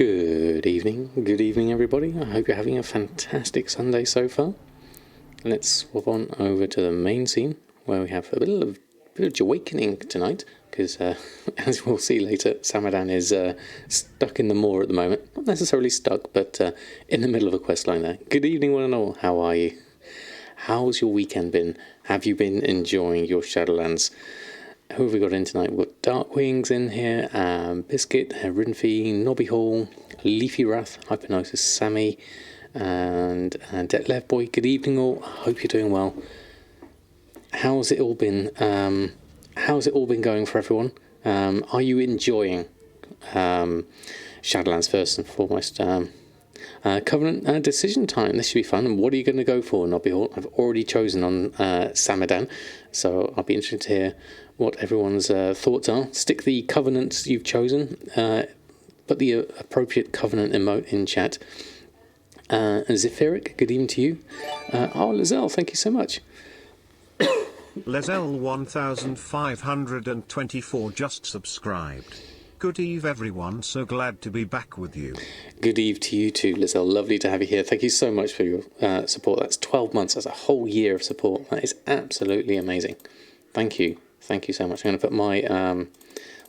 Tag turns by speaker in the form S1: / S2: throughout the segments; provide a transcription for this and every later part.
S1: Good evening everybody. I hope you're having a fantastic Sunday so far. Let's swap on over to the main scene where we have a bit of awakening tonight because as we'll see later, Samadan is stuck in the moor at the moment. Not necessarily stuck, but in the middle of a quest line there. Good evening one and all, how are you? How's your weekend been? Have you been enjoying your Shadowlands? Who have we got in tonight? We've got Darkwings in here, Biscuit, Riddenfee, Nobby Hall, Leafy Wrath, Hypnosis, Sammy, and Detlev Boy. Good evening all. I hope you're doing well. How's it all been? How's it all been going for everyone? Are you enjoying Shadowlands first and foremost? Covenant decision time. This should be fun. And what are you going to go for, Nobby Hall? I've already chosen on Samadan, so I'll be interested to hear what everyone's thoughts are. Stick the covenants you've chosen. Put the appropriate covenant emote in chat. Zephyric, good evening to you. Lizelle, thank you so much.
S2: Lizelle 1524 just subscribed. Good eve everyone, so glad to be back with you.
S1: Good eve to you too, Lizelle. Lovely to have you here. Thank you so much for your support. That's 12 months. That's a whole year of support. That is absolutely amazing. Thank you. Thank you so much. I'm going to put my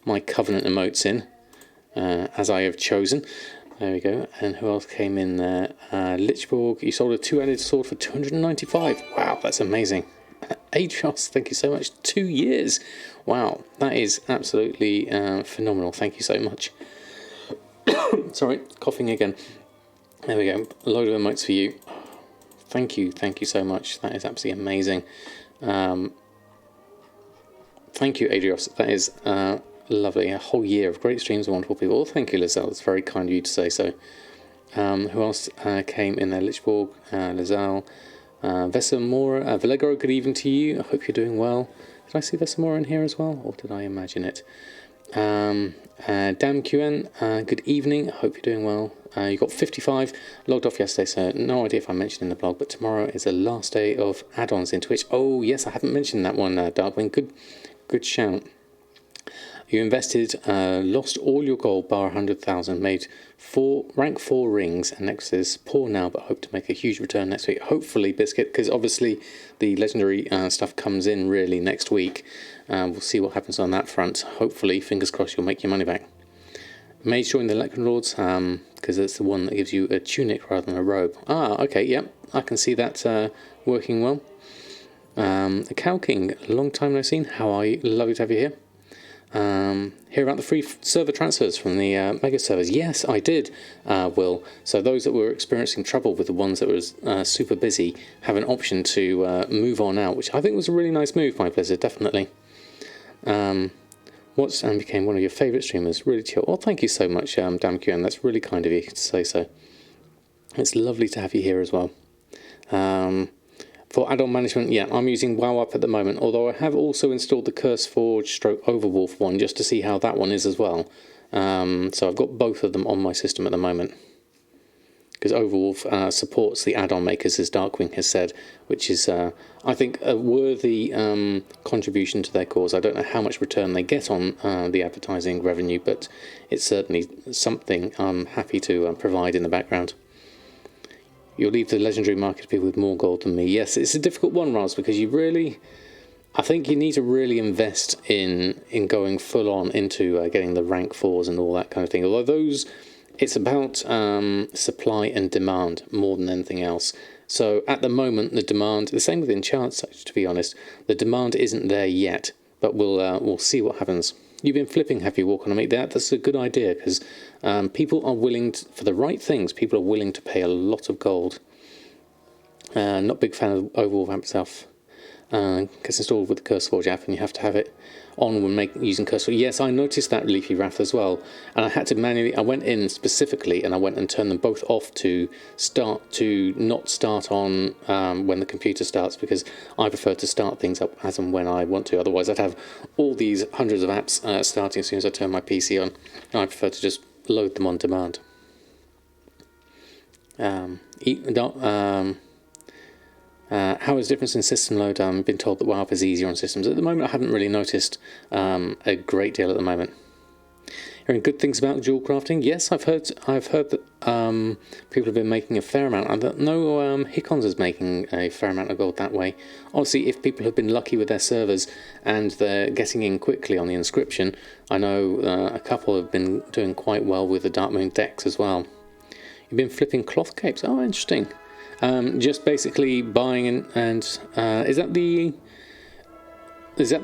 S1: my covenant emotes in as I have chosen. There we go. And who else came in there? Lichborg, you sold a two-handed sword for 295. Wow, that's amazing. Atrios, thank you so much. 2 years. Wow, that is absolutely phenomenal. Thank you so much. Sorry, coughing again. There we go. A load of emotes for you. Thank you so much. That is absolutely amazing. Thank you, Adrios. That is lovely. A whole year of great streams and wonderful people. Well, thank you, Lizelle. It's very kind of you to say so. Who else came in there? Lichborg, Lizelle, Vesamora, Vallegro, good evening to you. I hope you're doing well. Did I see Vesamora in here as well, or did I imagine it? DamQN, good evening. I hope you're doing well. You got 55, logged off yesterday, so no idea if I mentioned in the blog, but tomorrow is the last day of add-ons in Twitch. Oh, yes, I haven't mentioned that one, Darkwing. Good shout. You invested, lost all your gold, bar 100,000, made rank 4 rings, and next is poor now, but hope to make a huge return next week. Hopefully, Biscuit, because obviously the legendary stuff comes in really next week. We'll see what happens on that front. Hopefully, fingers crossed, you'll make your money back. Mage join the Electron Lords, because it's the one that gives you a tunic rather than a robe. Ah, okay, yep, I can see that working well. The Cow King, long time no seen. How are you? Lovely to have you here. Hear about the free server transfers from the mega servers. Yes, I did, Will. So those that were experiencing trouble with the ones that was super busy have an option to move on out, which I think was a really nice move by Blizzard, definitely. What's and became one of your favourite streamers. Really chill. Well, thank you so much, DamQN. That's really kind of you to say so. It's lovely to have you here as well. For add-on management, yeah, I'm using WowUp at the moment, although I have also installed the CurseForge / Overwolf one just to see how that one is as well. So I've got both of them on my system at the moment. Because Overwolf supports the add-on makers, as Darkwing has said, which is, I think, a worthy contribution to their cause. I don't know how much return they get on the advertising revenue, but it's certainly something I'm happy to provide in the background. You'll leave the legendary market to people with more gold than me. Yes, it's a difficult one, Raz, because I think you need to really invest in going full on into getting the rank 4s and all that kind of thing. Although it's about supply and demand more than anything else. So at the moment, the demand, the same with enchants, to be honest, the demand isn't there yet, but we'll see what happens. You've been flipping, have you, Walk on a Meat? That's a good idea, because people are willing to, for the right things, people are willing to pay a lot of gold. Not a big fan of Overwolf myself. Gets installed with the CurseForge app, and you have to have it on when using CurseForge. Yes, I noticed that, Leafy Wrath, as well. And I had to manually, I went in specifically, and I went and turned them both off to not start on when the computer starts, because I prefer to start things up as and when I want to. Otherwise, I'd have all these hundreds of apps starting as soon as I turn my PC on. And I prefer to just load them on demand. How is the difference in system load? I've been told that WowUp is easier on systems. At the moment, I haven't really noticed a great deal at the moment. Hearing good things about jewel crafting. Yes, I've heard that people have been making a fair amount. I don't know Hikons is making a fair amount of gold that way. Obviously, if people have been lucky with their servers and they're getting in quickly on the inscription, I know a couple have been doing quite well with the Dark Moon decks as well. You've been flipping cloth capes. Oh, interesting. Just basically buying and is that the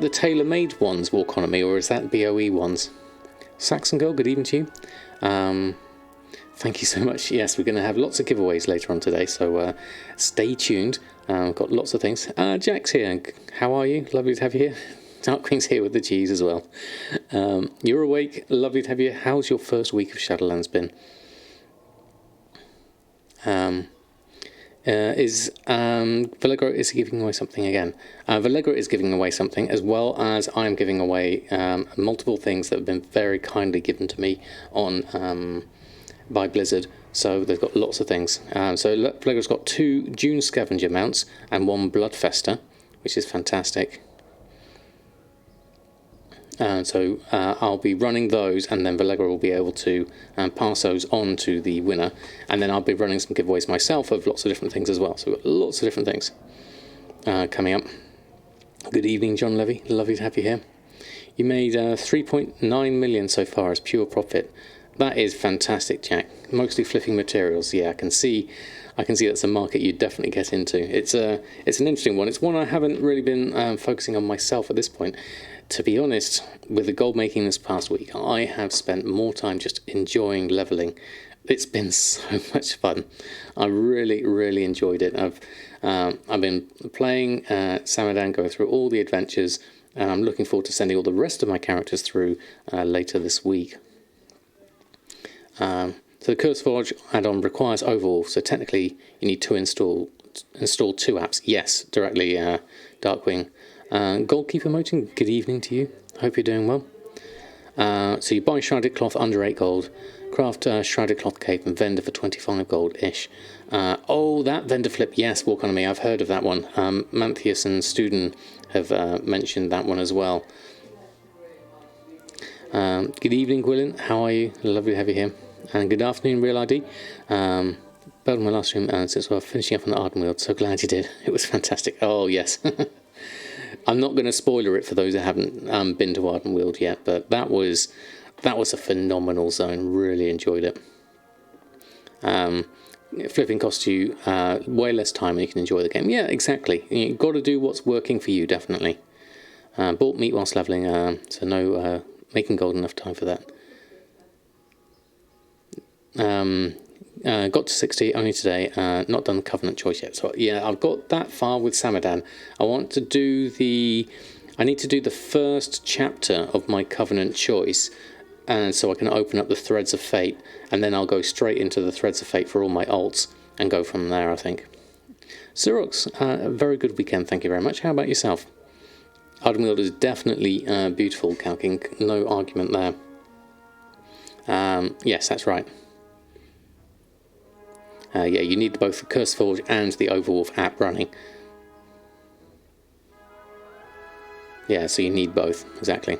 S1: tailor-made ones, Warconomy, or is that BOE ones? Saxon Girl, good evening to you. Thank you so much. Yes, we're going to have lots of giveaways later on today, so stay tuned. We've got lots of things. Jack's here. How are you? Lovely to have you here. Darkwing's here with the cheese as well. You're awake. Lovely to have you. How's your first week of Shadowlands been? Vallegro is giving away something again. Vallegro is giving away something, as well as I'm giving away multiple things that have been very kindly given to me on by Blizzard. So they've got lots of things. So Vallegro's got 2 June scavenger mounts and 1 Bloodfester, which is fantastic. So I'll be running those, and then Vallegro will be able to pass those on to the winner, and then I'll be running some giveaways myself of lots of different things as well. So we've got lots of different things coming up. Good evening, John Levy. Lovely to have you here. You made 3.9 million so far as pure profit. That is fantastic, Jack. Mostly flipping materials. Yeah, I can see that's a market you'd definitely get into. It's an interesting one. It's one I haven't really been focusing on myself at this point. To be honest, with the gold making this past week, I have spent more time just enjoying leveling. It's been so much fun. I really, really enjoyed it. I've been playing Samadan, going through all the adventures, and I'm looking forward to sending all the rest of my characters through later this week. So the Curseforge add-on requires Overwolf, so technically you need to install 2 apps. Yes, directly Darkwing. Goldkeeper Moting, good evening to you. Hope you're doing well. So you buy shrouded cloth under 8 gold, craft shrouded cloth cape and vendor for 25 gold-ish. Oh, that vendor flip, yes, Warconomy, I've heard of that one. Manthias and Student have mentioned that one as well. Good evening, Gwilyn. How are you? Lovely to have you here. And good afternoon, Real ID. Built my last stream since we're finishing up on the Ardenweald. So glad you did. It was fantastic. Oh, yes. I'm not going to spoiler it for those who haven't been to Ardenweald yet, but that was a phenomenal zone. Really enjoyed it. Flipping costs you way less time and you can enjoy the game. Yeah, exactly. You've got to do what's working for you, definitely. Bought meat whilst leveling, so no making gold enough time for that. Got to 60 only today, not done the Covenant choice yet. So yeah, I've got that far with Samadan. I need to do the first chapter of my Covenant choice, and so I can open up the Threads of Fate, and then I'll go straight into the Threads of Fate for all my alts and go from there, I think. Xerox, a very good weekend, thank you very much. How about yourself? Ardenweald is definitely beautiful, Calking, no argument there. Yes, that's right. Yeah, you need both the Curseforge and the Overwolf app running. Yeah, so you need both, exactly.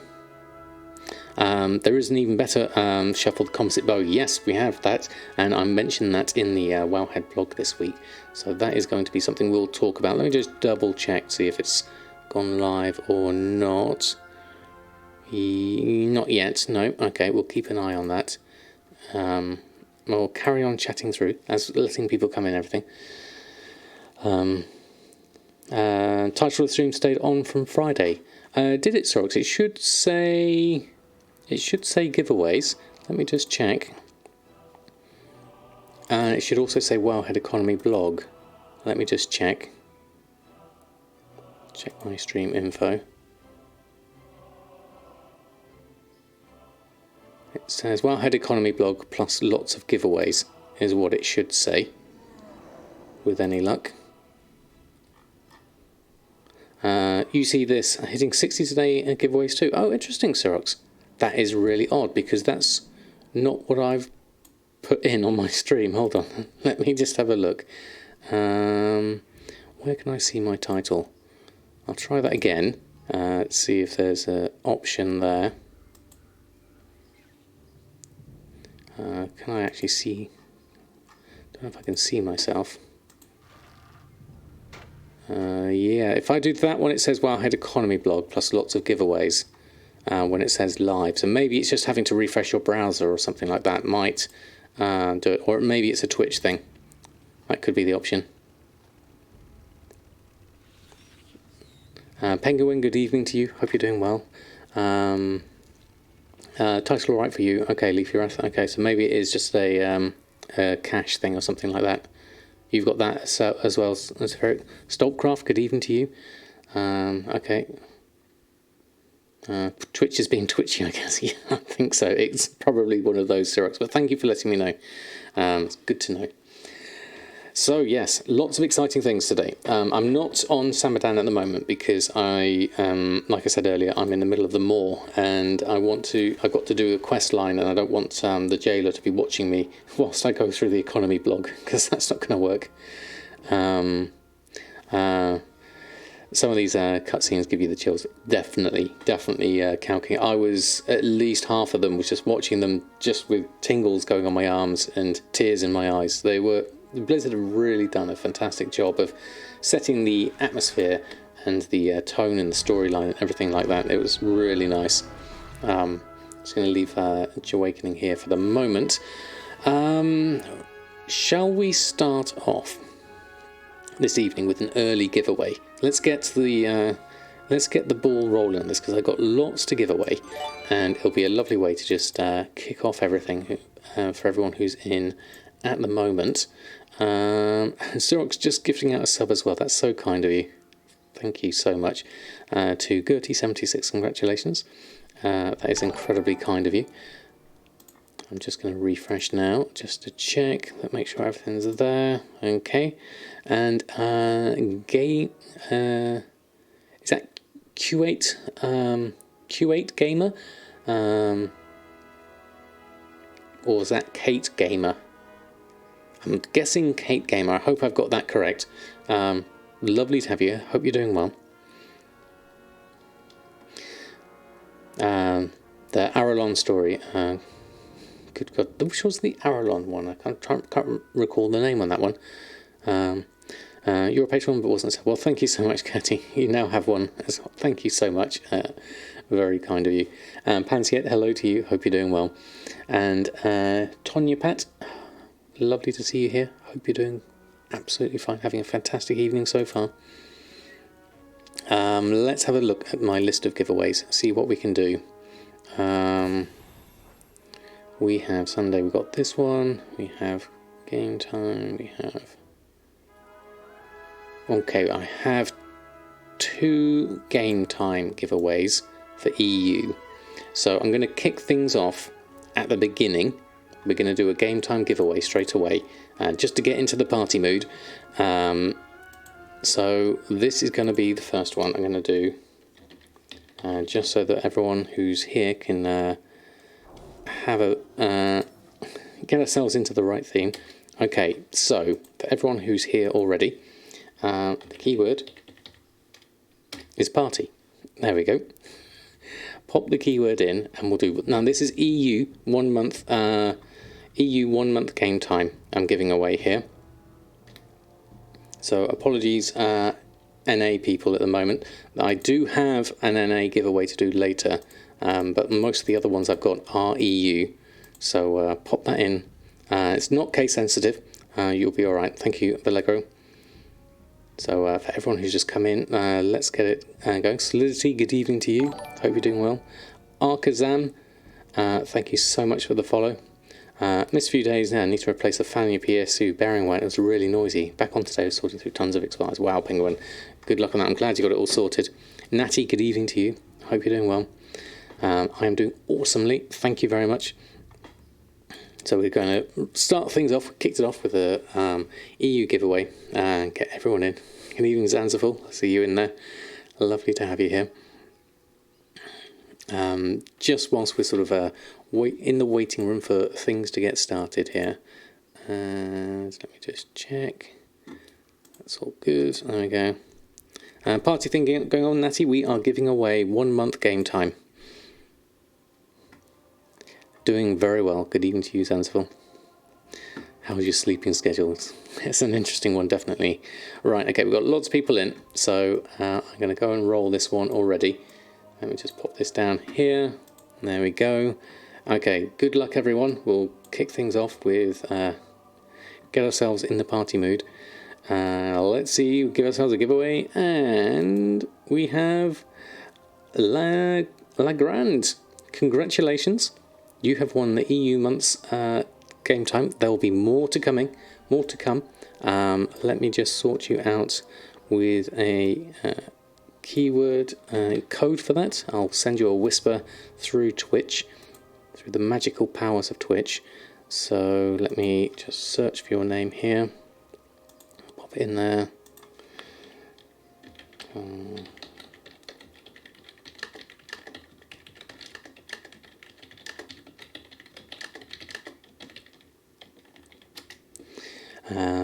S1: There is an even better shuffled composite bow. Yes, we have that, and I mentioned that in the Wowhead blog this week. So that is going to be something we'll talk about. Let me just double check, see if it's gone live or not. Not yet, no. Okay, we'll keep an eye on that. We'll carry on chatting through, as letting people come in and everything. Title of the stream stayed on from Friday. Did it, Sorox? It should say giveaways. Let me just check. It should also say Wowhead Economy blog. Let me just check. Check my stream info. It says Wowhead Economy blog plus lots of giveaways is what it should say, with any luck. You see this hitting 60 today giveaways too. Oh, interesting, Xerox. That is really odd because that's not what I've put in on my stream. Hold on, let me just have a look. Where can I see my title? I'll try that again. See if there's an option there. Can I actually see? Don't know if I can see myself. Yeah, if I do that one, it says Wowhead Economy blog plus lots of giveaways when it says live. So maybe it's just having to refresh your browser or something like that might do it. Or maybe it's a Twitch thing. That could be the option. Penguin, good evening to you. Hope you're doing well. Title all right for you? Okay, Leafy Wrath. Okay, so maybe it is just a cache thing or something like that. You've got that as well as Ferric. Stolpcraft, good evening to you. Okay. Twitch is being twitchy, I guess. Yeah, I think so. It's probably one of those Xerox, but thank you for letting me know. It's good to know. So yes, lots of exciting things today. I'm not on Samadan at the moment because like I said earlier, I'm in the middle of the moor and I've got to do a quest line and I don't want the jailer to be watching me whilst I go through the economy blog because that's not going to work. Some of these cutscenes give you the chills. Definitely calculating. I was at least half of them was just watching them just with tingles going on my arms and tears in my eyes. Blizzard have really done a fantastic job of setting the atmosphere and the tone and the storyline and everything like that. It was really nice. I'm just going to leave Awakening here for the moment. Shall we start off this evening with an early giveaway? Let's get the ball rolling on this because I've got lots to give away, and it'll be a lovely way to just kick off everything for everyone who's in at the moment. Xerox just gifting out a sub as well. That's so kind of you. Thank you so much. To Gertie76, congratulations. That is incredibly kind of you. I'm just going to refresh now just to check that, make sure everything's there. Okay. And is that Q8 Gamer? Or is that Kate Gamer? I'm guessing Kate Gamer. I hope I've got that correct. Lovely to have you. Hope you're doing well. The Aralon story. Good God. Which was the Aralon one? I can't recall the name on that one. You're a patron, but wasn't so. Well, thank you so much, Katie. You now have one as well. Thank you so much. Very kind of you. Pansiet, hello to you. Hope you're doing well. And Tonya Pat, lovely to see you here. Hope you're doing absolutely fine. Having a fantastic evening so far. Let's have a look at my list of giveaways. See what we can do. We have Sunday. We've got this one. We have game time. We have. Okay, I have 2 game time giveaways for EU. So I'm going to kick things off at the beginning. We're going to do a game time giveaway straight away, just to get into the party mood. So this is going to be the first one I'm going to do, just so that everyone who's here can get ourselves into the right theme. Okay, so for everyone who's here already, the keyword is party. There we go. Pop the keyword in and we'll do. Now this is EU 1 month EU 1 month game time I'm giving away here. So apologies NA people at the moment. I do have an NA giveaway to do later, but most of the other ones I've got are EU. So pop that in. It's not case sensitive. You'll be alright. Thank you, Vallegro. So for everyone who's just come in, let's get it going. Solidity, good evening to you. Hope you're doing well. Arkazam, thank you so much for the follow. Missed a few days now. Need to replace the fan in your PSU. Bearing weight, it was really noisy. Back on today, sorting through tons of expires. Wow, Penguin. Good luck on that. I'm glad you got it all sorted. Natty, good evening to you. Hope you're doing well. I am doing awesomely. Thank you very much. So we're going to start things off. Kicked it off with a EU giveaway and get everyone in. Good evening, Zanzaful. I see you in there. Lovely to have you here. Just whilst we're sort of in the waiting room for things to get started here. Let me just check. That's all good. There we go. Party thing going on, Natty. We are giving away 1 month game time. Doing very well. Good evening to you, Zanzibar. How's your sleeping schedule? It's an interesting one, definitely. Right, okay, we've got lots of people in, so I'm going to go and roll this one already. Let me just pop this down here. There we go. Okay, good luck, everyone. We'll kick things off with get ourselves in the party mood. Let's see, give ourselves a giveaway, and we have Lagrand. Congratulations. You have won the EU month's game time. There will be more to come. Let me just sort you out with a keyword code for that. I'll send you a whisper through Twitch, through the magical powers of Twitch. So let me just search for your name here. Pop it in there.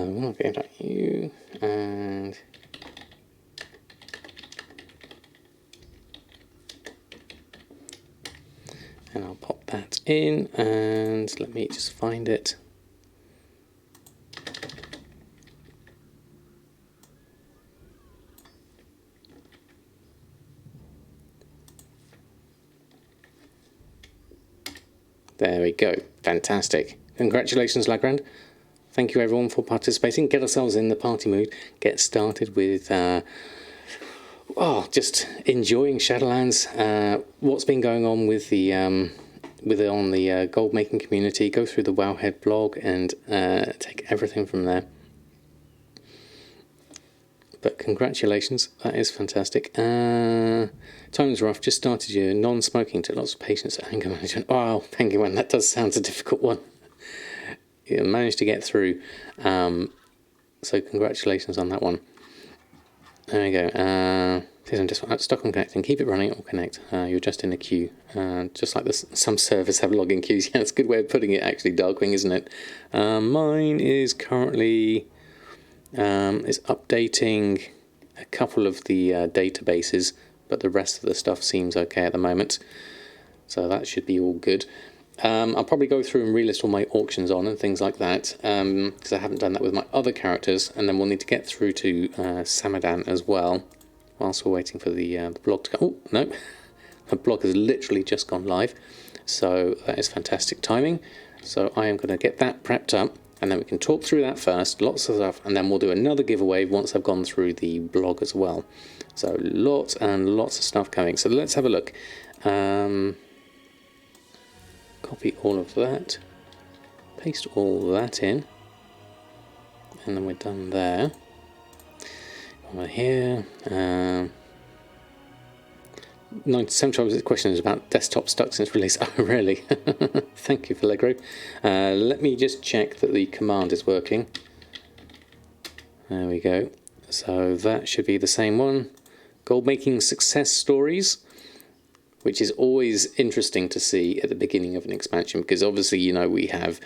S1: We'll get at you, and I'll pop that in, and let me just find it. There we go. Fantastic. Congratulations, Lagrand. Thank you, everyone, for participating. Get ourselves in the party mood. Get started with just enjoying Shadowlands. What's been going on with the Goldmaking community. Go through the Wowhead blog and take everything from there. But congratulations, that is fantastic. Time's rough. Just started your non-smoking. Took lots of patience at anger management. Oh, Penguin, that does sound a difficult one. You managed to get through, so congratulations on that one. There we go. Says I'm just stuck on connecting. Keep it running or connect. You're just in a queue, just like this. Some servers have login queues. Yeah, that's a good way of putting it, actually, Darkwing, isn't it? Mine is currently is updating a couple of the databases, but the rest of the stuff seems okay at the moment, so that should be all good. I'll probably go through and relist all my auctions on and things like that, because I haven't done that with my other characters, and then we'll need to get through to Samadan as well, whilst we're waiting for the blog to go. Oh, no, the blog has literally just gone live, so that is fantastic timing. So I am going to get that prepped up, and then we can talk through that first, lots of stuff, and then we'll do another giveaway once I've gone through the blog as well. So lots and lots of stuff coming. So let's have a look. Copy all of that, paste all that in, and then we're done there. Over here, 97% of the question is about desktop stuck since release. Oh, really? Thank you, Allegro. Let me just check that the command is working. There we go. So that should be the same one. Goldmaking success stories, which is always interesting to see at the beginning of an expansion, because obviously, you know, we have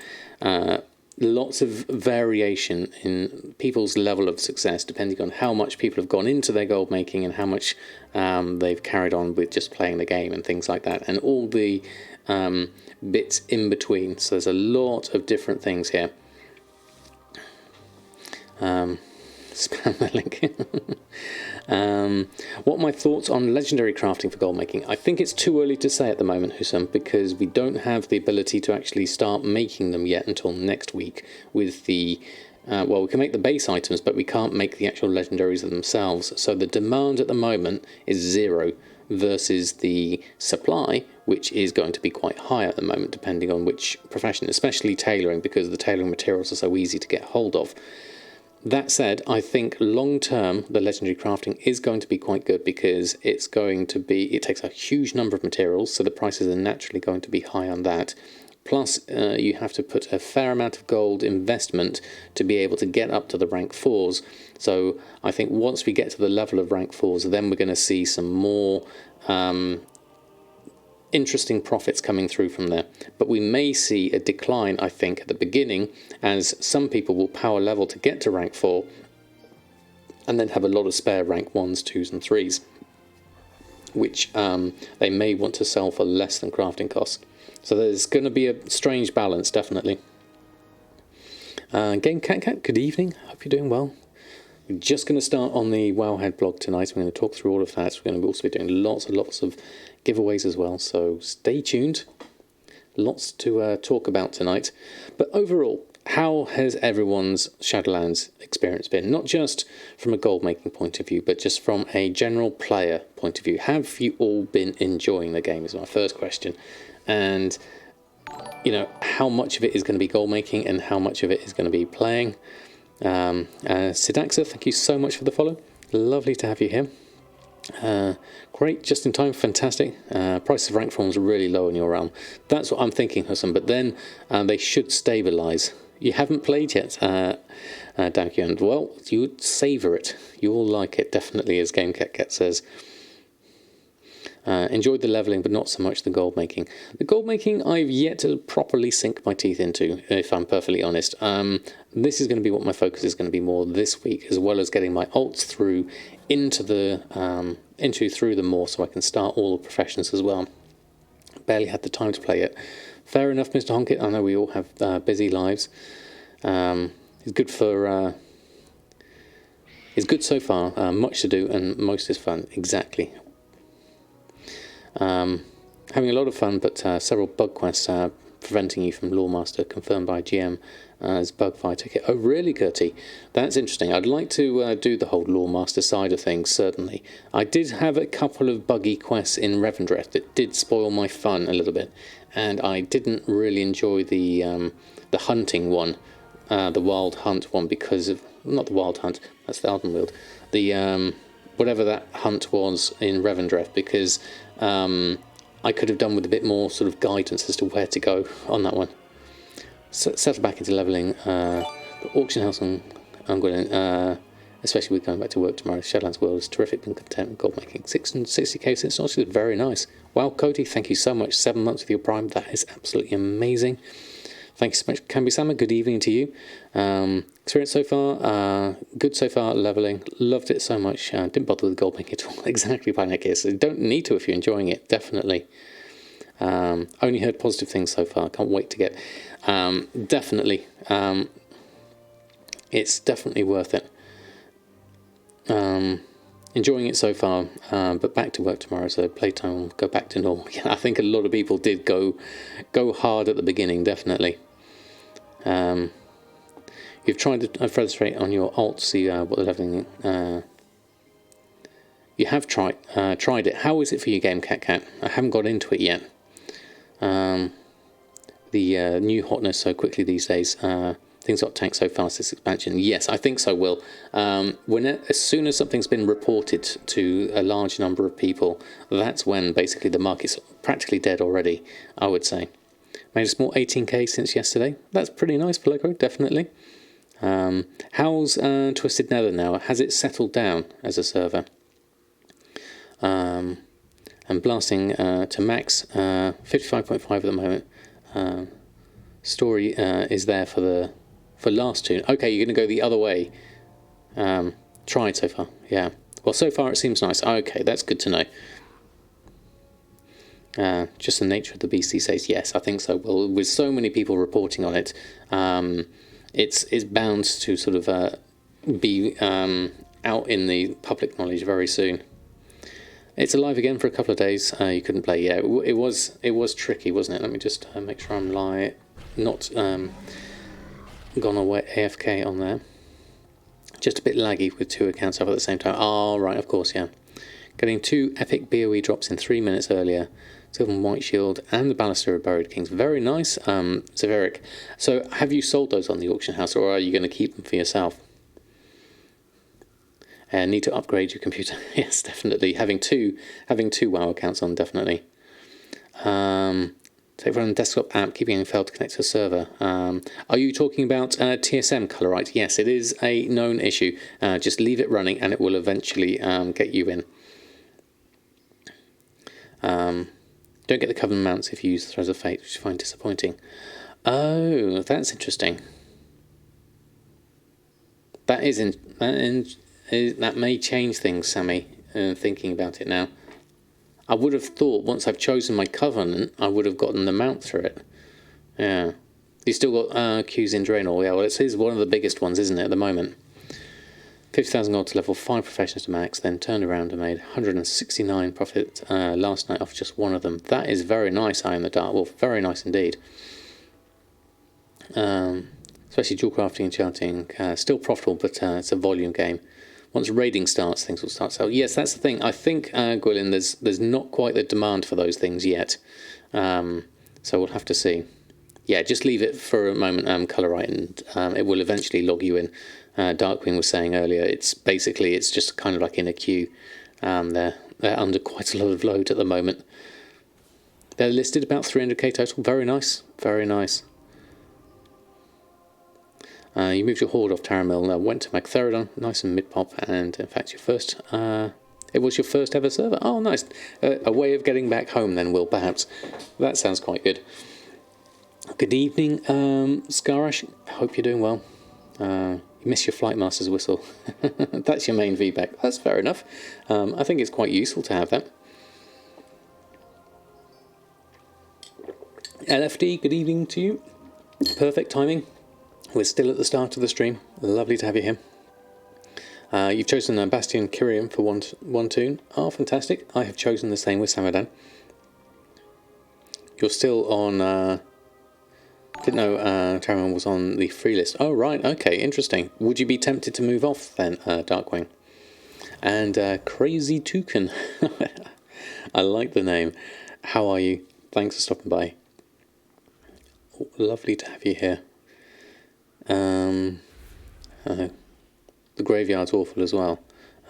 S1: lots of variation in people's level of success depending on how much people have gone into their gold making and how much they've carried on with just playing the game and things like that, and all the bits in between. So there's a lot of different things here. Spam the link. What are my thoughts on legendary crafting for gold making? I think it's too early to say at the moment, Husam, because we don't have the ability to actually start making them yet until next week with the well, we can make the base items, but we can't make the actual legendaries themselves. So the demand at the moment is 0 versus the supply, which is going to be quite high at the moment, depending on which profession, especially tailoring, because the tailoring materials are so easy to get hold of. That said, I think long term the legendary crafting is going to be quite good, because it's going to be, it takes a huge number of materials, so the prices are naturally going to be high on that. Plus you have to put a fair amount of gold investment to be able to get up to the rank 4s. So I think once we get to the level of rank 4s, then we're going to see some more interesting profits coming through from there. But we may see a decline, I think, at the beginning, as some people will power level to get to rank 4 and then have a lot of spare rank 1s, 2s and 3s. which they may want to sell for less than crafting costs. So there's going to be a strange balance, definitely. Game Cat, good evening. Hope you're doing well. We're just going to start on the Wowhead blog tonight. We're going to talk through all of that. We're going to also be doing lots and lots of giveaways as well. So stay tuned. Lots to talk about tonight. But overall, how has everyone's Shadowlands experience been? Not just from a gold making point of view, but just from a general player point of view. Have you all been enjoying the game is my first question. And, you know, how much of it is going to be gold making and how much of it is going to be playing? Sidaxa, thank you so much for the follow. Lovely to have you here. Great, just in time, fantastic. Price of rank forms are really low in your realm. That's what I'm thinking, Hassan, but then they should stabilise. You haven't played yet, Damkian. Well, you would savour it. You will like it, definitely, as GameCat says. Enjoyed the levelling, but not so much the gold making. The gold making I've yet to properly sink my teeth into, if I'm perfectly honest. This is going to be what my focus is going to be more this week, as well as getting my alts through into through them more, so I can start all the professions as well. Barely had the time to play it. Fair enough, Mr. Honkit. I know we all have busy lives. It's good for. It's good so far. Much to do and most is fun. Exactly. Having a lot of fun, but several bug quests preventing you from Lawmaster, confirmed by GM as bug fire ticket. Oh, really, Gertie? That's interesting. I'd like to do the whole Lawmaster side of things, certainly. I did have a couple of buggy quests in Revendreth that did spoil my fun a little bit, and I didn't really enjoy the hunting one, the Wild Hunt one, because of... Not the Wild Hunt, that's the Ardenweald. The... whatever that hunt was in Revendreth, because I could have done with a bit more sort of guidance as to where to go on that one. So, settle back into levelling. The auction house I'm going to, especially with going back to work tomorrow. Shadowlands World is terrific, been content with gold making. 660k since launch is very nice. Wow, Cody, thank you so much. 7 months with your Prime, that is absolutely amazing. Thank you so much, Kambi-sama. Good evening to you. Experience so far, good so far, levelling. Loved it so much. Didn't bother with gold making at all. Exactly, Panic. So you don't need to if you're enjoying it, definitely. Only heard positive things so far. Can't wait to get... definitely. It's definitely worth it. Enjoying it so far, but back to work tomorrow, so playtime will go back to normal. Yeah, I think a lot of people did go hard at the beginning, definitely. You've tried to frustrate on your alt, see what the leveling... you have tried it. How is it for you, Game Cat? I haven't got into it yet. The new hotness so quickly these days. Things got tanked so fast this expansion. Yes, I think so, Will. As soon as something's been reported to a large number of people, that's when basically the market's practically dead already, I would say. Made a small 18k since yesterday. That's pretty nice for Loco, definitely. How's Twisted Nether now? Has it settled down as a server? I'm blasting to max, 55.5 at the moment. Story is there for last tune. Okay, you're going to go the other way. Tried so far, yeah. Well, so far it seems nice. Okay, that's good to know. Just the nature of the beast these days. Yes, I think so. Well, with so many people reporting on it, it's bound to sort of be out in the public knowledge very soon. It's alive again for a couple of days. You couldn't play. Yeah, it was tricky, wasn't it? Let me just make sure I'm not gone away AFK on there. Just a bit laggy with 2 accounts up at the same time. Oh, right, of course, yeah. Getting 2 epic BOE drops in 3 minutes earlier. Silver and White Shield and the Ballaster of Buried Kings. Very nice, Severic. So have you sold those on the auction house, or are you going to keep them for yourself? Need to upgrade your computer. Yes, definitely. Having two WoW accounts on, definitely. Take run desktop app, keeping failed to connect to a server. Are you talking about TSM Colorite? Yes, it is a known issue. Just leave it running and it will eventually get you in. Don't get the Covenant mounts if you use the Throws of Fate, which I find disappointing. Oh, that's interesting. That that may change things, Sammy, thinking about it now. I would have thought once I've chosen my covenant, I would have gotten the mount through it. Yeah. You still got queues in Draenor. Yeah, well, it is one of the biggest ones, isn't it, at the moment? 50,000 gold to level 5 professions to max, then turned around and made 169 profit last night off just one of them. That is very nice, Eye in the Dark Wolf. Very nice indeed. Especially dual crafting and chanting. Still profitable, but it's a volume game. Once raiding starts, things will start to sell. Yes, that's the thing. I think, Gwilyn, there's not quite the demand for those things yet. So we'll have to see. Yeah, just leave it for a moment, Colorite, and it will eventually log you in. Darkwing was saying earlier, it's just kind of like in a queue. They're under quite a lot of load at the moment. They're listed about 300k total. Very nice, very nice. You moved your horde off Taramil, went to Magtheridon, nice and mid-pop, and in fact your first... it was your first ever server. Oh, nice. A way of getting back home then, Will, perhaps. That sounds quite good. Good evening, Skarash. Hope you're doing well. You miss your Flight Master's whistle. That's your main feedback. That's fair enough. I think it's quite useful to have that. LFD, good evening to you. Perfect timing. We're still at the start of the stream. Lovely to have you here. You've chosen Bastion Kyrian for one toon. Oh, fantastic. I have chosen the same with Samadan. You're still on... didn't know Taramil was on the free list. Oh, right. Okay, interesting. Would you be tempted to move off then, Darkwing? And Crazy Toucan. I like the name. How are you? Thanks for stopping by. Oh, lovely to have you here. The graveyard's awful as well.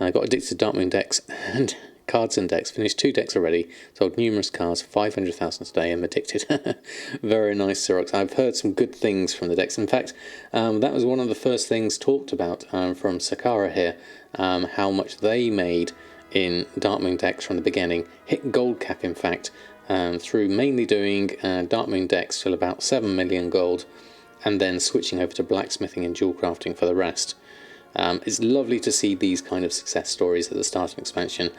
S1: I got addicted to Darkmoon decks and cards and decks. Finished 2 decks already. Sold numerous cards, 500,000 today. I'm addicted. Very nice, Sirox. I've heard some good things from the decks. In fact, that was one of the first things talked about from Sakara here. How much they made in Darkmoon decks from the beginning. Hit gold cap, in fact, through mainly doing Darkmoon decks till about 7 million gold, and then switching over to blacksmithing and jewel crafting for the rest. It's lovely to see these kind of success stories at the start of expansion.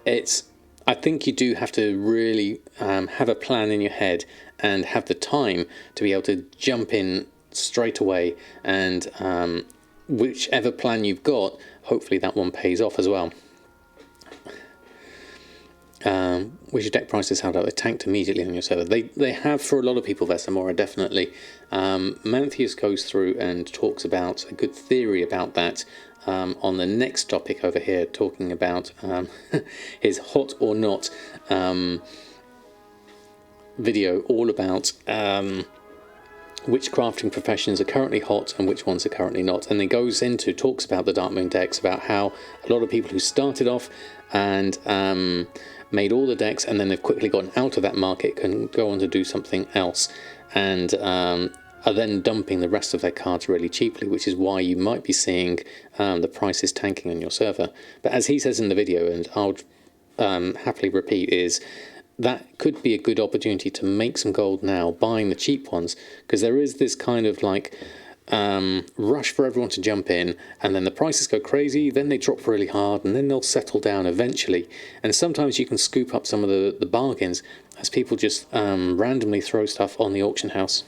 S1: I think you do have to really have a plan in your head and have the time to be able to jump in straight away, and whichever plan you've got, hopefully that one pays off as well. Which deck prices held out? They tanked immediately on your server. They have for a lot of people, Vesamora, definitely. Manthius goes through and talks about a good theory about that on the next topic over here, talking about his hot or not video, all about which crafting professions are currently hot and which ones are currently not. And he goes into, talks about the Darkmoon decks, about how a lot of people who started off and made all the decks and then they've quickly gotten out of that market can go on to do something else, and are then dumping the rest of their cards really cheaply, which is why you might be seeing the prices tanking on your server. But as he says in the video, and I'll happily repeat, is that could be a good opportunity to make some gold now buying the cheap ones, because there is this kind of like rush for everyone to jump in, and then the prices go crazy, then they drop really hard, and then they'll settle down eventually. And sometimes you can scoop up some of the bargains as people just randomly throw stuff on the auction house.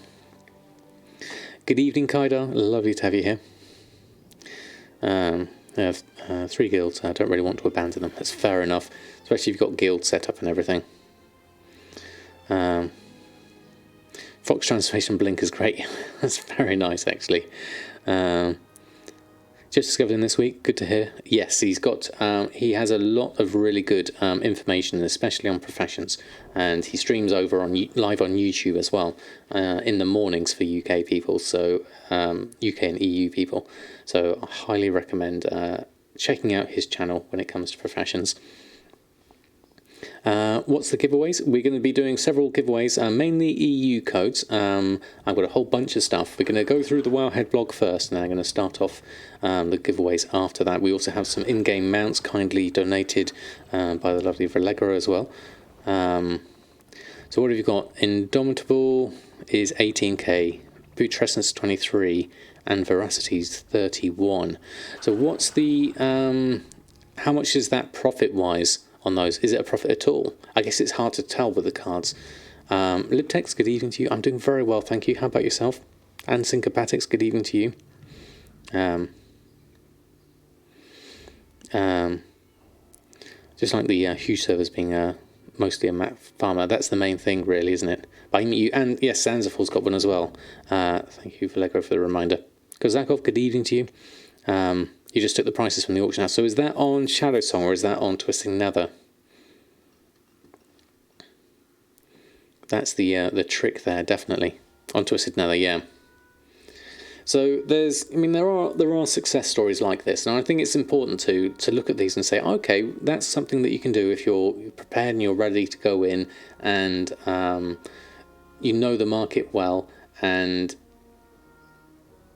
S1: Good evening, Kaida. Lovely to have you here. I have 3 guilds. I don't really want to abandon them. That's fair enough, especially if you've got guilds set up and everything. Fox Transformation Blink is great. That's very nice, actually. Just discovered him this week. Good to hear. Yes, he has a lot of really good information, especially on professions, and he streams over live on YouTube as well in the mornings for UK people, so UK and EU people. So I highly recommend checking out his channel when it comes to professions. What's the giveaways? We're going to be doing several giveaways, mainly EU codes. I've got a whole bunch of stuff. We're going to go through the Wowhead blog first, and then I'm going to start off the giveaways after that. We also have some in-game mounts kindly donated by the lovely Verlegra as well. So what have you got? Indomitable is 18k, Putrescence 23, and Veracity's 31. So what's the... how much is that profit-wise on those. Is it a profit at all? I guess it's hard to tell with the cards. Libtex, good evening to you. I'm doing very well, thank you. How about yourself? And Syncopatics, good evening to you. Just like the huge servers being mostly a map farmer, that's the main thing, really, isn't it? But you, and yes, Sanzaful's got one as well. Thank you, Lego, for the reminder. Kozakov, good evening to you. You just took the prices from the auction house. So is that on Shadow Song or is that on Twisting Nether? That's the trick there, definitely. On Twisted Nether, yeah. So there are success stories like this, and I think it's important to look at these and say, okay, that's something that you can do if you're prepared and you're ready to go in, and you know the market well, and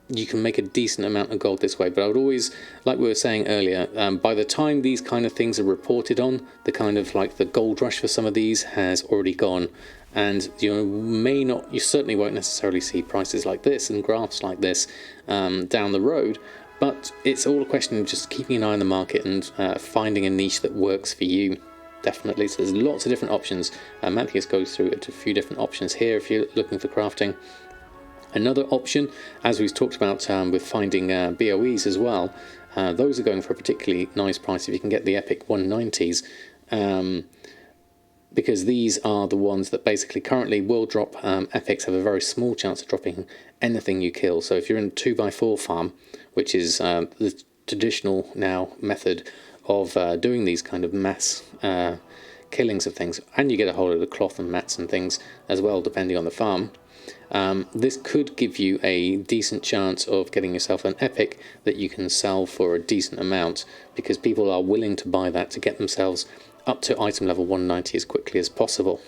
S1: you can make a decent amount of gold this way. But I would always, like we were saying earlier, by the time these kind of things are reported on, the kind of like the gold rush for some of these has already gone. And you certainly won't necessarily see prices like this and graphs like this down the road, but it's all a question of just keeping an eye on the market and finding a niche that works for you, definitely. So there's lots of different options. Matthias goes through a few different options here if you're looking for crafting. Another option, as we've talked about with finding BOEs as well, those are going for a particularly nice price if you can get the epic 190s. Because these are the ones that basically currently will drop. Epics have a very small chance of dropping anything you kill. So if you're in a 2x4 farm, which is the traditional now method of doing these kind of mass killings of things, and you get a whole lot of cloth and mats and things as well, depending on the farm, this could give you a decent chance of getting yourself an epic that you can sell for a decent amount, because people are willing to buy that to get themselves up to item level 190 as quickly as possible.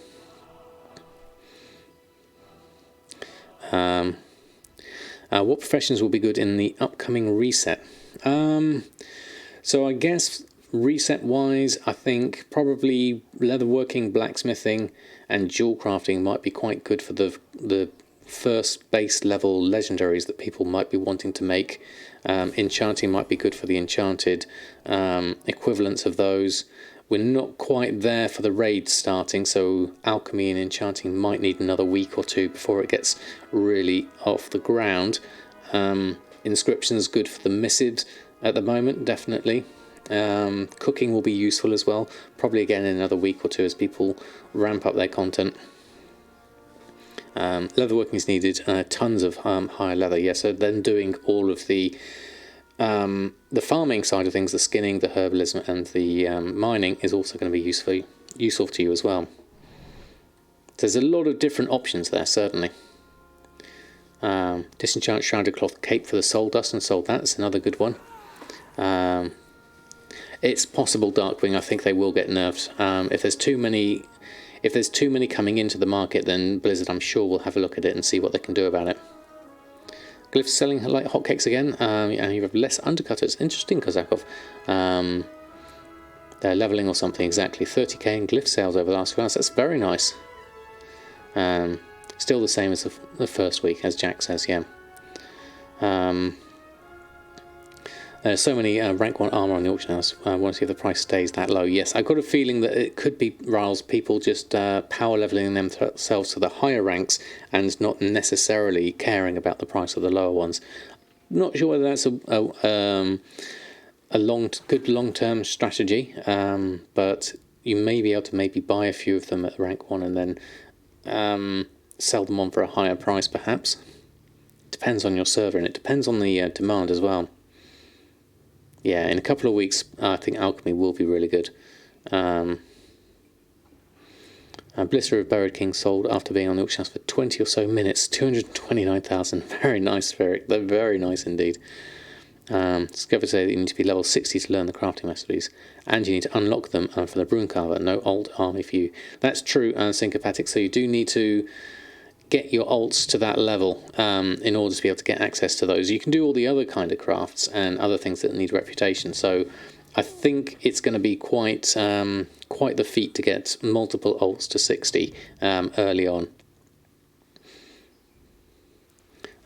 S1: What professions will be good in the upcoming reset? So I guess reset wise, I think probably leatherworking, blacksmithing and jewel crafting might be quite good for the first base level legendaries that people might be wanting to make. Enchanting might be good for the enchanted equivalents of those. We're not quite there for the raid starting, so alchemy and enchanting might need another week or two before it gets really off the ground. Inscription's good for the Missid at the moment, definitely. Cooking will be useful as well, probably again in another week or two as people ramp up their content. Leatherworking is needed, tons of higher leather, yeah, so then doing all of the farming side of things, the skinning, the herbalism and the mining is also going to be useful to you as well. There's a lot of different options there, certainly. Disenchant Shrouded Cloth Cape for the Soul Dust and Soul, that's another good one. It's possible Darkwing, I think they will get nerfed. If there's too many coming into the market, then Blizzard, I'm sure, will have a look at it and see what they can do about it. Glyphs selling like hotcakes again, and you have less undercutters. Interesting, Kozakov. They're leveling or something, exactly. 30k in glyph sales over the last few hours. That's very nice. Still the same as the first week, as Jack says, yeah. There's so many rank 1 armor on the auction house. I want to see if the price stays that low. Yes, I've got a feeling that it could be, Riles, people just power leveling themselves to the higher ranks and not necessarily caring about the price of the lower ones. Not sure whether that's a good long-term strategy, but you may be able to maybe buy a few of them at rank 1 and then sell them on for a higher price, perhaps. Depends on your server, and it depends on the demand as well. Yeah, in a couple of weeks, I think alchemy will be really good. Blister of Buried King sold after being on the auction house for 20 or so minutes. 229,000. Very nice, Ferric. They're very nice indeed. Discovered today that you need to be level 60 to learn the crafting recipes, and you need to unlock them for the Brune Carver. No alt army for you. That's true, Syncopatic. So you do need to get your alts to that level in order to be able to get access to those. You can do all the other kind of crafts and other things that need reputation. So I think it's going to be quite the feat to get multiple alts to 60 early on.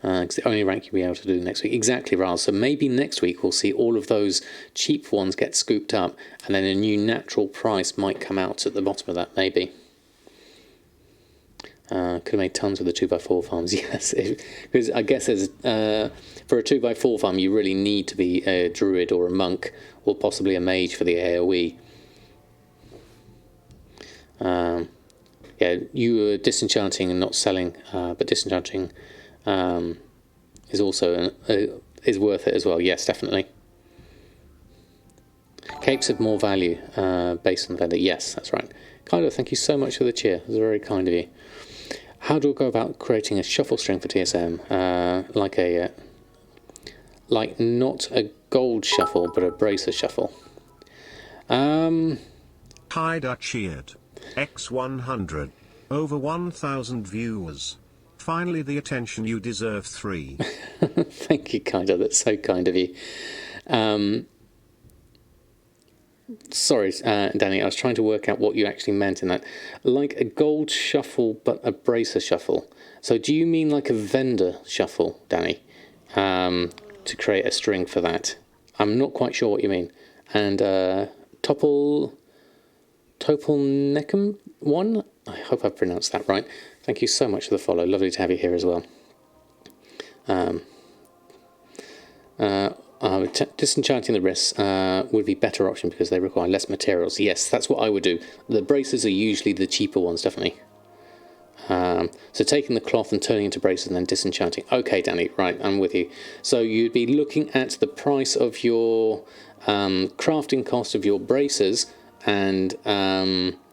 S1: Because the only rank you'll be able to do next week. Exactly, Raz. So maybe next week we'll see all of those cheap ones get scooped up, and then a new natural price might come out at the bottom of that, maybe. Could have made tons with the 2x4 farms, yes. Because I guess for a 2x4 farm, you really need to be a druid or a monk, or possibly a mage for the AoE. Yeah, you were disenchanting and not selling, but disenchanting is also is worth it as well. Yes, definitely. Capes have more value based on vendor. Yes, that's right. Kylo, thank you so much for the cheer. It was very kind of you. How do I go about creating a shuffle string for TSM? Like not a gold shuffle, but a bracer shuffle.
S2: Hyda cheered. X100. Over 1,000 viewers. Finally the attention you deserve. 3.
S1: Thank you, Kylo. That's so kind of you. Sorry, Danny, I was trying to work out what you actually meant in that. Like a gold shuffle, but a bracer shuffle. So do you mean like a vendor shuffle, Danny? To create a string for that? I'm not quite sure what you mean. And Topolnecum 1? I hope I've pronounced that right. Thank you so much for the follow. Lovely to have you here as well. Disenchanting the wrists would be a better option because they require less materials. Yes, that's what I would do. The braces are usually the cheaper ones, definitely. So taking the cloth and turning into braces and then disenchanting. Okay, Danny, right, I'm with you. So you'd be looking at the price of your crafting cost of your braces and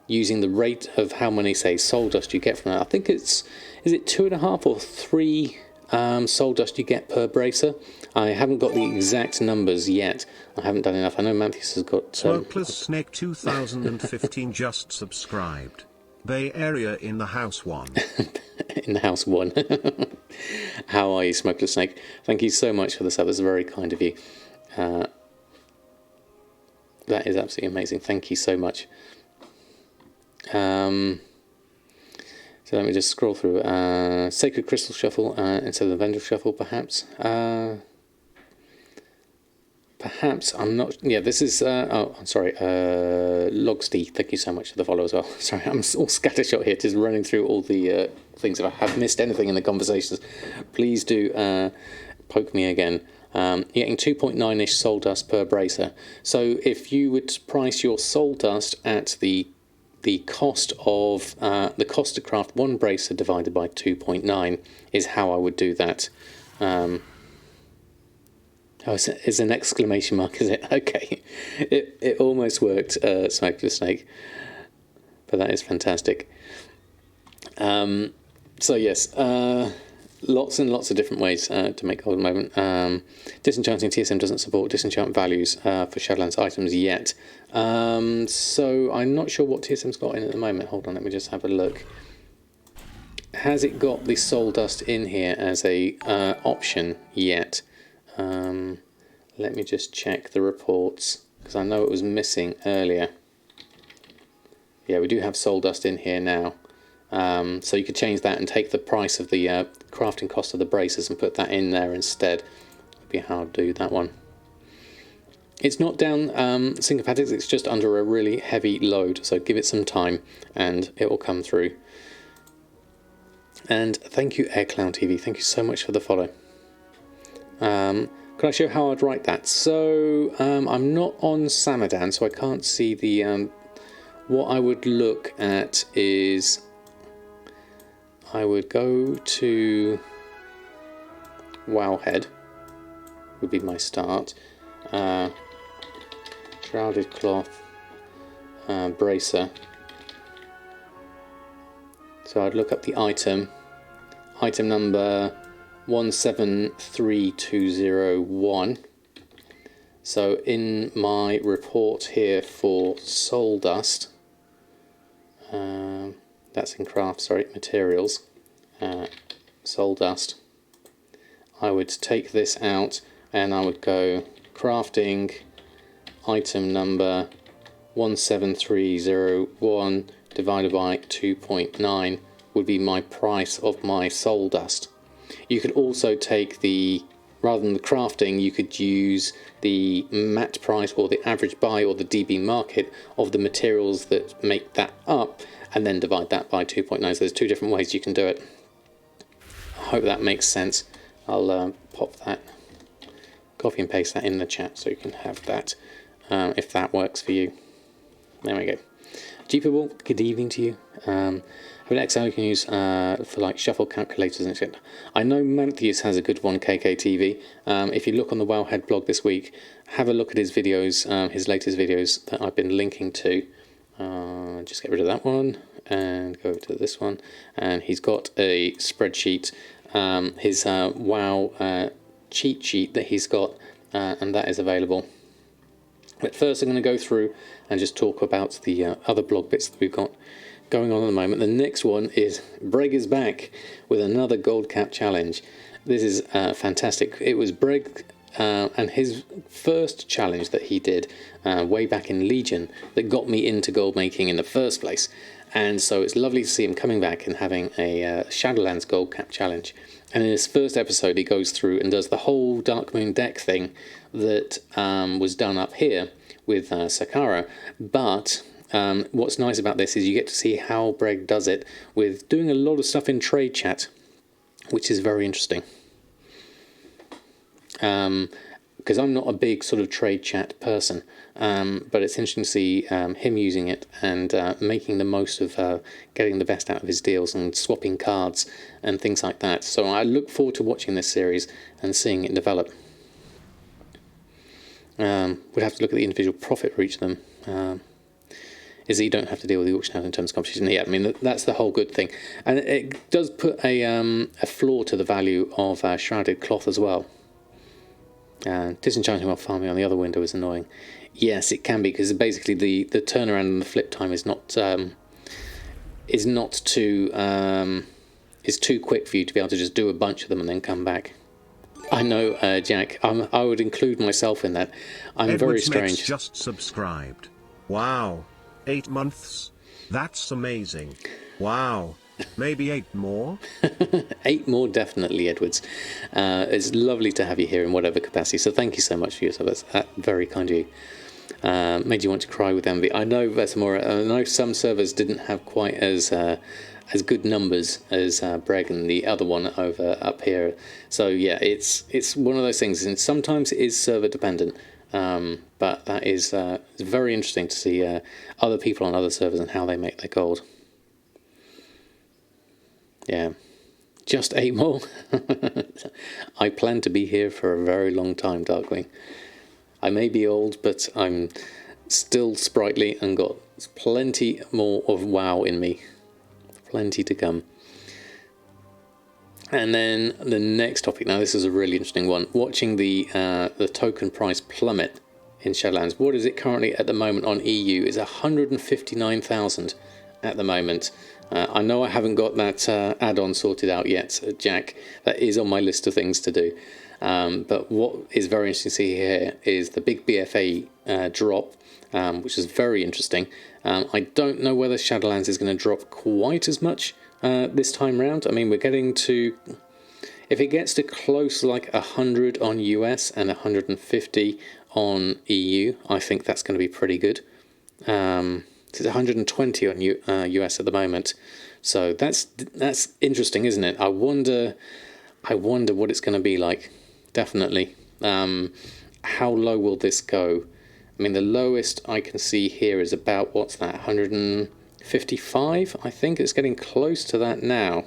S1: using the rate of how many, say, soul dust you get from that. I think is it 2.5 or 3 soul dust you get per bracer? I haven't got the exact numbers yet. I haven't done enough. I know Manthus has got...
S2: Hopeless Snake 2015 just subscribed. Bay Area in the house 1.
S1: In the house 1. How are you, Smokeless Snake? Thank you so much for the sub. That's very kind of you. That is absolutely amazing. Thank you so much. So let me just scroll through. Sacred Crystal Shuffle instead of the Vendor Shuffle, perhaps. Perhaps, I'm not... Yeah, this is... oh, I'm sorry. Logsty, thank you so much for the follow as well. Sorry, I'm all scattershot here, just running through all the things. If I have missed anything in the conversations, please do poke me again. You're getting 2.9-ish soul dust per bracer. So if you would price your soul dust at the cost of... the cost to craft one bracer divided by 2.9 is how I would do that. Oh, it's an exclamation mark, is it? Okay. It almost worked, Smokeless Snake. But that is fantastic. So yes, lots and lots of different ways to make gold at the moment. Disenchanting TSM doesn't support disenchant values for Shadowlands items yet. So I'm not sure what TSM's got in at the moment. Hold on, let me just have a look. Has it got the soul dust in here as a option yet? Let me just check the reports because I know it was missing earlier. Yeah, we do have soul dust in here now, so you could change that and take the price of the crafting cost of the braces and put that in there instead. Would be how to do that one. It's not down syncopatics, it's just under a really heavy load, so give it some time and it will come through. And thank you, AirClown TV, thank you so much for the follow. Can I show how I'd write that? So I'm not on Samadan, so I can't see the... what I would look at is... I would go to... Wowhead would be my start. Shrouded cloth, bracer. So I'd look up the item number 173201. So in my report here for soul dust, that's in craft, sorry, materials, soul dust, I would take this out and I would go crafting item number 17301 divided by 2.9 would be my price of my soul dust. You could also take rather than the crafting, you could use the MAT price or the average buy or the DB market of the materials that make that up, and then divide that by 2.9. So there's two different ways you can do it. I hope that makes sense. I'll pop that, copy and paste that in the chat so you can have that if that works for you. There we go. People, good evening to you. Have an Excel you can use for like shuffle calculators and shit. I know Manthius has a good one, KKTV. If you look on the Wowhead blog this week, have a look at his videos, his latest videos that I've been linking to. Just get rid of that one and go over to this one. And he's got a spreadsheet, his Wow cheat sheet that he's got, and that is available. But first I'm going to go through and just talk about the other blog bits that we've got going on at the moment. The next one is Breg is back with another gold cap challenge. This is fantastic. It was Breg and his first challenge that he did way back in Legion that got me into gold making in the first place. And so it's lovely to see him coming back and having a Shadowlands gold cap challenge. And in his first episode, he goes through and does the whole Dark Moon deck thing that was done up here with Sakara. But what's nice about this is you get to see how Breg does it with doing a lot of stuff in trade chat, which is very interesting. Because I'm not a big sort of trade chat person, but it's interesting to see him using it and making the most of getting the best out of his deals and swapping cards and things like that. So I look forward to watching this series and seeing it develop. We'd have to look at the individual profit for each of them. Is that you don't have to deal with the auction house in terms of competition. Yeah, I mean, that's the whole good thing. And it does put a floor to the value of shrouded cloth as well. Disenchanting while farming on the other window is annoying. Yes, it can be, because basically the turnaround and the flip time is too quick for you to be able to just do a bunch of them and then come back. I know, Jack. I would include myself in that. I'm
S2: Edward
S1: very
S2: Smith's
S1: strange.
S2: Just subscribed. Wow, 8 months. That's amazing. Wow. Maybe 8 more?
S1: 8 more, definitely, Edwards. It's lovely to have you here in whatever capacity, so thank you so much for your service. That's very kind of you. Made you want to cry with envy. I know, Vesamora, I know some servers didn't have quite as good numbers as Breg and the other one up here. So yeah, it's one of those things, and sometimes it is server dependent. But that is it's very interesting to see other people on other servers and how they make their gold. Yeah, just 8 more. I plan to be here for a very long time, Darkwing. I may be old, but I'm still sprightly and got plenty more of WoW in me. Plenty to come. And then the next topic. Now, this is a really interesting one. Watching the token price plummet in Shadowlands. What is it currently at the moment on EU? Is 159,000 at the moment. I know I haven't got that add-on sorted out yet, Jack. That is on my list of things to do. But what is very interesting to see here is the big BFA drop, which is very interesting. I don't know whether Shadowlands is going to drop quite as much this time round. I mean, we're getting to... If it gets to close like 100 on US and 150 on EU, I think that's going to be pretty good. It's 120 on US at the moment, so that's interesting, isn't it? I wonder what it's going to be like. Definitely. How low will this go? I mean, the lowest I can see here is about, what's that, 155? I think it's getting close to that now.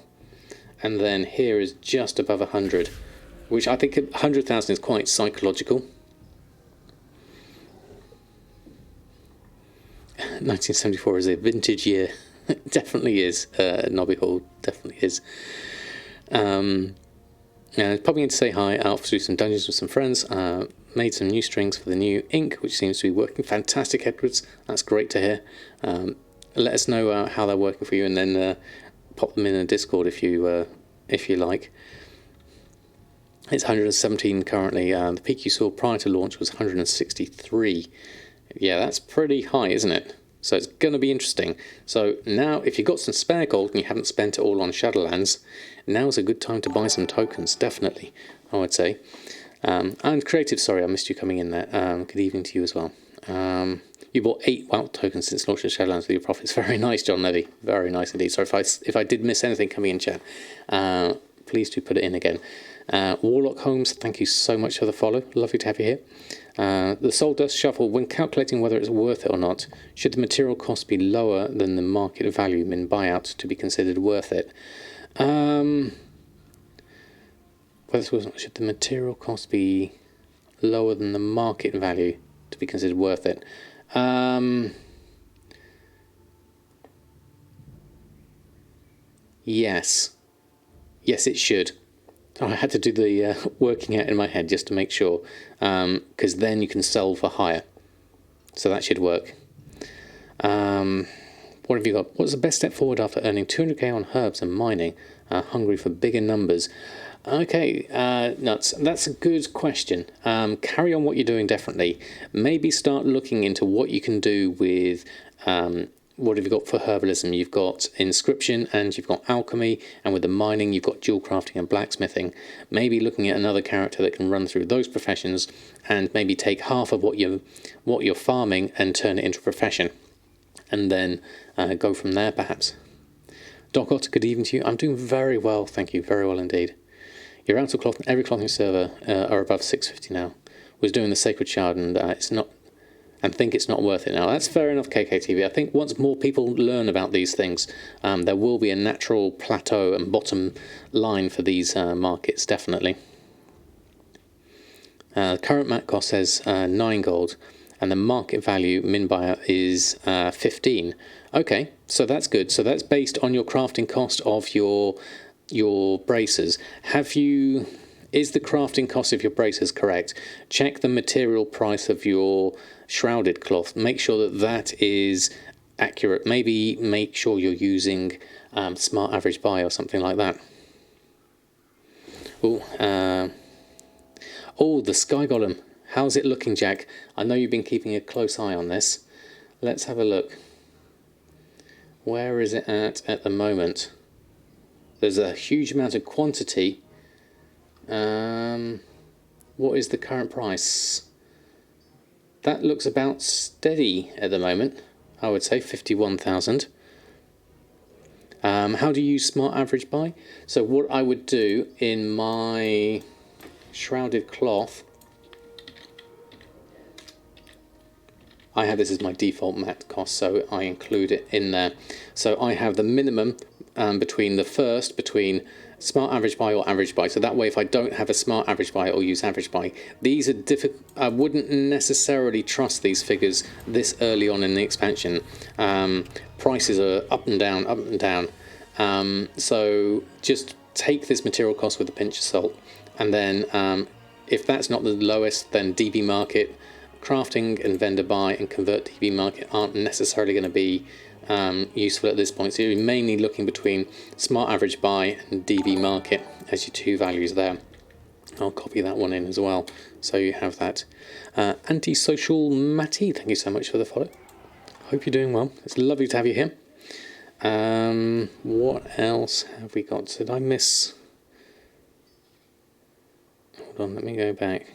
S1: And then here is just above 100, which I think 100,000 is quite psychological. 1974 is a vintage year. It definitely is. Nobby Hall definitely is. Popping in to say hi, out to do some dungeons with some friends. Made some new strings for the new ink, which seems to be working. Fantastic, Edwards. That's great to hear. Let us know how they're working for you, and then pop them in a Discord if you like. It's 117 currently. The peak you saw prior to launch was 163. Yeah, that's pretty high, isn't it? So it's going to be interesting. So now, if you've got some spare gold and you haven't spent it all on Shadowlands, now's a good time to buy some tokens, definitely, I would say. And Creative, sorry, I missed you coming in there. Good evening to you as well. You bought 8 WoW tokens since launch of Shadowlands with your profits. Very nice, John Levy. Very nice indeed. So if I did miss anything coming in chat, please do put it in again. Warlock Holmes, thank you so much for the follow. Lovely to have you here. The Soul Dust Shuffle, when calculating whether it's worth it or not, should the material cost be lower than the market value in buyout to be considered worth it? Should the material cost be lower than the market value to be considered worth it? Yes. Yes, it should. I had to do the working out in my head just to make sure, because then you can sell for higher. So that should work. What have you got? What's the best step forward after earning 200k on herbs and mining? Hungry for bigger numbers. Okay, nuts. That's a good question. Carry on what you're doing, definitely. Maybe start looking into what you can do with... what have you got for herbalism? You've got inscription and you've got alchemy, and with the mining you've got jewel crafting and blacksmithing. Maybe looking at another character that can run through those professions, and maybe take half of what you're farming and turn it into a profession, and then go from there perhaps. Doc Otter, good evening to you. I'm doing very well, thank you, very well indeed. You're out of cloth. Every clothing server are above 650 now. Was doing the Sacred Shard, and it's not. And think it's not worth it now. That's fair enough, KKTV. I think once more people learn about these things, there will be a natural plateau and bottom line for these markets, definitely. Current mat cost says 9 gold, and the market value min buyer is 15. Okay, so that's good. So that's based on your crafting cost of your bracers. Is the crafting cost of your bracers correct? Check the material price of your shrouded cloth. Make sure that is accurate. Maybe make sure you're using smart average buy or something like that. The Sky Golem. How's it looking, Jack? I know you've been keeping a close eye on this. Let's have a look. Where is it at the moment? There's a huge amount of quantity. What is the current price? That looks about steady at the moment, I would say, 51,000. How do you use smart average buy? So what I would do in my shrouded cloth, I have this as my default mat cost, so I include it in there. So I have the minimum between smart average buy or average buy. So that way, if I don't have a smart average buy or use average buy, these are difficult. I wouldn't necessarily trust these figures this early on in the expansion. Prices are up and down, up and down. So just take this material cost with a pinch of salt, and then if that's not the lowest, then DB market, crafting and vendor buy and convert DB market aren't necessarily going to be useful at this point. So you're mainly looking between smart average buy and DB market as your two values there. I'll copy that one in as well, so you have that. Antisocial Matty, thank you so much for the follow. Hope you're doing well. It's lovely to have you here. What else have we got? Did I miss? Hold on, let me go back.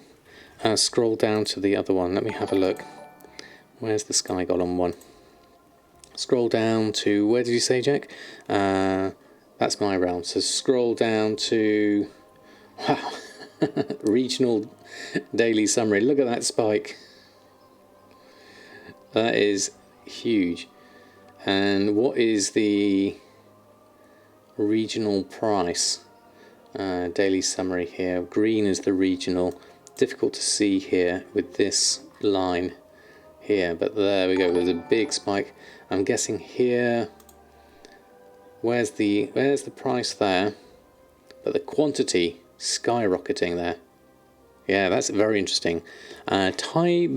S1: Scroll down to the other one. Let me have a look. Where's the Sky Golem one? Scroll down to, where did you say, Jack? That's my realm. So scroll down to, wow, regional daily summary. Look at that spike. That is huge. And what is the regional price? Daily summary here. Green is the regional. Difficult to see here with this line here, but there we go. There's a big spike. I'm guessing here. Where's the price there? But the quantity skyrocketing there. Yeah, that's very interesting. Ty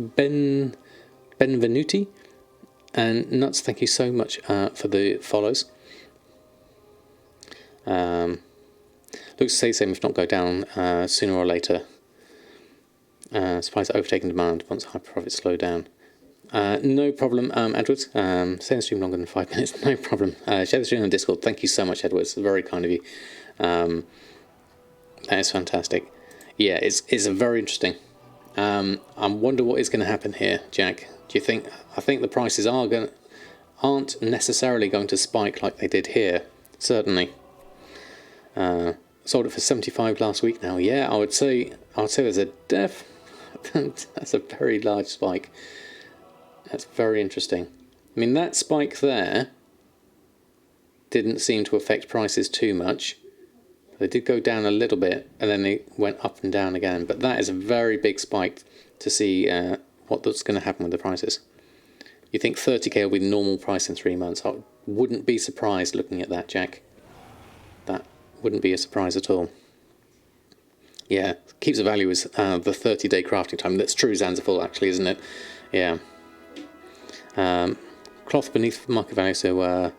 S1: Benvenuti and Nuts, thank you so much for the follows. Looks to say the same, if not go down sooner or later. Supplies overtaking demand once high profits slow down. No problem, Edwards. Stay in the stream longer than 5 minutes, no problem. Share the stream on Discord. Thank you so much, Edwards. Very kind of you. That is fantastic. Yeah, it's very interesting. I wonder what is going to happen here, Jack. Do you think? I think the prices aren't necessarily going to spike like they did here. Certainly. Sold it for 75 last week now. Yeah, I would say there's a that's a very large spike. That's very interesting. I mean, that spike there didn't seem to affect prices too much. They did go down a little bit, and then they went up and down again. But that is a very big spike to see what's going to happen with the prices. You think 30k will be the normal price in 3 months? I wouldn't be surprised looking at that, Jack. That wouldn't be a surprise at all. Yeah, keeps the value as the 30-day crafting time. That's true Zanzibar, actually, isn't it? Yeah. Cloth beneath market value, so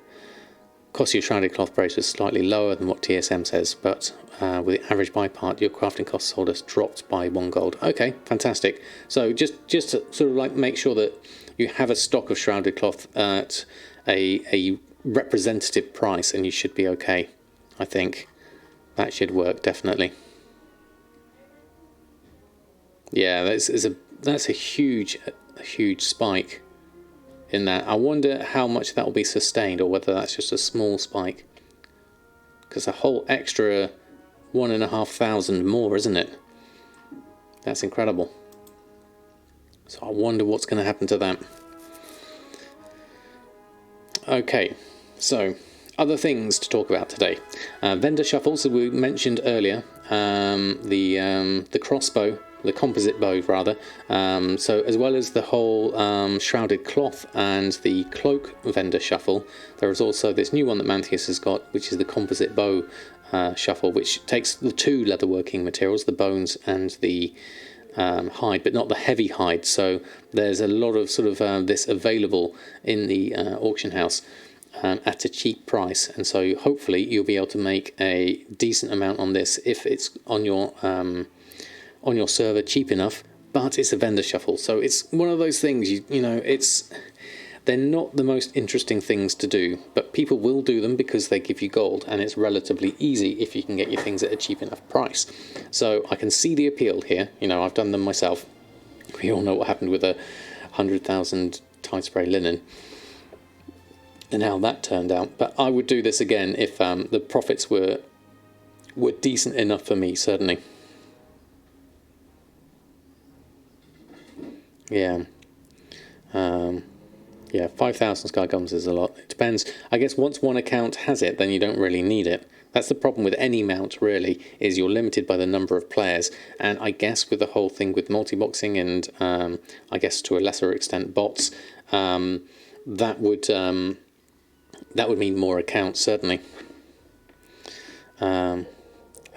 S1: cost you shrouded cloth brace is slightly lower than what TSM says, but with the average buy part, your crafting cost sold us dropped by 1 gold. Okay, fantastic. So just to sort of like make sure that you have a stock of shrouded cloth at a representative price, and you should be okay. I think that should work definitely. Yeah, that's a huge spike in that. I wonder how much that will be sustained, or whether that's just a small spike. Because a whole extra 1,500 more, isn't it? That's incredible. So I wonder what's going to happen to that. Okay, so other things to talk about today. Vendor shuffles, as we mentioned earlier. The crossbow, the composite bow rather. So as well as the whole shrouded cloth and the cloak vendor shuffle, there is also this new one that Mantheus has got, which is the composite bow shuffle, which takes the 2 leatherworking materials, the bones and the hide, but not the heavy hide. So there's a lot of sort of this available in the auction house at a cheap price, and so hopefully you'll be able to make a decent amount on this if it's on your server cheap enough. But it's a vendor shuffle, so it's one of those things, you know, they're not the most interesting things to do, but people will do them because they give you gold, and it's relatively easy if you can get your things at a cheap enough price. So I can see the appeal here. You know, I've done them myself. We all know what happened with 100,000 tide spray linen and how that turned out. But I would do this again if the profits were decent enough for me, certainly. Yeah. Yeah, 5,000 Sky Gums is a lot. It depends. I guess once one account has it, then you don't really need it. That's the problem with any mount, really, is you're limited by the number of players. And I guess with the whole thing with multi-boxing and I guess to a lesser extent bots, that would mean more accounts, certainly. For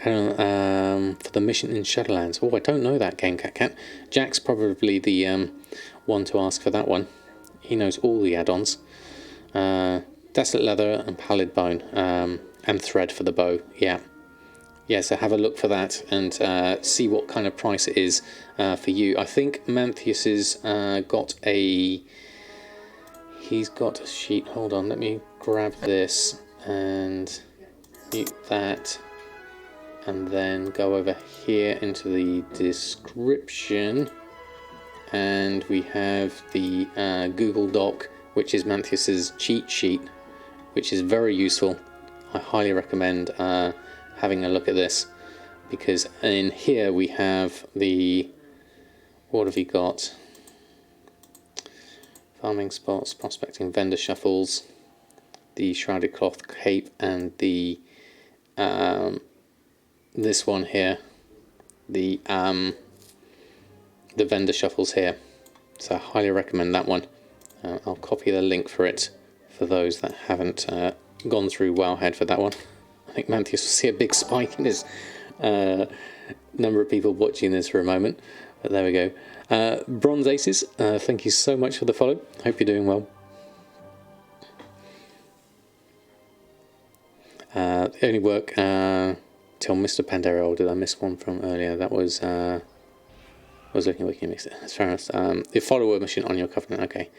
S1: the mission in Shadowlands. Oh, I don't know that game, Cat. Jack's probably the one to ask for that one. He knows all the add-ons. Desolate leather and pallid bone, and thread for the bow. Yeah, so have a look for that and see what kind of price it is for you. I think Mantheus has got a sheet. Hold on, let me grab this and mute that, and then go over here into the description. And we have the Google Doc, which is Mantheus's cheat sheet, which is very useful. I highly recommend having a look at this, because in here we have what have we got? Farming spots, prospecting, vendor shuffles, the shrouded cloth cape, and the this one here, the vendor shuffles here. So I highly recommend that one. I'll copy the link for it for those that haven't gone through Wowhead for that one. I think Mantheus will see a big spike in his number of people watching this for a moment, but there we go. Bronze Aces, thank you so much for the follow. Hope you're doing well. They only work till Mr. Pandera, or did I miss one from earlier? That was I was looking at Wiki Mix. That's fair enough. The follower mission on your covenant. Okay.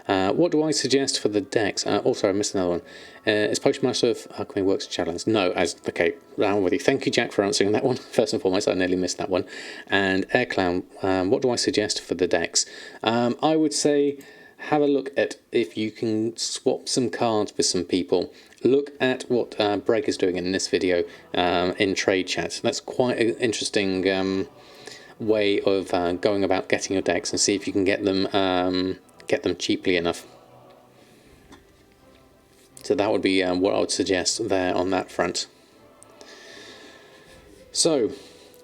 S1: What do I suggest for the decks? Also, I missed another one. Is Postmaster of Alchemy Works challenge? No. Okay. Round with you. Thank you, Jack, for answering that one. First and foremost, I nearly missed that one. And Air Clown. What do I suggest for the decks? I would say have a look at if you can swap some cards with some people. Look at what Breg is doing in this video in trade chat. That's quite an interesting way of going about getting your decks, and see if you can get them cheaply enough. So that would be what I would suggest there on that front. So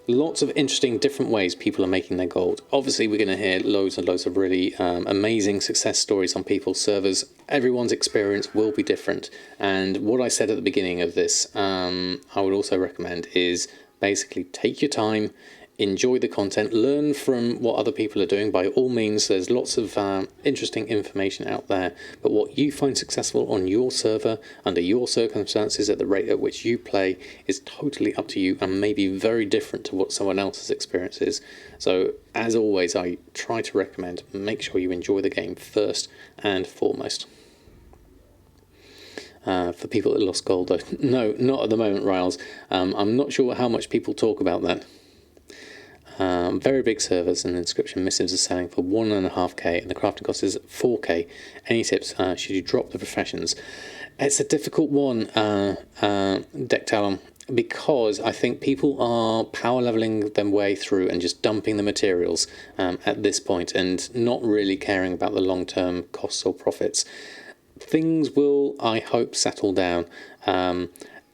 S1: lots of interesting different ways people are making their gold. Obviously we're going to hear loads and loads of really amazing success stories on people's servers. Everyone's experience will be different, and what I said at the beginning of this I would also recommend is basically take your time, enjoy the content, learn from what other people are doing. By all means, there's lots of interesting information out there, but what you find successful on your server under your circumstances at the rate at which you play is totally up to you, and maybe very different to what someone else's experience is. So as always, I try to recommend make sure you enjoy the game first and foremost. For people that lost gold though, no, not at the moment, Riles. I'm not sure how much people talk about that. Very big servers and inscription missives are selling for 1.5k, and the crafting cost is 4k. Any tips? Should you drop the professions? It's a difficult one, Dectalon, because I think people are power leveling their way through and just dumping the materials at this point, and not really caring about the long-term costs or profits. Things will, I hope, settle down.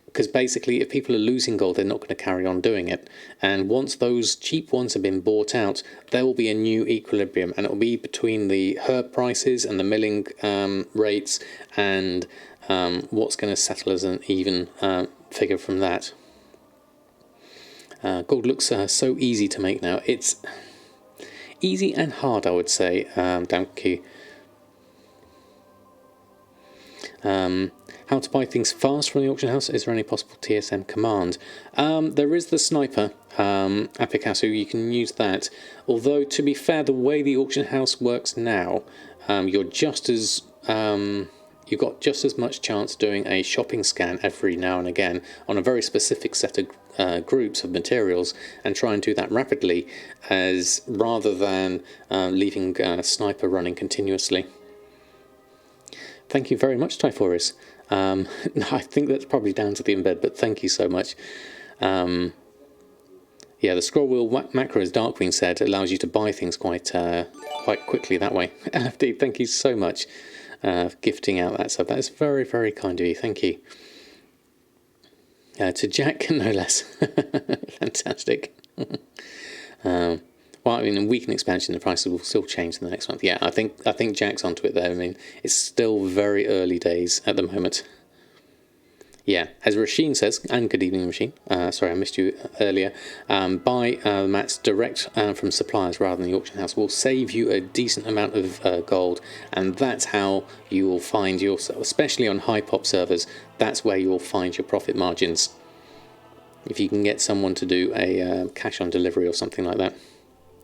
S1: Because basically, if people are losing gold, they're not going to carry on doing it. And once those cheap ones have been bought out, there will be a new equilibrium, and it will be between the herb prices and the milling rates, and what's going to settle as an even figure from that. Gold looks so easy to make now. It's easy and hard, I would say. Thank you. How to buy things fast from the auction house? Is there any possible TSM command? There is the sniper, Apikasu, you can use that. Although, to be fair, the way the auction house works now, you've got just as much chance doing a shopping scan every now and again on a very specific set of groups of materials, and try and do that rapidly, as rather than leaving sniper running continuously. Thank you very much, Typhoris. I think that's probably down to the embed, but thank you so much. Yeah, the scroll wheel macro, as Darkwing said, allows you to buy things quite quickly that way. LFD, thank you so much for gifting out that sub. That is very, very kind of you. Thank you. To Jack, no less. Fantastic. Well, I mean, in weekend expansion, the prices will still change in the next month. Yeah, I think Jack's onto it there. I mean, it's still very early days at the moment. Yeah, as Rasheen says, and good evening, Rasheen. Sorry, I missed you earlier. Buy mats direct from suppliers rather than the auction house will save you a decent amount of gold, and that's how you will find yourself, especially on high pop servers. That's where you will find your profit margins. If you can get someone to do a cash on delivery or something like that.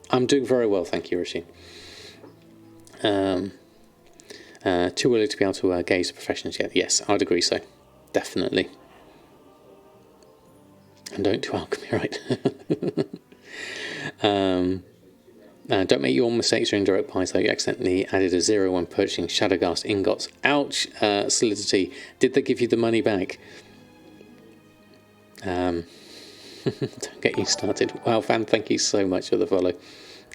S1: I'm doing very well, thank you, Rishi. Too early to be able to gauge the professions yet. Yes, I'd agree so. Definitely. And don't do alchemy, right? Don't make your mistakes during direct buys, though. You accidentally added a 0 when purchasing Shadowghast ingots. Ouch, Solidity. Did they give you the money back? Don't get you started. Wow, fan, thank you so much for the follow.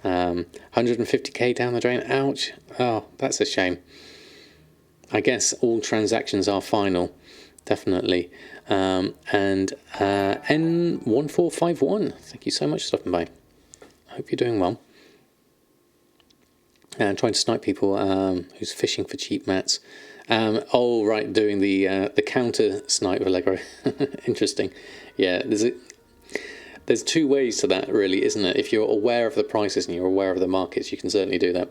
S1: 150k down the drain. Ouch. Oh, that's a shame. I guess all transactions are final. Definitely. And N1451, thank you so much for stopping by. I hope you're doing well. And trying to snipe people who's fishing for cheap mats. Oh, right, doing the counter snipe of Allegro. Interesting. Yeah, there's two ways to that, really, isn't it? If you're aware of the prices and you're aware of the markets, you can certainly do that.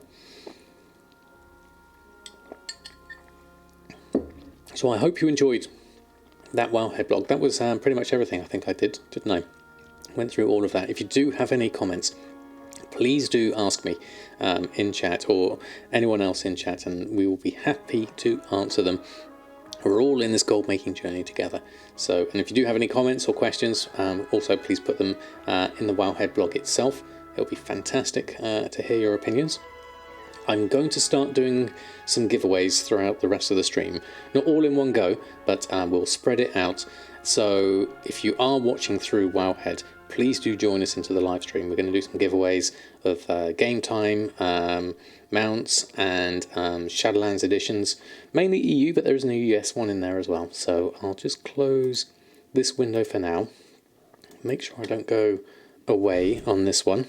S1: So I hope you enjoyed that Wowhead blog. That was pretty much everything I think I did, didn't I? Went through all of that. If you do have any comments, please do ask me in chat, or anyone else in chat, and we will be happy to answer them. We're all in this gold making journey together. So, and if you do have any comments or questions, also please put them in the Wowhead blog itself. It'll be fantastic to hear your opinions. I'm going to start doing some giveaways throughout the rest of the stream. Not all in one go, but we'll spread it out. So if you are watching through Wowhead, please do join us into the live stream. We're going to do some giveaways of Game Time, mounts, and Shadowlands editions. Mainly EU, but there is an US one in there as well. So I'll just close this window for now. Make sure I don't go away on this one.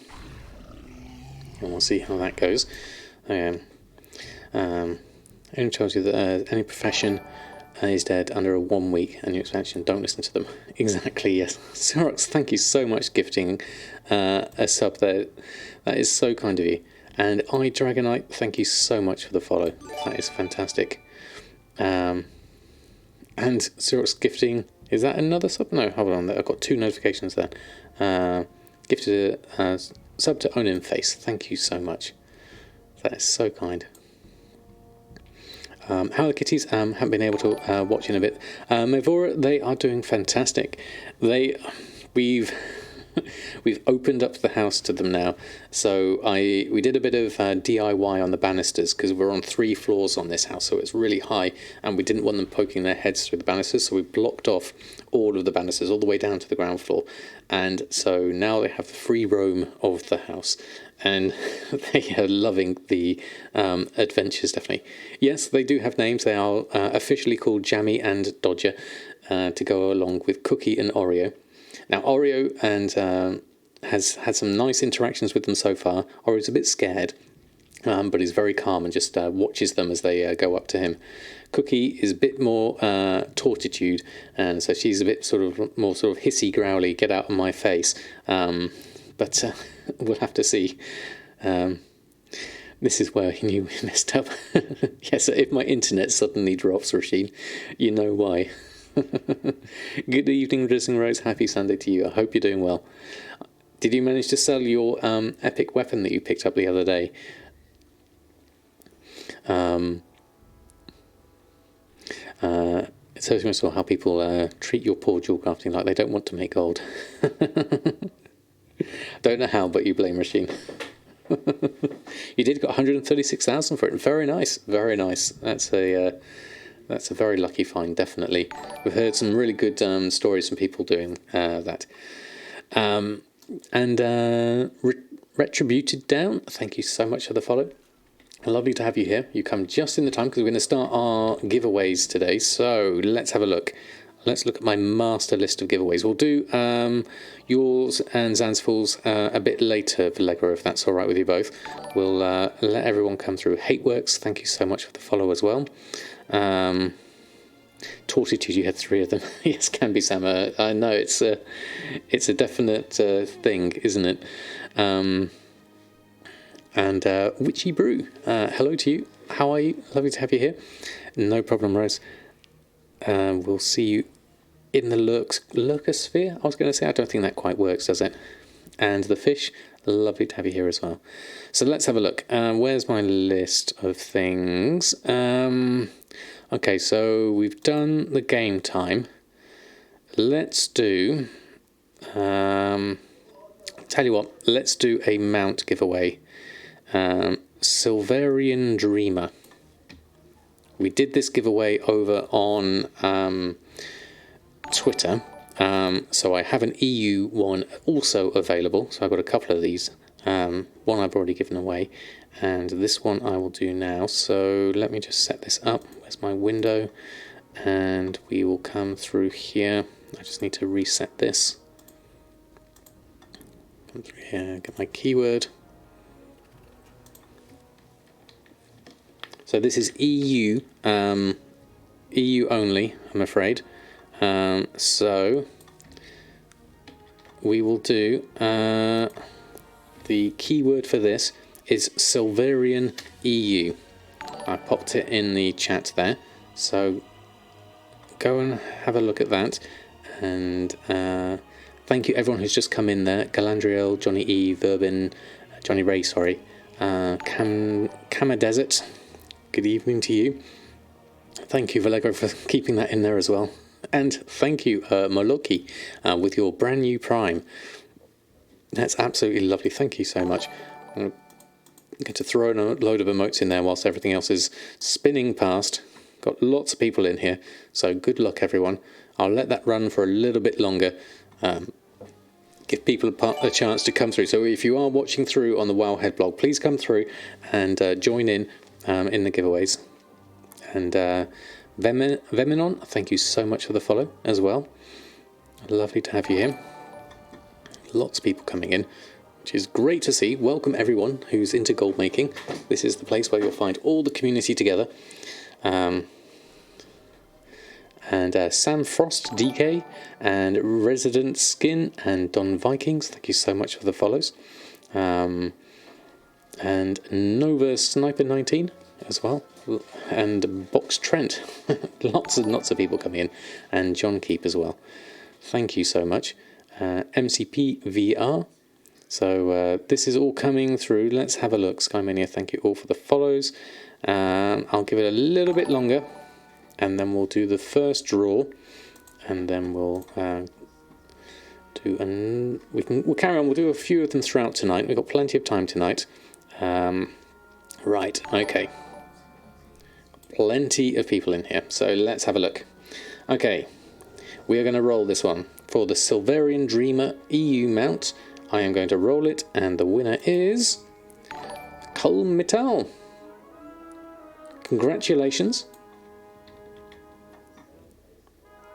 S1: And we'll see how that goes. Only tells you that any profession is dead under a 1 week and new expansion. Don't listen to them. Exactly, yes. Xerox, thank you so much gifting a sub there. That is so kind of you. And iDragonite, thank you so much for the follow. That is fantastic. And Xerox gifting, is that another sub? No, hold on. I've got 2 notifications there. Gifted a sub to Own Face. Thank you so much. That is so kind. How are the kitties? Haven't been able to watch in a bit. Mevora, they are doing fantastic. We've opened up the house to them now. So we did a bit of DIY on the banisters because we're on 3 floors on this house, so it's really high, and we didn't want them poking their heads through the banisters, so we blocked off all of the banisters all the way down to the ground floor. And so now they have the free roam of the house. And they are loving the adventures, definitely. Yes, they do have names. They are officially called Jammy and Dodger to go along with Cookie and Oreo. Now, Oreo has had some nice interactions with them so far. Oreo's a bit scared, but he's very calm and just watches them as they go up to him. Cookie is a bit more tortitude, and so she's a bit more hissy, growly, get out of my face. But we'll have to see. This is where he knew we messed up. Yes, if my internet suddenly drops, Rasheen, you know why. Good evening, Dressing Rose. Happy Sunday to you. I hope you're doing well. Did you manage to sell your epic weapon that you picked up the other day? It shows me as well how people treat your poor jewel crafting like they don't want to make gold. Don't know how, but you blame Rasheen. You did got 136,000 for it. Very nice, very nice. That's a very lucky find, definitely. We've heard some really good stories from people doing that. Retributed Down, thank you so much for the follow. Lovely to have you here. You come just in the time because we're going to start our giveaways today. So let's have a look. Let's look at my master list of giveaways. We'll do yours and Zanzful's a bit later, Vallegra, if that's all right with you both. We'll let everyone come through. Hateworks, thank you so much for the follow as well. Tortitude, you had 3 of them. Yes, can be, Sam. I know it's a definite thing, isn't it? And Witchy Brew, hello to you. How are you? Lovely to have you here. No problem, Rose. We'll see you in the lurker-sphere. I was going to say, I don't think that quite works, does it? And the fish, lovely to have you here as well. So let's have a look. Where's my list of things? Okay, so we've done the game time. Let's do... tell you what, let's do a mount giveaway. Silverian Dreamer. We did this giveaway over on Twitter, so I have an EU one also available, so I've got a couple of these. One I've already given away, and this one I will do now. So let me just set this up. Where's my window? And we will come through here. I just need to reset this. Come through here, get my keyword. So this is EU, EU only, I'm afraid. So we will do, the keyword for this is Silverian EU. I popped it in the chat there. So go and have a look at that. And thank you everyone who's just come in there. Galandriel, Johnny E, Verbin, Johnny Ray, sorry. Kama Desert, good evening to you. Thank you, Valego, for keeping that in there as well. And thank you, Moloki, with your brand new Prime. That's absolutely lovely. Thank you so much. I'm going to throw in a load of emotes in there whilst everything else is spinning past. Got lots of people in here, so good luck, everyone. I'll let that run for a little bit longer. Give people a chance to come through. So if you are watching through on the Wowhead blog, please come through and join in the giveaways. And Veminon, thank you so much for the follow as well. Lovely to have you here. Lots of people coming in, which is great to see. Welcome everyone who's into gold making. This is the place where you'll find all the community together. And Sam Frost, DK, and Resident Skin, and Don Vikings, thank you so much for the follows. And Nova Sniper 19 as well, and Box Trent, lots and lots of people coming in, and John Keep as well. Thank you so much. MCP VR. So this is all coming through. Let's have a look. Skymania, thank you all for the follows. I'll give it a little bit longer, and then we'll do the first draw, and then we'll we'll carry on. We'll do a few of them throughout tonight. We've got plenty of time tonight. Right, okay. Plenty of people in here, so let's have a look. Okay, we are going to roll this one for the Silverian Dreamer EU mount. I am going to roll it, and the winner is Kulmital. Congratulations.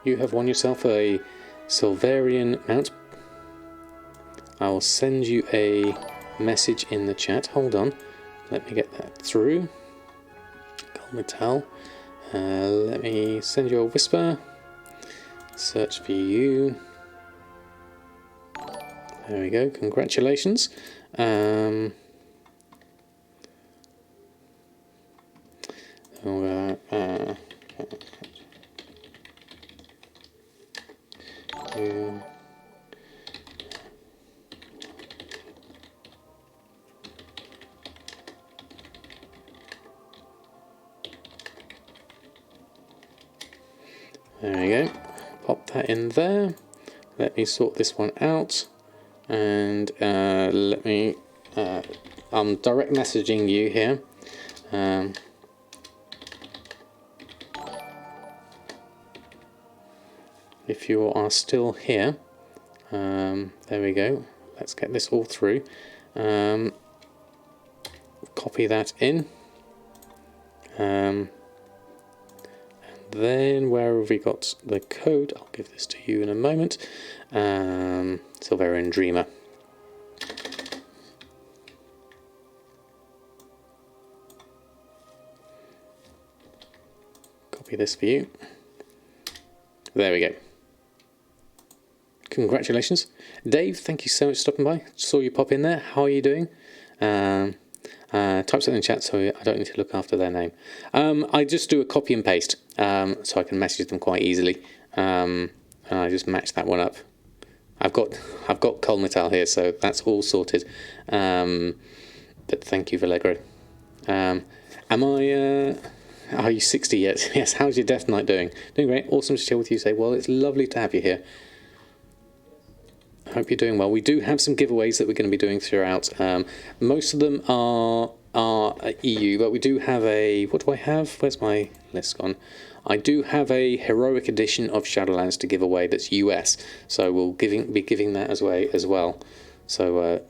S1: You have won yourself a Silverian mount. I will send you a message in the chat. Hold on. Let me get that through. Kulmital. Let me send you a whisper. Search for you. There we go. Congratulations. There we go. Pop that in there. Let me sort this one out. And let me... I'm direct messaging you here. If you are still here, there we go. Let's get this all through. Copy that in. And then where have we got the code? I'll give this to you in a moment. Silverian Dreamer. Copy this for you. There we go. Congratulations. Dave, thank you so much for stopping by. Saw you pop in there. How are you doing? Type something in the chat so I don't need to look after their name. I just do a copy and paste so I can message them quite easily. And I just match that one up. I've got Kulmital here, so that's all sorted. But thank you, Vallegro. Are you 60 yet? Yes, how's your death night doing? Doing great. Awesome to chill with you. Say, well, it's lovely to have you here. I hope you're doing well. We do have some giveaways that we're going to be doing throughout. Most of them are EU, but we do have a... What do I have? Where's my list gone? I do have a heroic edition of Shadowlands to give away that's US, so we'll be giving that as well. So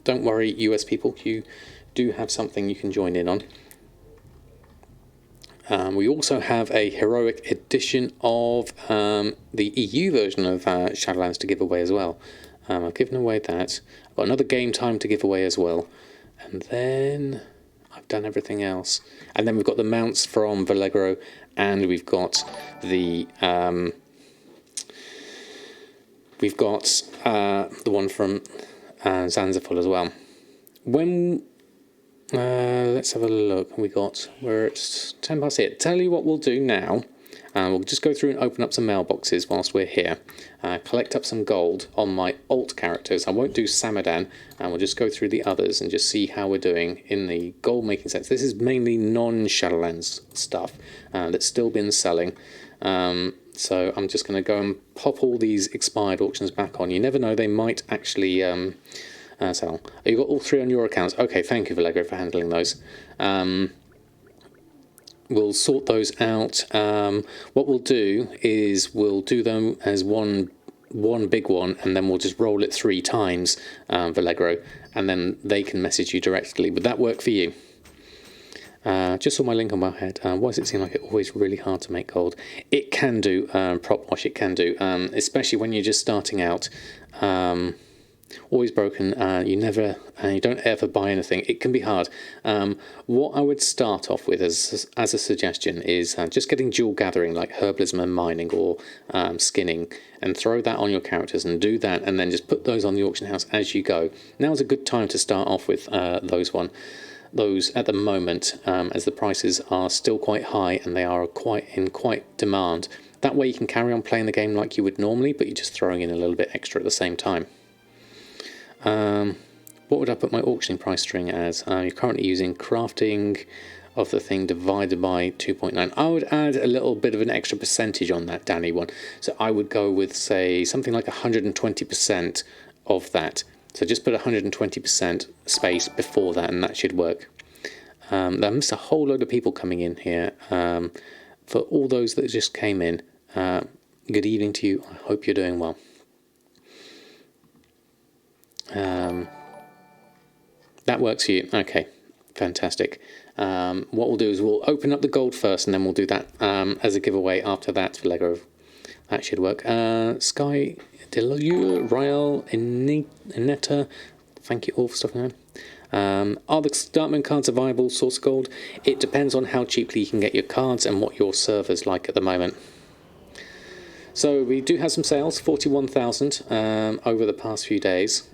S1: don't worry, US people. You do have something you can join in on. We also have a heroic edition of the EU version of Shadowlands to give away as well. I've given away that. I've got another game time to give away as well. And then I've done everything else. And then we've got the mounts from Vallegro, and we've got the one from Zanzaful as well. Let's have a look. We're at 10 past 8. Tell you what we'll do now. We'll just go through and open up some mailboxes whilst we're here. Collect up some gold on my alt characters. I won't do Samadan, and we'll just go through the others and just see how we're doing in the gold making sense. This is mainly non-Shadowlands stuff that's still been selling. So I'm just going to go and pop all these expired auctions back on. You never know, they might actually sell. You got all 3 on your accounts. Okay, thank you, Valego, for handling those. We'll sort those out. What we'll do is we'll do them as one big one, and then we'll just roll it 3 times, Vallegro, and then they can message you directly. Would that work for you? Just saw my link on Wowhead. Why does it seem like it's always really hard to make gold? It can do, prop wash, it can do, especially when you're just starting out. Always broken. You don't ever buy anything. It can be hard. What I would start off with as a suggestion is just getting dual gathering, like herbalism and mining, or skinning, and throw that on your characters and do that, and then just put those on the auction house as you go. Now is a good time to start off with those at the moment, as the prices are still quite high and they are quite demand. That way you can carry on playing the game like you would normally, but you're just throwing in a little bit extra at the same time. What would I put my auctioning price string as? You're currently using crafting of the thing divided by 2.9. I would add a little bit of an extra percentage on that Danny one. So I would go with, say, something like 120% of that. So just put 120% space before that, and that should work. There's a whole load of people coming in here. For all those that just came in, good evening to you. I hope you're doing well. That works for you. Okay, fantastic. What we'll do is we'll open up the gold first, and then we'll do that as a giveaway after that for Lego. That should work. Sky, Delu, Rael, Inetta, thank you all for stopping on. Are the Darkmoon cards a viable source of gold? It depends on how cheaply you can get your cards and what your server's like at the moment. So we do have some sales, 41,000 over the past few days.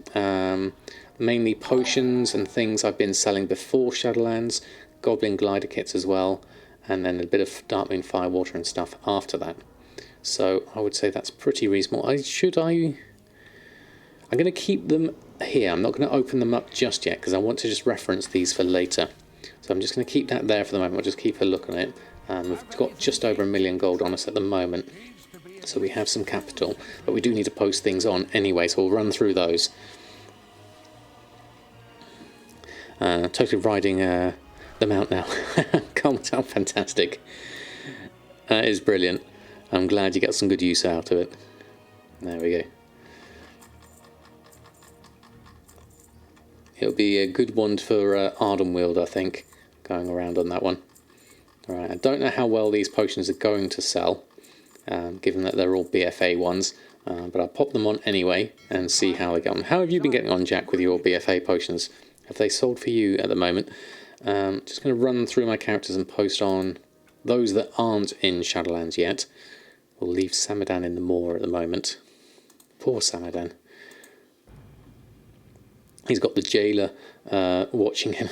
S1: Mainly potions and things I've been selling before Shadowlands, Goblin glider kits as well, and then a bit of Darkmoon Firewater and stuff after that. So I would say that's pretty reasonable. I'm going to keep them here. I'm not going to open them up just yet because I want to just reference these for later. So I'm just going to keep that there for the moment. We'll just keep a look on it. We've got just over 1 million gold on us at the moment. So we have some capital, but we do need to post things on anyway, so we'll run through those. Totally riding them out now. Calm down, fantastic. That is brilliant. I'm glad you got some good use out of it. There we go. It'll be a good one for Ardenweald, I think, going around on that one. Alright, I don't know how well these potions are going to sell, given that they're all BFA ones, but I'll pop them on anyway and see how they go on. How have you been getting on, Jack, with your BFA potions? Have they sold for you at the moment? Just going to run through my characters and post on those that aren't in Shadowlands yet. We'll leave Samadan in the moor at the moment. Poor Samadan. He's got the jailer watching him,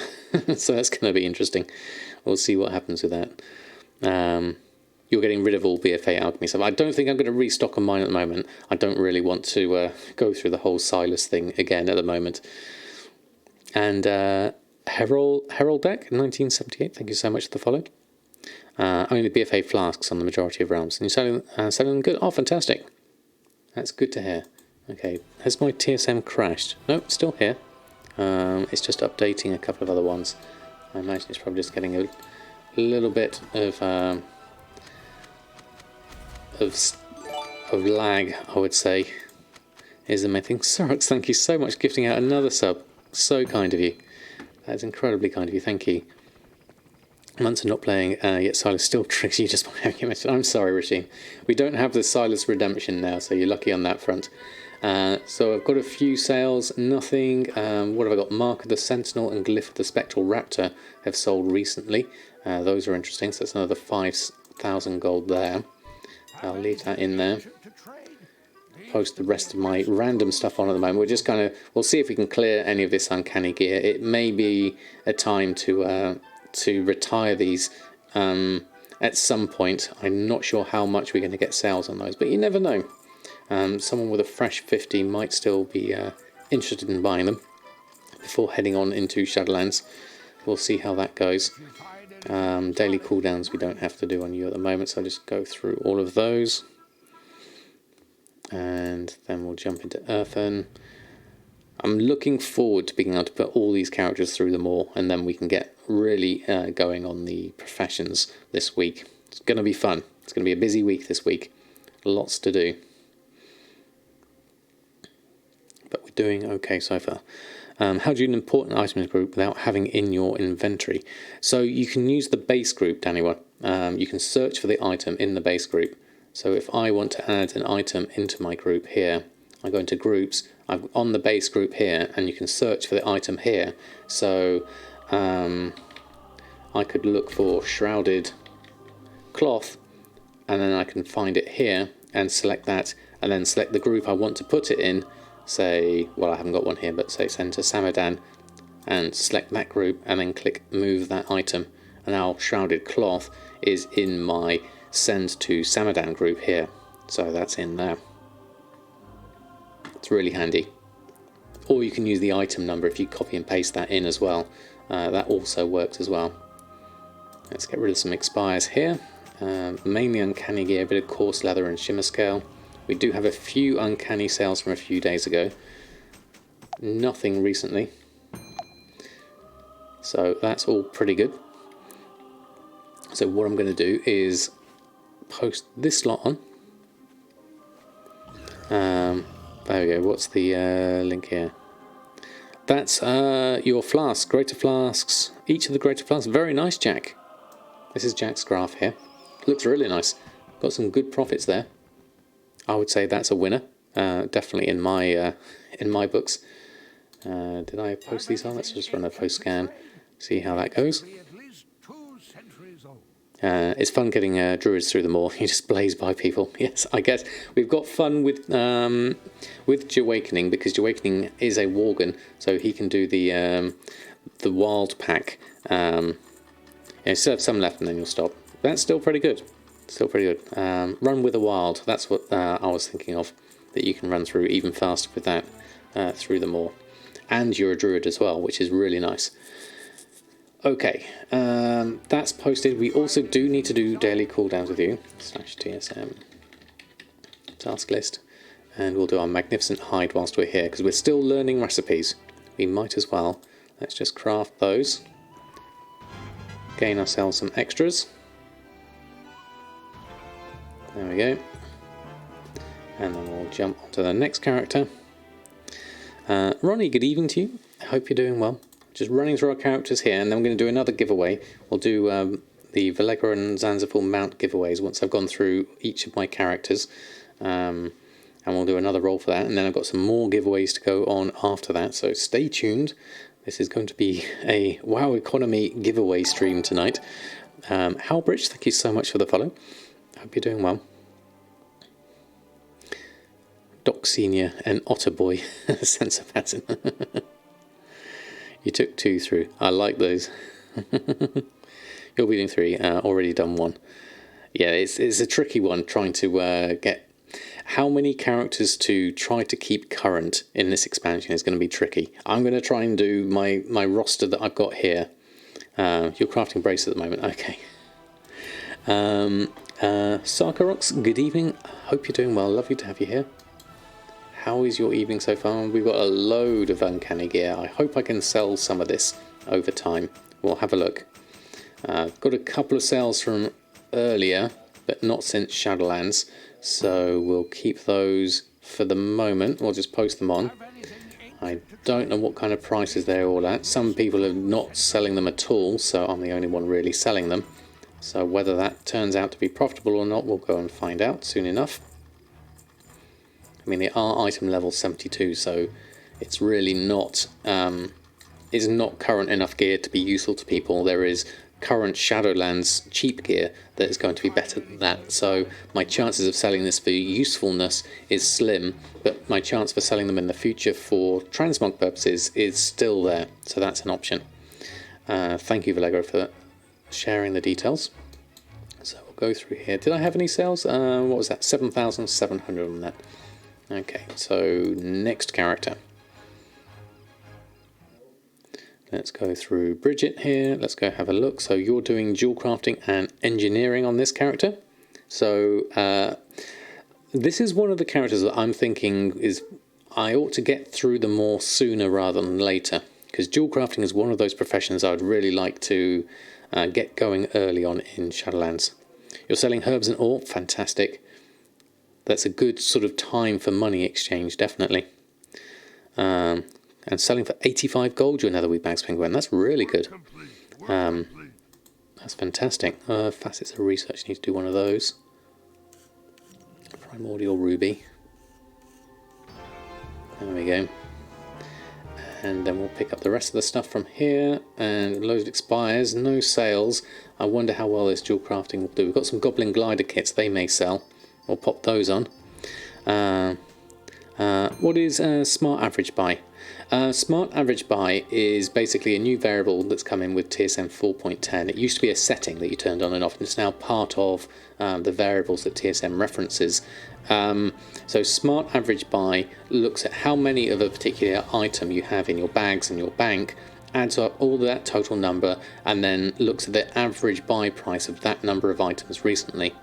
S1: so that's going to be interesting. We'll see what happens with that. You're getting rid of all BFA alchemy stuff. I don't think I'm going to restock on mine at the moment. I don't really want to go through the whole Silas thing again at the moment. And Herald Deck, 1978, thank you so much for the follow. Only BFA flasks on the majority of realms. And you're selling them good? Oh, fantastic. That's good to hear. Okay, has my TSM crashed? Nope, still here. It's just updating a couple of other ones. I imagine it's probably just getting a little bit of lag, I would say, is the main thing. Sorox, thank you so much for gifting out another sub. So kind of you. That is incredibly kind of you. Thank you. Months of not playing, yet Silas still tricks you just by having you mentioned. I'm sorry, Rasheen. We don't have the Silas redemption now, so you're lucky on that front. So I've got a few sales, nothing. What have I got? Mark of the Sentinel and Glyph of the Spectral Raptor have sold recently. Those are interesting, so that's another 5,000 gold there. I'll leave that in there. Post the rest of my random stuff on at the moment. We're just we'll see if we can clear any of this uncanny gear. It may be a time to retire these at some point. I'm not sure how much we're going to get sales on those, but you never know. Someone with a fresh 50 might still be interested in buying them before heading on into Shadowlands. We'll see how that goes. Daily cooldowns we don't have to do on you at the moment, so I'll just go through all of those. And then we'll jump into Earthen. I'm looking forward to being able to put all these characters through them all, and then we can get really going on the professions this week. It's going to be fun. It's going to be a busy week this week. Lots to do. But we're doing okay so far. How do you import an item group without having in your inventory? So you can use the base group, Daniwa. You can search for the item in the base group. So if I want to add an item into my group here, I go into groups, I'm on the base group here, and you can search for the item here. So I could look for shrouded cloth, and then I can find it here and select that, and then select the group I want to put it in. Say, well, I haven't got one here, but say send to Samadan, and select that group, and then click move that item, and now shrouded cloth is in my send to Samadan group here, so that's in there. It's really handy. Or you can use the item number if you copy and paste that in as well. That also works as well. Let's get rid of some expires here. Mainly uncanny gear, a bit of coarse leather and shimmer scale. We do have a few uncanny sales from a few days ago. Nothing recently. So that's all pretty good. So what I'm going to do is post this slot on. There we go. What's the link here? That's your flask, greater flasks. Each of the greater flasks. Very nice, Jack. This is Jack's graph here. Looks really nice. Got some good profits there. I would say that's a winner. Definitely in my books. Did I post these on? Let's just run a post scan. See how that goes. It's fun getting druids through them all. You just blaze by people. Yes, I guess we've got fun with Goldmaking, because Goldmaking is a worgen, so he can do the wild pack. You still have some left, and then you'll stop. That's still pretty good. Still pretty good. Run with a wild. That's what I was thinking of. That you can run through even faster with that through them all, and you're a druid as well, which is really nice. Okay, that's posted. We also do need to do daily cooldowns with you. /TSM task list, and we'll do our magnificent hide whilst we're here, because we're still learning recipes. We might as well. Let's just craft those. Gain ourselves some extras. There we go. And then we'll jump onto the next character. Ronnie, good evening to you. I hope you're doing well. Just running through our characters here, and then we're going to do another giveaway. We'll do the Valegra and Zanzibar mount giveaways once I've gone through each of my characters. And we'll do another roll for that. And then I've got some more giveaways to go on after that, so stay tuned. This is going to be a WoW Economy giveaway stream tonight. Halbridge, thank you so much for the follow. Hope you're doing well. Doc Senior and Otterboy sensor pattern. You took 2 through. I like those. You'll be doing 3. Already done 1. Yeah, it's a tricky one trying to get how many characters to try to keep current in this expansion is going to be tricky. I'm going to try and do my roster that I've got here. You're crafting brace at the moment. Okay. Sarkarox, good evening. Hope you're doing well. Lovely to have you here. How is your evening so far? We've got a load of uncanny gear. I hope I can sell some of this over time. We'll have a look. Got a couple of sales from earlier, but not since Shadowlands, so we'll keep those for the moment. We'll just post them on. I don't know what kind of prices they're all at. Some people are not selling them at all, so I'm the only one really selling them. So whether that turns out to be profitable or not, we'll go and find out soon enough. I mean, they are item level 72, so it's really not is not current enough gear to be useful to people. There is current Shadowlands cheap gear that is going to be better than that. So my chances of selling this for usefulness is slim, but my chance for selling them in the future for transmog purposes is still there. So that's an option. Thank you, Valego, for sharing the details. So go through here. Did I have any sales? What was that? 7,700 on that. Okay, so next character. Let's go through Bridget here. Let's go have a look. So you're doing dual crafting and engineering on this character. So this is one of the characters that I'm thinking is I ought to get through them more sooner rather than later. Because dual crafting is one of those professions I'd really like to get going early on in Shadowlands. You're selling herbs and ore, fantastic. That's a good sort of time for money exchange, definitely. And selling for 85 gold, you're another wheat bags penguin. That's really good. That's fantastic. Facets of research, need to do one of those. Primordial ruby. There we go. And then we'll pick up the rest of the stuff from here. And load expires, no sales. I wonder how well this dual crafting will do. We've got some goblin glider kits, they may sell. We'll pop those on. What is smart average buy? Smart average buy is basically a new variable that's come in with TSM 4.10. It used to be a setting that you turned on and off, and it's now part of the variables that TSM references. So smart average buy looks at how many of a particular item you have in your bags and your bank, adds up all that total number, and then looks at the average buy price of that number of items recently.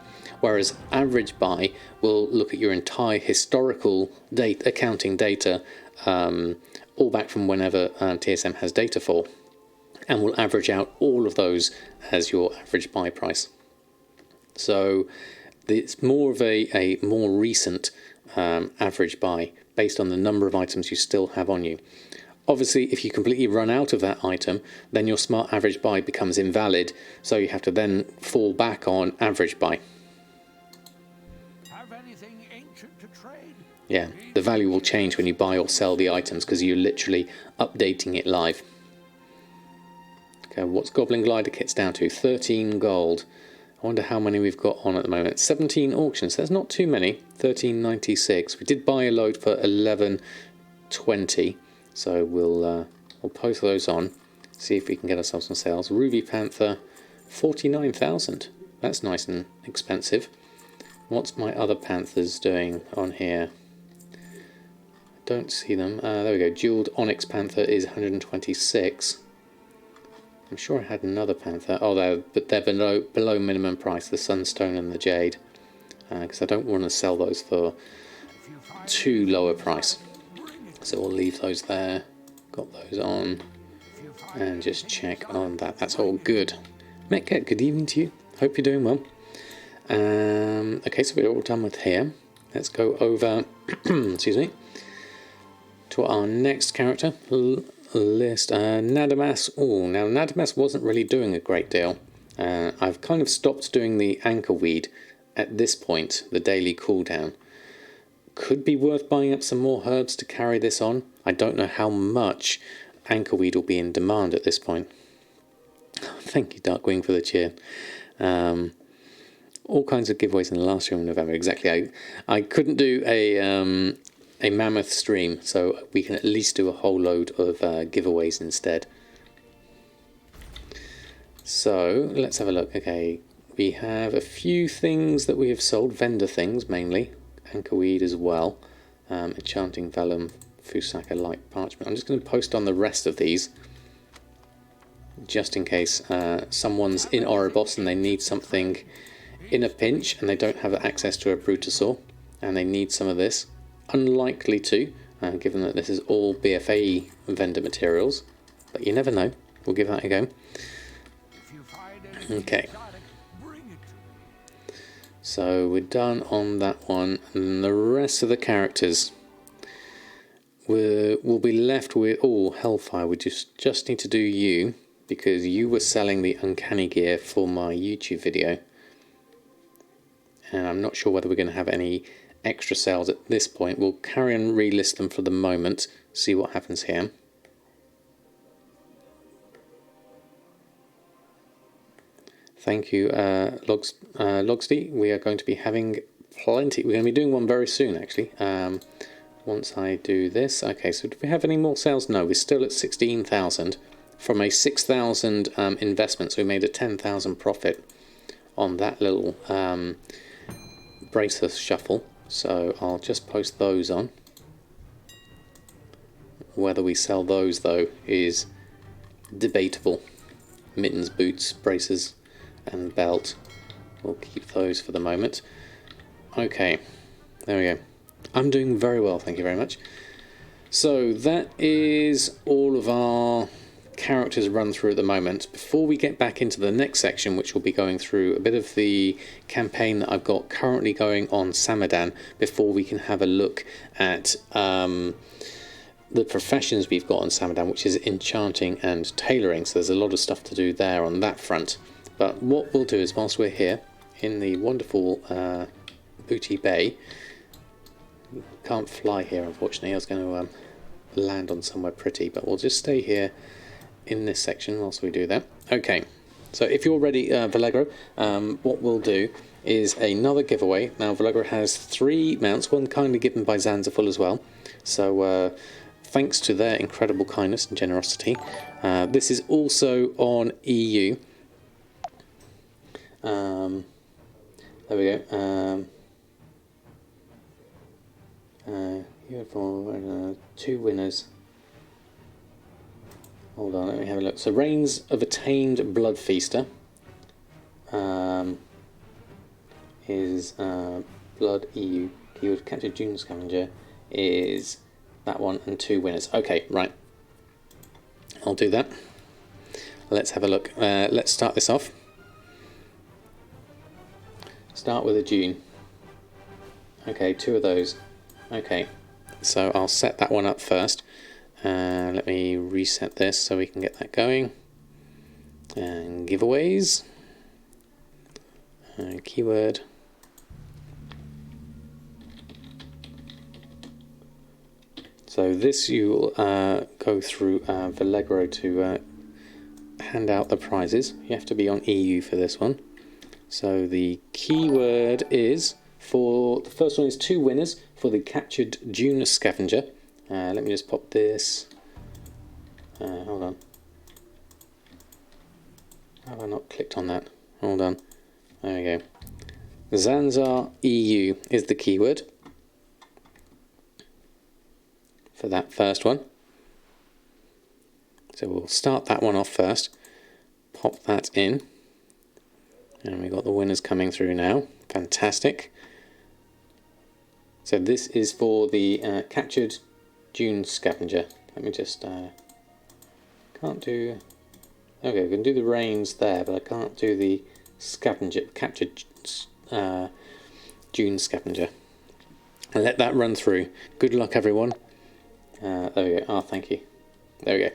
S1: Whereas average buy will look at your entire historical accounting data, all back from whenever TSM has data for, and will average out all of those as your average buy price. So it's more of a more recent average buy based on the number of items you still have on you. Obviously, if you completely run out of that item, then your smart average buy becomes invalid, so you have to then fall back on average buy. Yeah, the value will change when you buy or sell the items because you're literally updating it live. Okay, what's Goblin Glider Kits down to? 13 gold. I wonder how many we've got on at the moment. 17 auctions, that's not too many. 13.96. We did buy a load for 11.20, so we'll post those on, see if we can get ourselves some sales. Ruby Panther, 49,000. That's nice and expensive. What's my other Panthers doing on here? Don't see them. There we go. Jeweled Onyx Panther is 126. I'm sure I had another Panther. Oh, they're below minimum price, the Sunstone and the Jade, because I don't want to sell those for too low a price. So we'll leave those there. Got those on, and just check on that. That's all good. Metcat, good evening to you. Hope you're doing well. Okay, so we're all done with here. Let's go over. Excuse me. To our next character list, Nadamas. Oh, now Nadamas wasn't really doing a great deal. I've kind of stopped doing the anchor weed at this point, the daily cooldown. Could be worth buying up some more herbs to carry this on. I don't know how much anchor weed will be in demand at this point. Thank you, Darkwing, for the cheer. All kinds of giveaways in the last stream of November. Exactly. I couldn't do a mammoth stream, so we can at least do a whole load of giveaways instead. So let's have a look. Okay, we have a few things that we have sold, vendor things mainly, anchorweed as well, enchanting vellum, fusaka light parchment. I'm just going to post on the rest of these just in case someone's in Oribos and they need something in a pinch and they don't have access to a Brutosaur and they need some of this. Unlikely to, given that this is all BFA vendor materials, but you never know. We'll give that a go. Okay. So we're done on that one, and the rest of the characters we'll be left with. Oh, Hellfire! We just need to do you because you were selling the uncanny gear for my YouTube video, and I'm not sure whether we're going to have any extra sales at this point. We'll carry and relist them for the moment, see what happens here. Thank you, Logsty. We are going to be having plenty. We're going to be doing one very soon, actually. Once I do this. Okay, so do we have any more sales? No, we're still at 16,000 from a 6,000 investment, so we made a 10,000 profit on that little bracer shuffle, so I'll just post those on. Whether we sell those though is debatable. Mittens, boots, braces and belt, we'll keep those for the moment. Okay, there we go. I'm doing very well, thank you very much. So that is all of our characters run through at the moment. Before we get back into the next section, which will be going through a bit of the campaign that I've got currently going on Samadan, before we can have a look at the professions we've got on Samadan, which is enchanting and tailoring. So there's a lot of stuff to do there on that front. But what we'll do is, whilst we're here in the wonderful Booty Bay, can't fly here unfortunately. I was going to land on somewhere pretty, but we'll just stay here in this section whilst we do that. Okay, so if you're ready, Vallegro, what we'll do is another giveaway. Now Vallegro has 3 mounts, one kindly given by Zanzaful as well, so thanks to their incredible kindness and generosity. This is also on EU. There we go. Here for 2 winners. Hold on, let me have a look. So Reigns of Attained Blood Feaster is Blood EU. Keyword Captured June Scavenger is that one, and 2 winners. Okay, right. I'll do that. Let's have a look. Let's start this off. Start with a June. Okay, 2 of those. Okay, so I'll set that one up first. Let me reset this so we can get that going. And giveaways. Keyword. So this you'll go through Vallegro to hand out the prizes. You have to be on EU for this one. So the keyword is, for the first one is 2 winners for the Captured June Scavenger. Let me just pop this. Hold on. How have I not clicked on that? Hold on. There we go. Zanzar EU is the keyword for that first one. So we'll start that one off first. Pop that in. And we've got the winners coming through now. Fantastic. So this is for the Captured June Scavenger. Let me just... can't do... Okay, we can do the reins there, but I can't do the scavenger, Captured June Scavenger. I'll let that run through. Good luck, everyone. There we go. Oh, thank you. There we go.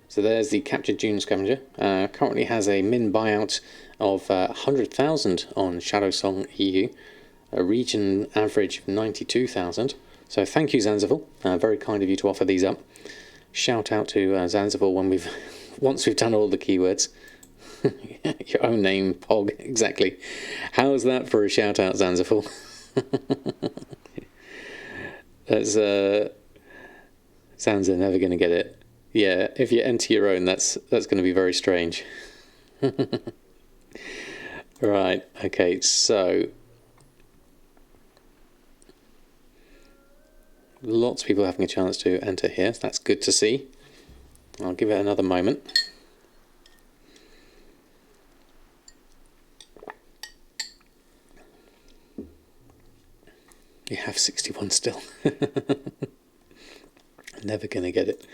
S1: So there's the Captured June Scavenger. Currently has a min buyout of 100,000 on Shadow Song EU. A region average of 92,000. So thank you, Zanzaful. Very kind of you to offer these up. Shout out to Zanzaful when once we've done all the keywords. Your own name, Pog, exactly. How's that for a shout out, Zanzaful? That's Zanza never going to get it. Yeah, if you enter your own, that's going to be very strange. Right. Okay. So. Lots of people having a chance to enter here, so that's good to see. I'll give it another moment. You have 61 still. Never going to get it.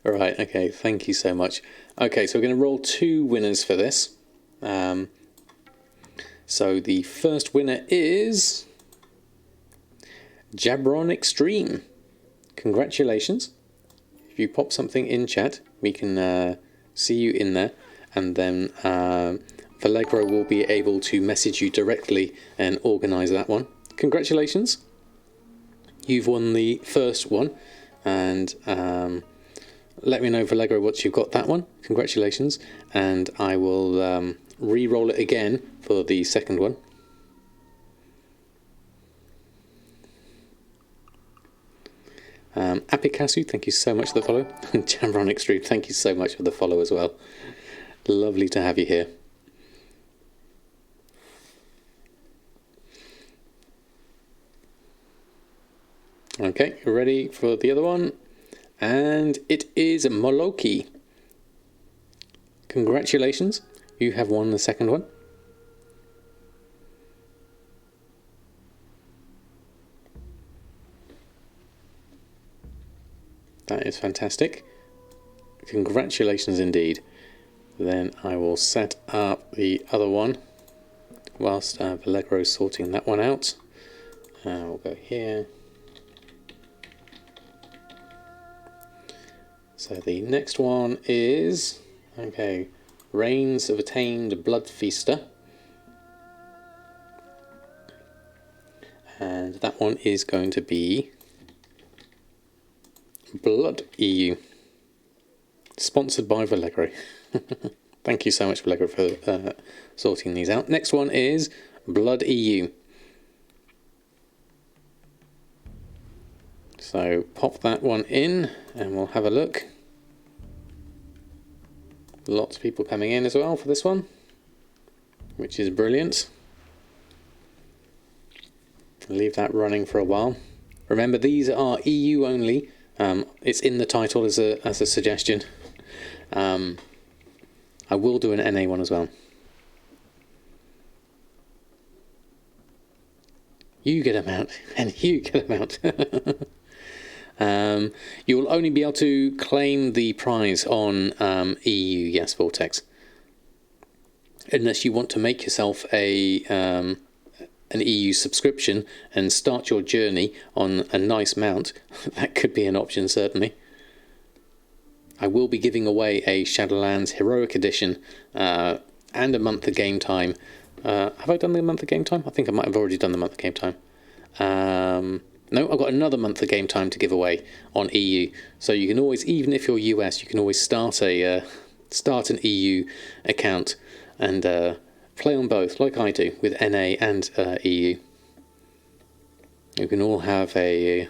S1: All right, okay, thank you so much. Okay, so we're going to roll 2 winners for this. So the first winner is... Jabron Extreme. Congratulations. If you pop something in chat, we can see you in there, and then Vallegro will be able to message you directly and organise that one. Congratulations. You've won the first one, and let me know, Vallegro, once you've got that one. Congratulations, and I will re-roll it again for the second one. Apikasu, thank you so much for the follow. And Jamron Extreme, thank you so much for the follow as well. Lovely to have you here. Okay, ready for the other one? And it is Moloki. Congratulations, you have won the second one. That is fantastic. Congratulations indeed. Then I will set up the other one whilst Vallegro's sorting that one out. We'll go here. So the next one is, okay, Reigns of a Tamed Blood Feaster. And that one is going to be Blood EU. Sponsored by Vallegro. Thank you so much, Vallegro, for sorting these out. Next one is Blood EU. So pop that one in and we'll have a look. Lots of people coming in as well for this one, which is brilliant. I'll leave that running for a while. Remember, these are EU only. It's in the title as a suggestion. I will do an NA one as well. You get a mount, and you get a mount. You will only be able to claim the prize on EU, yes, Vortex, unless you want to make yourself an EU subscription and start your journey on a nice mount. That could be an option, certainly. I will be giving away a Shadowlands Heroic Edition and a month of game time. Have I done the month of game time? I think I might have already done the month of game time. No, I've got another month of game time to give away on EU. So you can always, even if you're US, you can always start an EU account and play on both, like I do with NA and EU. You can all have a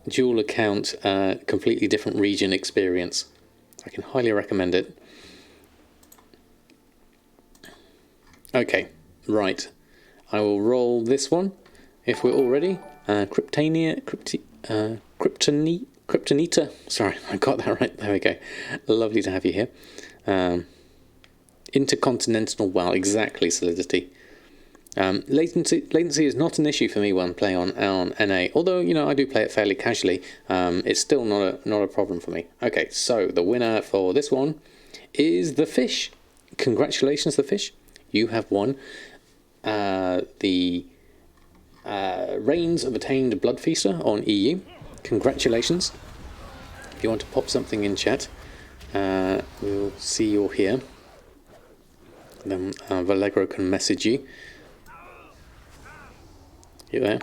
S1: dual account, completely different region experience. I can highly recommend it. Okay, right. I will roll this one if we're all ready. Kryptonita. Sorry, I got that right. There we go. Lovely to have you here. Intercontinental WoW, exactly, Solidity. Latency is not an issue for me when playing on NA. Although, you know, I do play it fairly casually. It's still not a problem for me. Okay, so the winner for this one is the Fish. Congratulations, the Fish. You have won the Reigns of a Tamed Blood Feaster on EU. Congratulations. If you want to pop something in chat, we'll see you're here. Then Vallegro can message you. You there?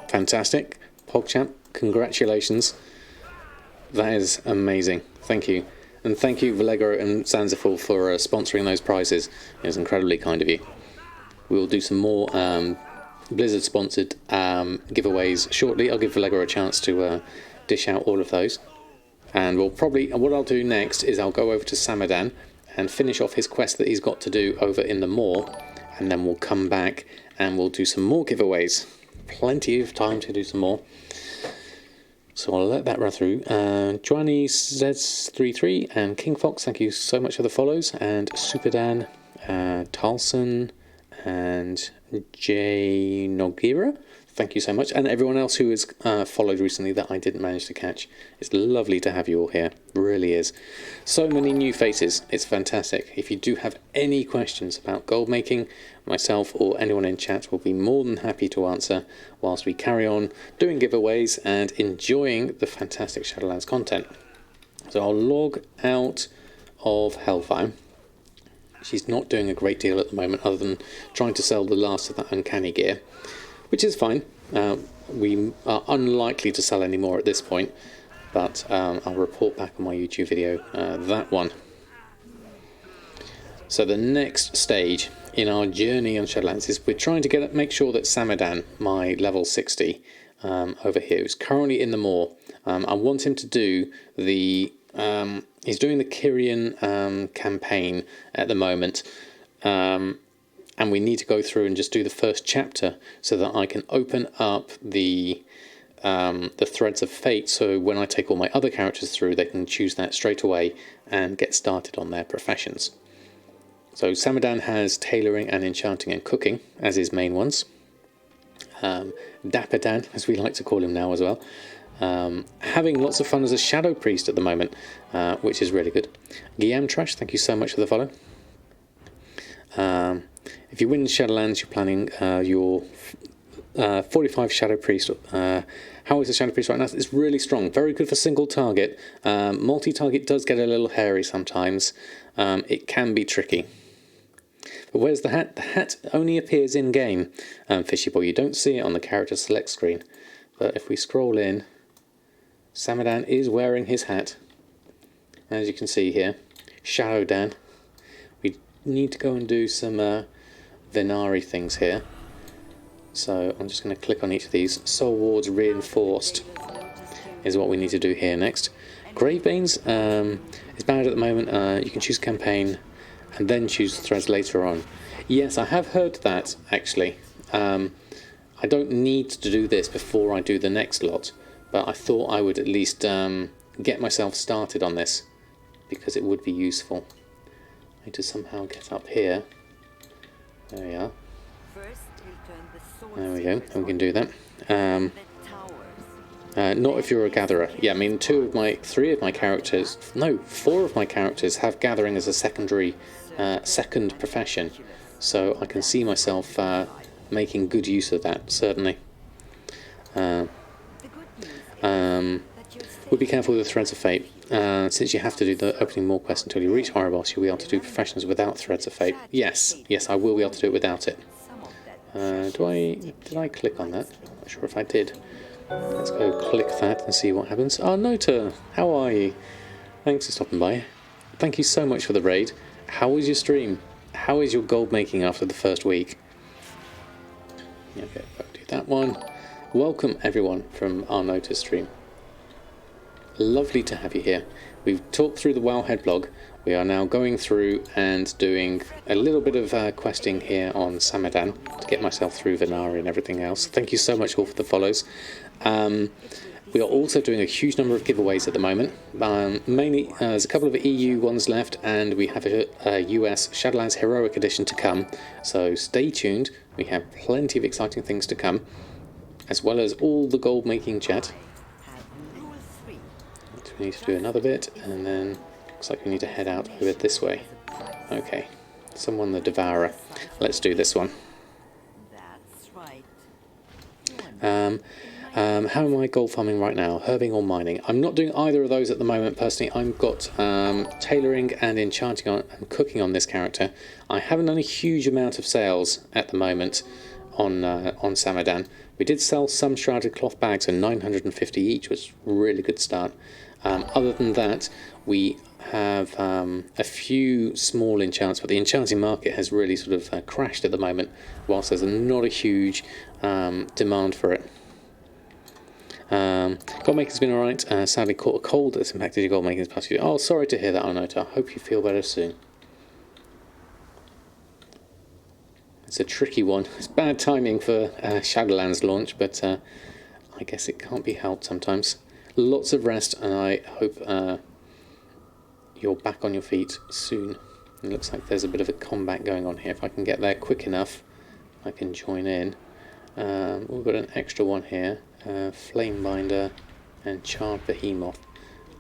S1: Fantastic. PogChamp, congratulations. That is amazing. Thank you. And thank you, Vallegro and Sanzaful, for sponsoring those prizes. It was incredibly kind of you. We will do some more Blizzard-sponsored giveaways shortly. I'll give Vallegro a chance to dish out all of those. And we'll probably, what I'll do next is I'll go over to Samadan and finish off his quest that he's got to do over in the Moor. And then we'll come back and we'll do some more giveaways. Plenty of time to do some more. So I'll let that run through. Joanny Z33 and King Fox, thank you so much for the follows. And Superdan, Talson, and Jay Nogira, thank you so much. And everyone else who has followed recently that I didn't manage to catch. It's lovely to have you all here. Really is. So many new faces. It's fantastic. If you do have any questions about gold making, myself or anyone in chat will be more than happy to answer whilst we carry on doing giveaways and enjoying the fantastic Shadowlands content. So I'll log out of Hellfire. She's not doing a great deal at the moment other than trying to sell the last of that uncanny gear, which is fine. We are unlikely to sell any more at this point, but I'll report back on my YouTube video that one. So the next stage in our journey on Shadowlands is we're trying to make sure that Samadan, my level 60 over here, who's currently in the Moor, I want him to do the... he's doing the Kyrian campaign at the moment, and and we need to go through and just do the first chapter so that I can open up the threads of fate, so when I take all my other characters through, they can choose that straight away and get started on their professions. So Samadan has tailoring and enchanting and cooking as his main ones. Dapper Dan, as we like to call him now as well. Having lots of fun as a shadow priest at the moment, which is really good. Guillaume Trash, thank you so much for the follow. If you win Shadowlands, you're planning your 45 Shadow Priest. How is the Shadow Priest right now? It's really strong. Very good for single target. Multi-target does get a little hairy sometimes. It can be tricky. But where's the hat? The hat only appears in-game, Fishy Boy. You don't see it on the character select screen. But if we scroll in, Samadan is wearing his hat. As you can see here. Shadow Dan. We need to go and do some Venari things here. So I'm just going to click on each of these. Soul Wards Reinforced is what we need to do here next. Gravebanes is bad at the moment. You can choose campaign and then choose threads later on. Yes, I have heard that, actually. I don't need to do this before I do the next lot, but I thought I would at least get myself started on this, because it would be useful. I need to somehow get up here. There we are. There we go, and we can do that. Not if you're a gatherer. Yeah, I mean, 4 of my characters have gathering as a second profession, so I can see myself making good use of that, certainly. We'll be careful with the Threads of Fate. Since you have to do the opening more quests until you reach Horrorboss, you'll be able to do professions without Threads of Fate. Yes, I will be able to do it without it. Did I click on that? I'm not sure if I did. Let's go click that and see what happens. Oh, Nota, how are you? Thanks for stopping by. Thank you so much for the raid. How was your stream? How is your gold making after the first week? Okay, I'll do that one. Welcome everyone from our Nota stream. Lovely to have you here. We've talked through the Wowhead blog. We are now going through and doing a little bit of questing here on Samadan to get myself through Venari and everything else. Thank you so much all for the follows. We are also doing a huge number of giveaways at the moment. Mainly, there's a couple of EU ones left, and we have a US Shadowlands Heroic Edition to come. So stay tuned. We have plenty of exciting things to come, as well as all the gold making chat. So we need to do another bit, and then looks like we need to head out over this way. Okay, someone the Devourer. Let's do this one. How am I gold farming right now? Herbing or mining? I'm not doing either of those at the moment personally. I've got tailoring and enchanting and cooking on this character. I haven't done a huge amount of sales at the moment on Samadan. We did sell some shrouded cloth bags at 950 each, which was a really good start. Other than that, we have a few small enchants, but the enchanting market has really sort of crashed at the moment, whilst there's not a huge demand for it. Goldmaking's been alright. Sadly caught a cold that's impacted your goldmaking this past few years. Oh, sorry to hear that, Arnota. I hope you feel better soon. It's a tricky one. It's bad timing for Shadowlands launch, but I guess it can't be helped sometimes. Lots of rest, and I hope you're back on your feet soon. It looks like there's a bit of a combat going on here. If I can get there quick enough, I can join in. We've got an extra one here. Flamebinder and Charred Behemoth.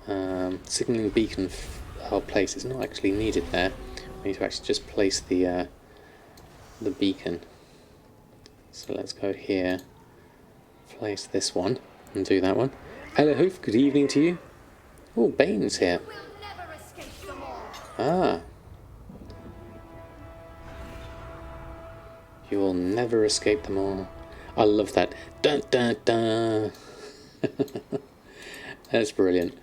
S1: Signalling beacon place is not actually needed there. We need to actually just place the beacon. So let's go here, place this one, and do that one. Hello Hoof, good evening to you. Oh, Bane's here. Ah. You will never escape them all. I love that. Dun dun dun. That's brilliant.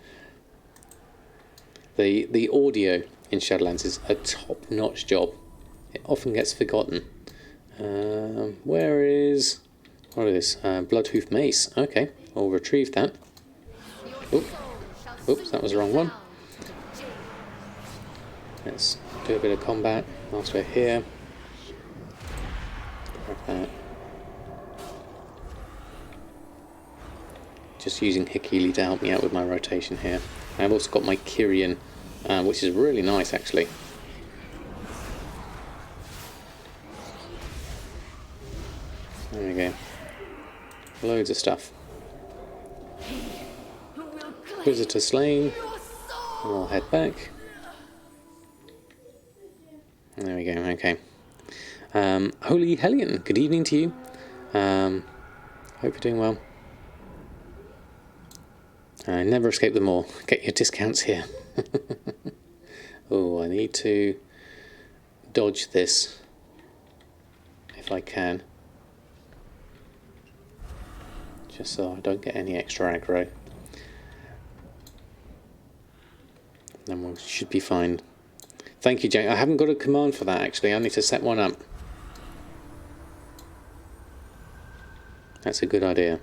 S1: The audio in Shadowlands is a top-notch job. It often gets forgotten. Where is... What is this? Bloodhoof Mace. Okay, I'll retrieve that. Oops, that was the wrong one. Let's do a bit of combat whilst we're here. Just using Hikili to help me out with my rotation here. I've also got my Kyrian, which is really nice actually. There we go. Loads of stuff. Visitor slain. I'll head back. There we go, okay. Holy Hellion, good evening to you. Hope you're doing well. Never escape them all. Get your discounts here. Oh, I need to dodge this if I can. Just so I don't get any extra aggro. Then we should be fine. Thank you, Jack. I haven't got a command for that actually. I need to set one up. That's a good idea.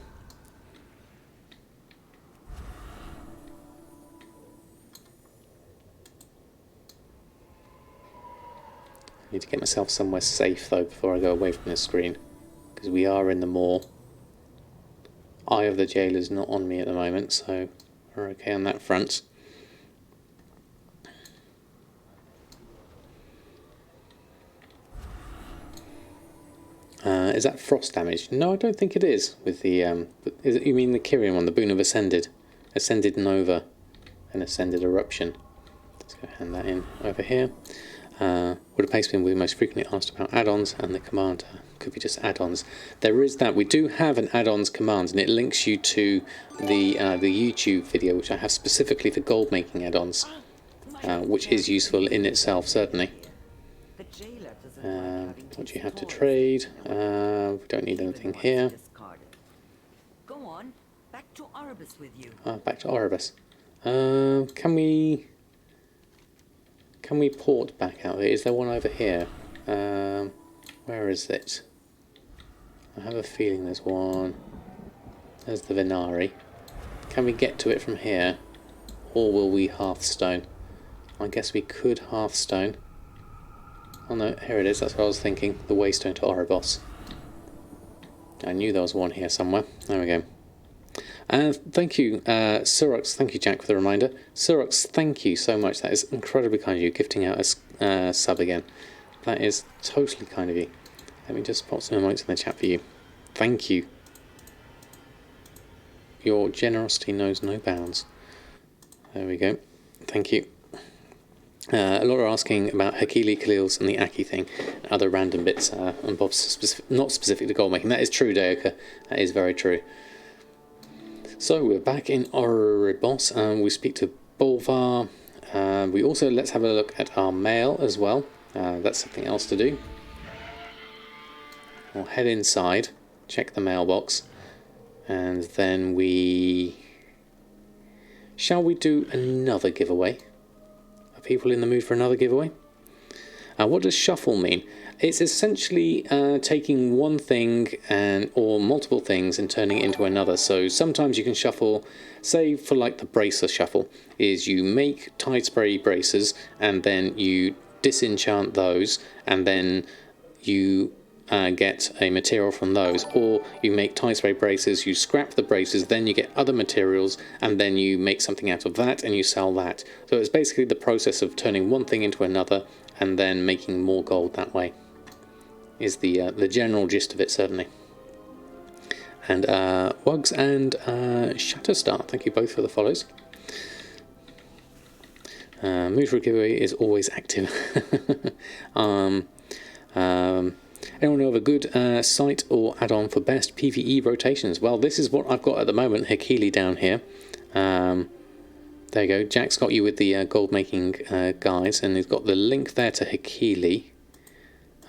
S1: I need to get myself somewhere safe though before I go away from this screen, because we are in the moor. Eye of the Jailer's not on me at the moment, so we're okay on that front. Is that frost damage? No, I don't think it is. With the is it, you mean the Kyrian one, the Boon of Ascended Nova, and Ascended Eruption? Let's go hand that in over here. Would a paste bin be most frequently asked about add-ons, and the command could be just add-ons. There is that. We do have an add-ons command, and it links you to the YouTube video, which I have specifically for gold making add-ons, which is useful in itself, certainly. What do you have to trade? We don't need anything here.
S3: Go on, back to Orbis with you.
S1: Back to Orbis. Can we port back out here? Is there one over here? Where is it? I have a feeling there's one. There's the Venari. Can we get to it from here? Or will we Hearthstone? I guess we could Hearthstone. Oh no, here it is, that's what I was thinking. The Waystone to Oribos. I knew there was one here somewhere. There we go. Thank you, Surox. Thank you, Jack, for the reminder. Surox, thank you so much. That is incredibly kind of you, gifting out a sub again. That is totally kind of you. Let me just pop some emotes in the chat for you. Thank you. Your generosity knows no bounds. There we go. Thank you. A lot are asking about Hikili, Khalils and the Aki thing, and other random bits, and Bob's not specific to gold making. That is true, Deoka. That is very true. So we're back in Oribos, and we speak to Bolvar. We also, let's have a look at our mail as well. That's something else to do. We'll head inside, check the mailbox, and then shall we do another giveaway? Are people in the mood for another giveaway? What does shuffle mean? It's essentially taking one thing or multiple things and turning it into another. So sometimes you can shuffle, say for like the bracer shuffle, is you make tide spray bracers and then you disenchant those and then you get a material from those, or you make tide spray bracers, you scrap the bracers, then you get other materials and then you make something out of that and you sell that. So it's basically the process of turning one thing into another and then making more gold that way, is the general gist of it, certainly. And Wugs and Shatterstar, thank you both for the follows. Mood for a giveaway is always active. Anyone know of a good site or add-on for best PvE rotations? Well, this is what I've got at the moment, Hikili down here. There you go, Jack's got you with the gold making guides, and he's got the link there to Hikili.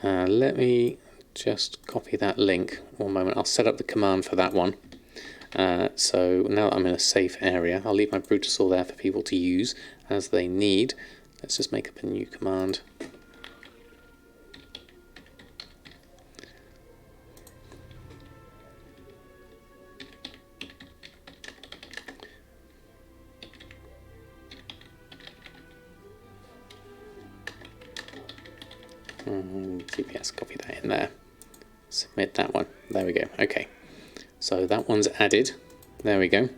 S1: Let me just copy that link. One moment, I'll set up the command for that one. So now that I'm in a safe area, I'll leave my Brutosaur there for people to use as they need. Let's just make up a new command. TPS, copy that in there. Submit that one. There we go. Okay. So that one's added. There we go.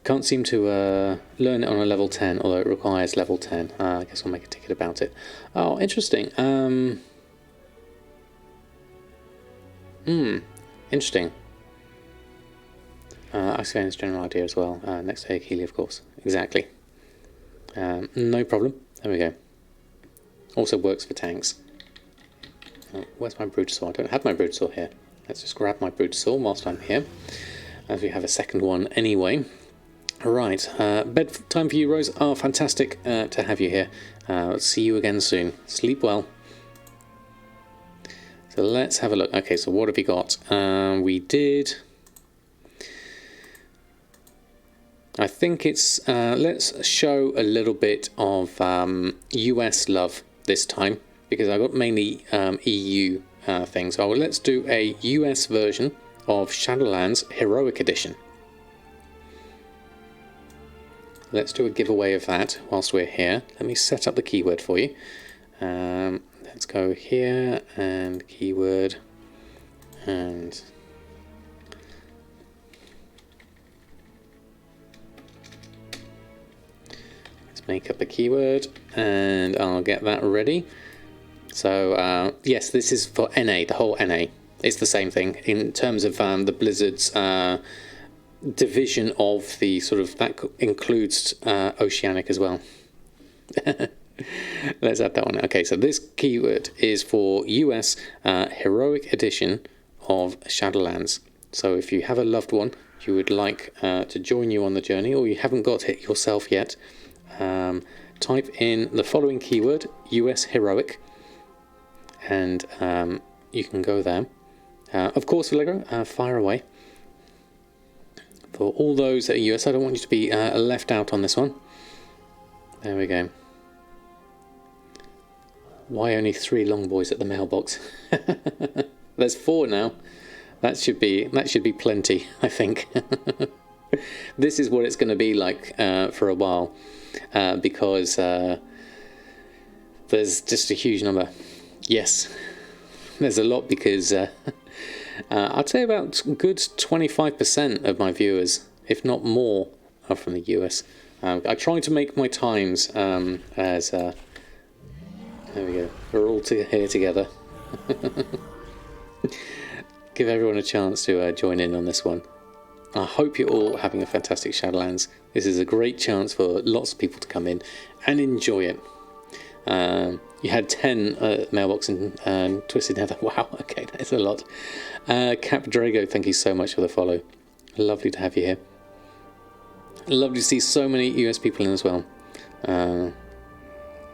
S1: Can't seem to learn it on a level 10, although it requires level 10. I guess I'll make a ticket about it. Oh, interesting. Interesting. I explain this general idea as well. Next to Healy, of course. Exactly. No problem. There we go. Also works for tanks. Where's my Brutosaur? I don't have my Brutosaur here. Let's just grab my Brutosaur whilst I'm here, as we have a second one anyway. Right, bedtime for you, Rose. Oh, fantastic to have you here. Let's see you again soon. Sleep well. So let's have a look. Okay, so what have we got? We did... I think it's... let's show a little bit of US love this time, because I got mainly EU things. So let's do a US version of Shadowlands Heroic Edition. Let's do a giveaway of that whilst we're here. Let me set up the keyword for you. Let's go here and keyword, and let's make up a keyword, and I'll get that ready. So yes, this is for NA, the whole NA. It's the same thing in terms of the Blizzard's division of the sort of, that includes Oceanic as well. Let's add that one. Okay, so this keyword is for US Heroic Edition of Shadowlands. So if you have a loved one you would like to join you on the journey, or you haven't got it yourself yet, type in the following keyword, US Heroic, and you can go there. Of course, Allegro, fire away. For all those that are US, I don't want you to be left out on this one. There we go. Why only 3 long boys at the mailbox? There's 4 now. That should be plenty, I think. This is what it's going to be like for a while, because there's just a huge number. Yes, there's a lot, because I'd say about good 25% of my viewers, if not more, are from the US. I try to make my times as... there we go. We're all here together. Give everyone a chance to join in on this one. I hope you're all having a fantastic Shadowlands. This is a great chance for lots of people to come in and enjoy it. You had 10 mailbox and Twisted Nether. Wow, okay, that is a lot. Cap Drago, thank you so much for the follow. Lovely to have you here. Lovely to see so many US people in as well.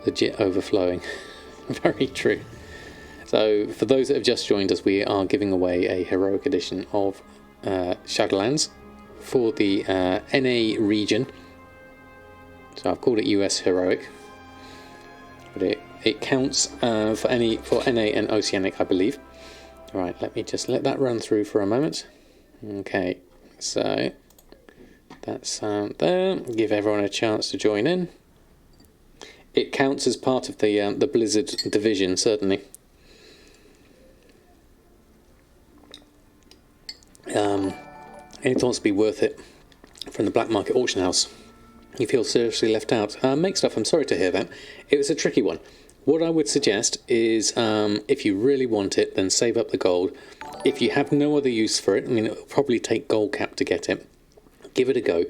S1: Legit overflowing. Very true. So for those that have just joined us, we are giving away a Heroic Edition of Shadowlands for the NA region. So I've called it US Heroic, but it counts for NA and Oceanic, I believe. All right, let me just let that run through for a moment. Okay, so that's there. Give everyone a chance to join in. It counts as part of the Blizzard division, certainly. Any thoughts to be worth it from the black market auction house? You feel seriously left out? Make stuff, I'm sorry to hear that. It was a tricky one. What I would suggest is, if you really want it, then save up the gold. If you have no other use for it, I mean, it'll probably take gold cap to get it. Give it a go.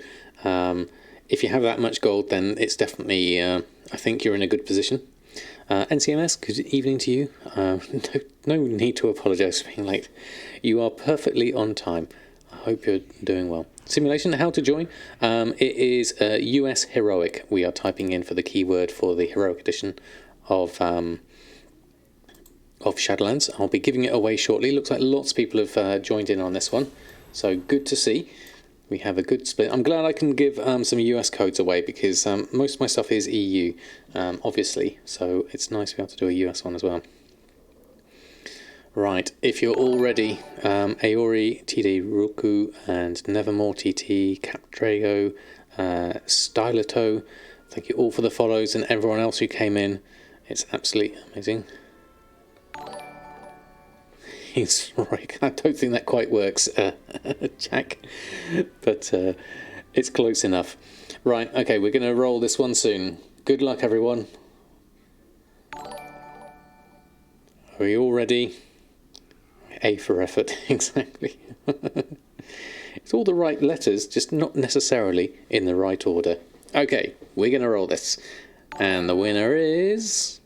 S1: If you have that much gold, then it's definitely, I think you're in a good position. NCMS, good evening to you. No need to apologise for being late. You are perfectly on time. I hope you're doing well. Simulation, how to join? It is US Heroic. We are typing in for the keyword for the Heroic Edition of Shadowlands. I'll be giving it away shortly. Looks like lots of people have joined in on this one. So good to see. We have a good split. I'm glad I can give some US codes away, because most of my stuff is EU, obviously. So it's nice to be able to do a US one as well. Right, if you're all ready, Aori, TD Ruku, and Nevermore TT, Capdrago, Stylato, thank you all for the follows, and everyone else who came in. It's absolutely amazing. means right. I don't think that quite works, Jack, but it's close enough. Right, okay, we're going to roll this one soon. Good luck, everyone. Are we all ready? A for effort, exactly. It's all the right letters, just not necessarily in the right order. Okay, we're going to roll this. And the winner is...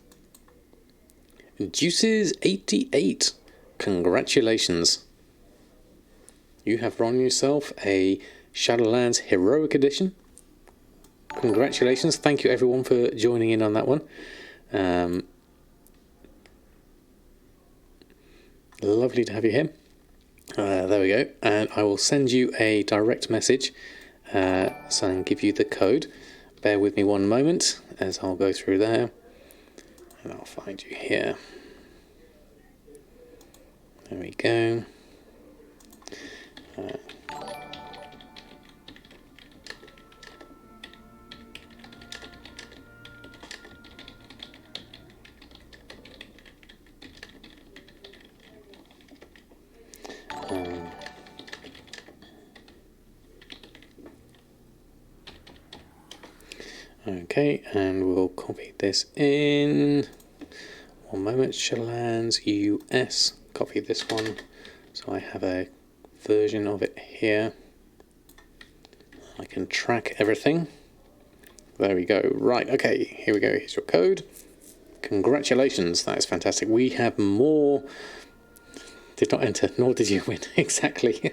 S1: Juices88. Congratulations. You have won yourself a Shadowlands Heroic Edition. Congratulations. Thank you everyone for joining in on that one. Lovely to have you here. There we go. And I will send you a direct message so I can give you the code. Bear with me one moment as I'll go through there. And I'll find you here. There we go. Okay, and we'll copy this in. One moment, Shadowlands US. Copy this one, so I have a version of it here. I can track everything. There we go. Right, okay, here we go. Here's your code. Congratulations, that is fantastic. We have more. Did not enter, nor did you win. Exactly.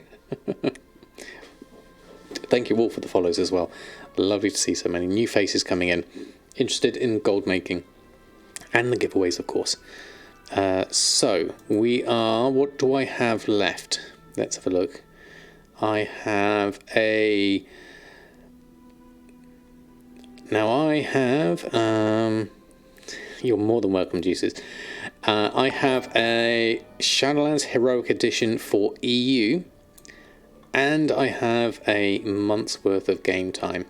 S1: Thank you all for the follows as well. Lovely to see so many new faces coming in. Interested in gold making. And the giveaways, of course. So, we are... What do I have left? Let's have a look. I have a... Now, I have... You're more than welcome, Juices. I have a Shadowlands Heroic Edition for EU. And I have a month's worth of game time.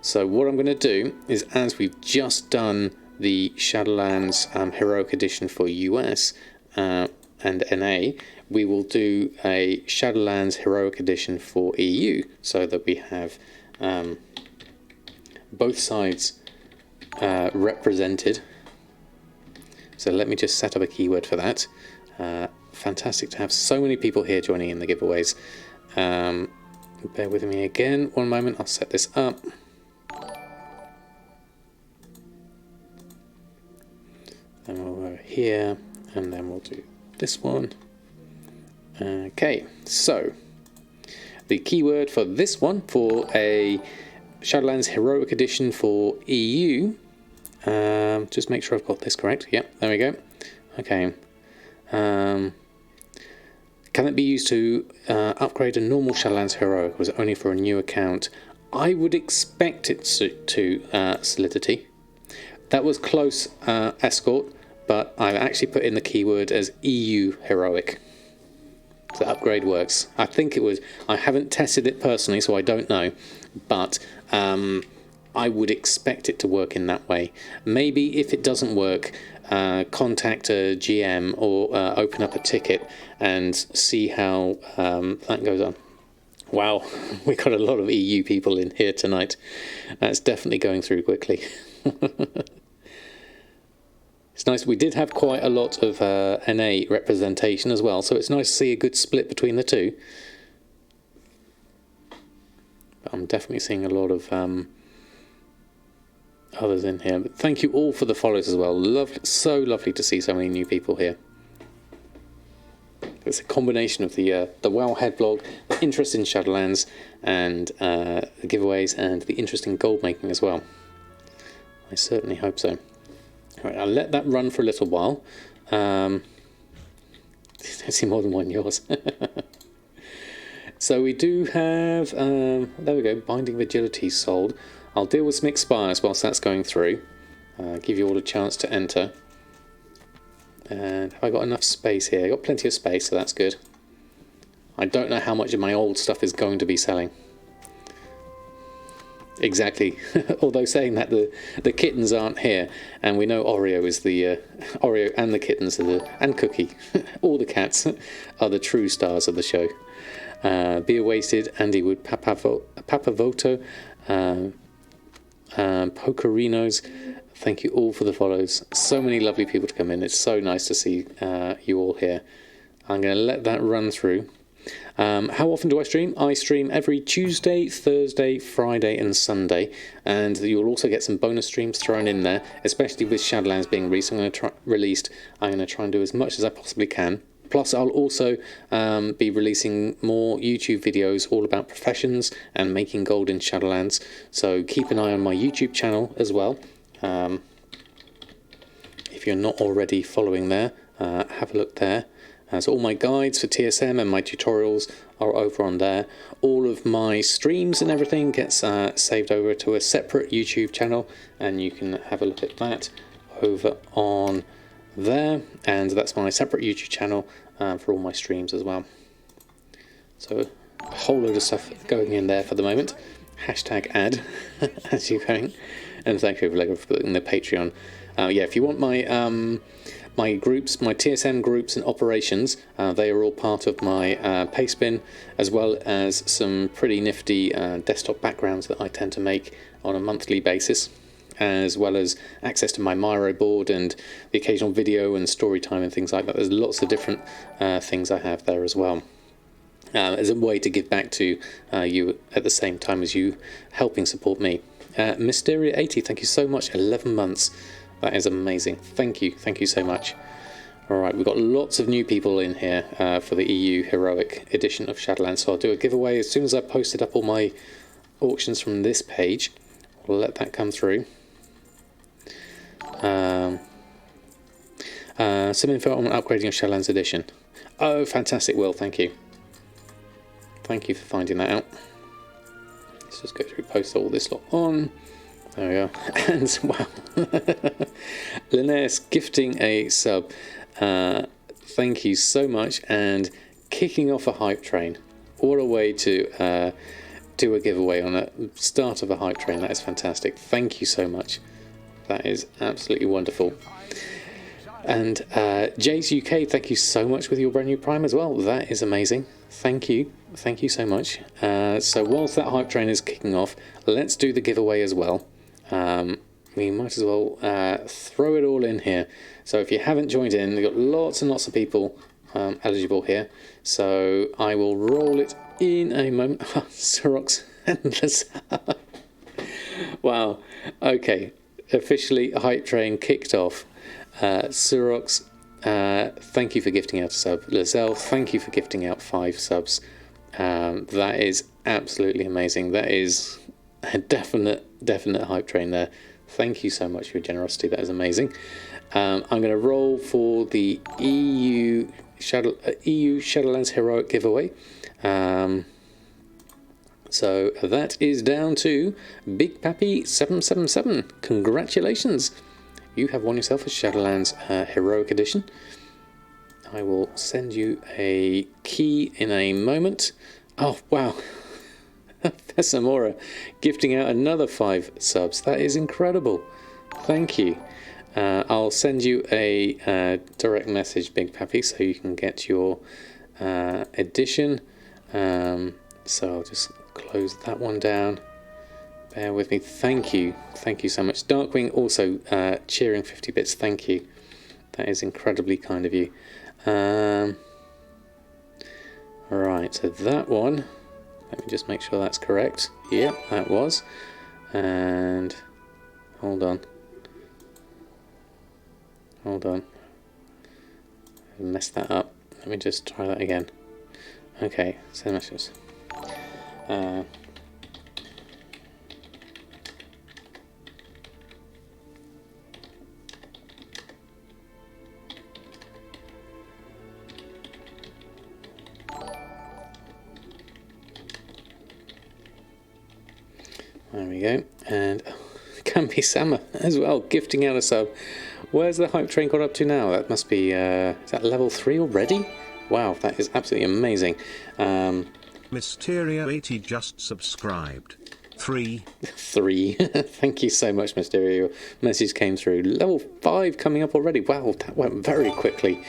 S1: So what I'm going to do is, as we've just done the Shadowlands Heroic Edition for US and NA, we will do a Shadowlands Heroic Edition for EU, so that we have both sides represented. So let me just set up a keyword for that. Fantastic to have so many people here joining in the giveaways. Bear with me again. One moment, I'll set this up. Then we'll go here, and then we'll do this one. Okay, so the keyword for this one, for a Shadowlands Heroic Edition for EU, just make sure I've got this correct. Yep, there we go. Okay. Can it be used to upgrade a normal Shadowlands Heroic? Was it only for a new account? I would expect it to Solidity. That was close, Escort, but I've actually put in the keyword as EU Heroic. The upgrade works. I think it was. I haven't tested it personally, so I don't know, but I would expect it to work in that way. Maybe if it doesn't work, contact a GM or open up a ticket and see how that goes on. Wow, we got a lot of EU people in here tonight. That's definitely going through quickly. It's nice. We did have quite a lot of NA representation as well, so it's nice to see a good split between the two. But I'm definitely seeing a lot of others in here. But thank you all for the follows as well. So lovely to see so many new people here. It's a combination of the Wowhead blog, the interest in Shadowlands, and the giveaways, and the interest in gold making as well. I certainly hope so. All right, I'll let that run for a little while. I see more than one yours. So we do have, there we go, Binding of Agility sold. I'll deal with some expires whilst that's going through. Give you all a chance to enter. And have I got enough space here? I've got plenty of space, so that's good. I don't know how much of my old stuff is going to be selling. Exactly. Although saying that the kittens aren't here, and we know Oreo is the Oreo and the kittens are and Cookie, all the cats are the true stars of the show. Beer Wasted, Andy Wood, Papavoto, Pocarinos. Thank you all for the follows. So many lovely people to come in. It's so nice to see you all here. I'm going to let that run through. How often do I stream? I stream every Tuesday, Thursday, Friday and Sunday, and you'll also get some bonus streams thrown in there, especially with Shadowlands being released. I'm going to try and do as much as I possibly can. Plus, I'll also be releasing more YouTube videos all about professions and making gold in Shadowlands, so keep an eye on my YouTube channel as well. If you're not already following there, have a look there. So all my guides for TSM and my tutorials are over on there. All of my streams and everything gets saved over to a separate YouTube channel, and you can have a look at that over on there. And that's my separate YouTube channel for all my streams as well. So a whole load of stuff going in there for the moment. Hashtag ad as you're going. And thank you for putting the Patreon. Yeah, if you want my groups, my TSM groups and operations, they are all part of my Pastebin, as well as some pretty nifty desktop backgrounds that I tend to make on a monthly basis, as well as access to my Miro board and the occasional video and story time and things like that. There's lots of different things I have there as well. As a way to give back to you at the same time as you helping support me. Mysteria80, thank you so much. 11 months. That is amazing. Thank you so much. Alright, we've got lots of new people in here for the EU Heroic edition of Shadowlands, so I'll do a giveaway as soon as I've posted up all my auctions from this page. We'll let that come through. Some info on upgrading of Shadowlands edition. Oh, fantastic, Will, thank you. Thank you for finding that out. Let's just go through, post all this lot on. There we go. And wow, Linnaeus gifting a sub. Thank you so much, and kicking off a hype train. What a way to do a giveaway on the start of a hype train. That is fantastic. Thank you so much. That is absolutely wonderful. And Jays UK, thank you so much with your brand new Prime as well. That is amazing. Thank you so much. So whilst that hype train is kicking off, let's do the giveaway as well. We might as well throw it all in here. So if you haven't joined in, we've got lots and lots of people eligible here. So I will roll it in a moment. Surox Endless. Wow. Okay. Officially, hype train kicked off. Surox, thank you for gifting out a sub. Lizelle, thank you for gifting out 5 subs. That is absolutely amazing. That is a definite hype train there. Thank you so much for your generosity. That is amazing. I'm going to roll for the EU Shadowlands Heroic giveaway. So that is down to Big Pappy 777. Congratulations. You have won yourself a Shadowlands Heroic Edition. I will send you a key in a moment. Oh, wow. Samora gifting out another 5 subs. That is incredible. Thank you. I'll send you a direct message, Big Pappy, so you can get your edition. So I'll just close that one down. Bear with me. Thank you so much. Darkwing also cheering 50 bits. Thank you. That is incredibly kind of you. Right, so that one, let me just make sure that's correct. Yep, that was. And hold on. I messed that up. Let me just try that again. Okay, send messages. There we go, and can be Sama as well, gifting out a sub. Where's the hype train got up to now? That must be, is that level 3 already? Wow, that is absolutely amazing.
S2: Mysteria80 just subscribed. 3.
S1: 3. Thank you so much, Mysterio. Your message came through. Level 5 coming up already. Wow, that went very quickly.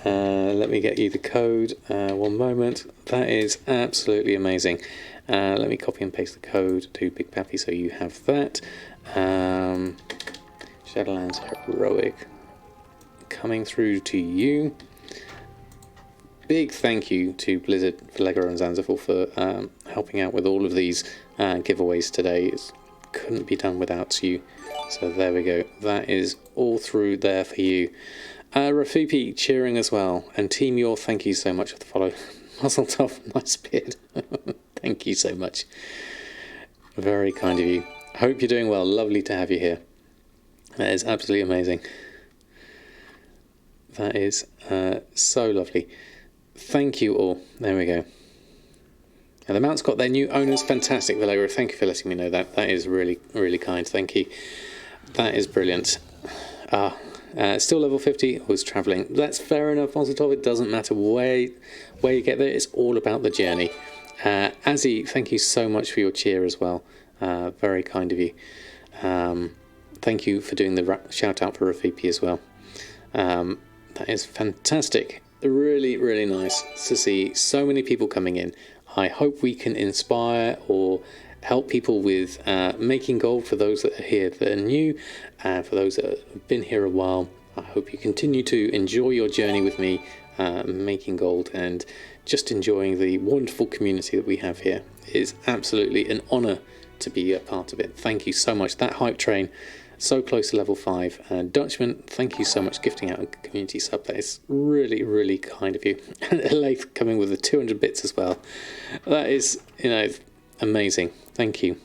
S1: Let me get you the code. One moment. That is absolutely amazing. Let me copy and paste the code to Big Pappy so you have that. Shadowlands Heroic coming through to you. Big thank you to Blizzard, Vallejo and Zanzibar for helping out with all of these giveaways today. It couldn't be done without you. So there we go. That is all through there for you. Rafipi cheering as well. And Team Yor, thank you so much for the follow. Muzzle tough, nice beard. Thank you so much. Very kind of you. Hope you're doing well. Lovely to have you here. That is absolutely amazing. That is so lovely. Thank you all. There we go. And the Mount's got their new owners. Fantastic, Valero. Thank you for letting me know that. That is really, really kind. Thank you. That is brilliant. Still level 50. I was travelling. That's fair enough, Moziltov. It doesn't matter where you get there. It's all about the journey. Azzy, thank you so much for your cheer as well. Very kind of you. Thank you for doing the shout out for Rafipi as well. That is fantastic. Really, really nice to see so many people coming in. I hope we can inspire or help people with making gold for those that are here that are new, and for those that have been here a while. I hope you continue to enjoy your journey with me, making gold, and just enjoying the wonderful community that we have here. It is absolutely an honour to be a part of it. Thank you so much. That hype train, so close to level 5. Dutchman, thank you so much, gifting out a community sub. That is really, really kind of you. And Elaith coming with the 200 bits as well. That is, amazing. Thank you.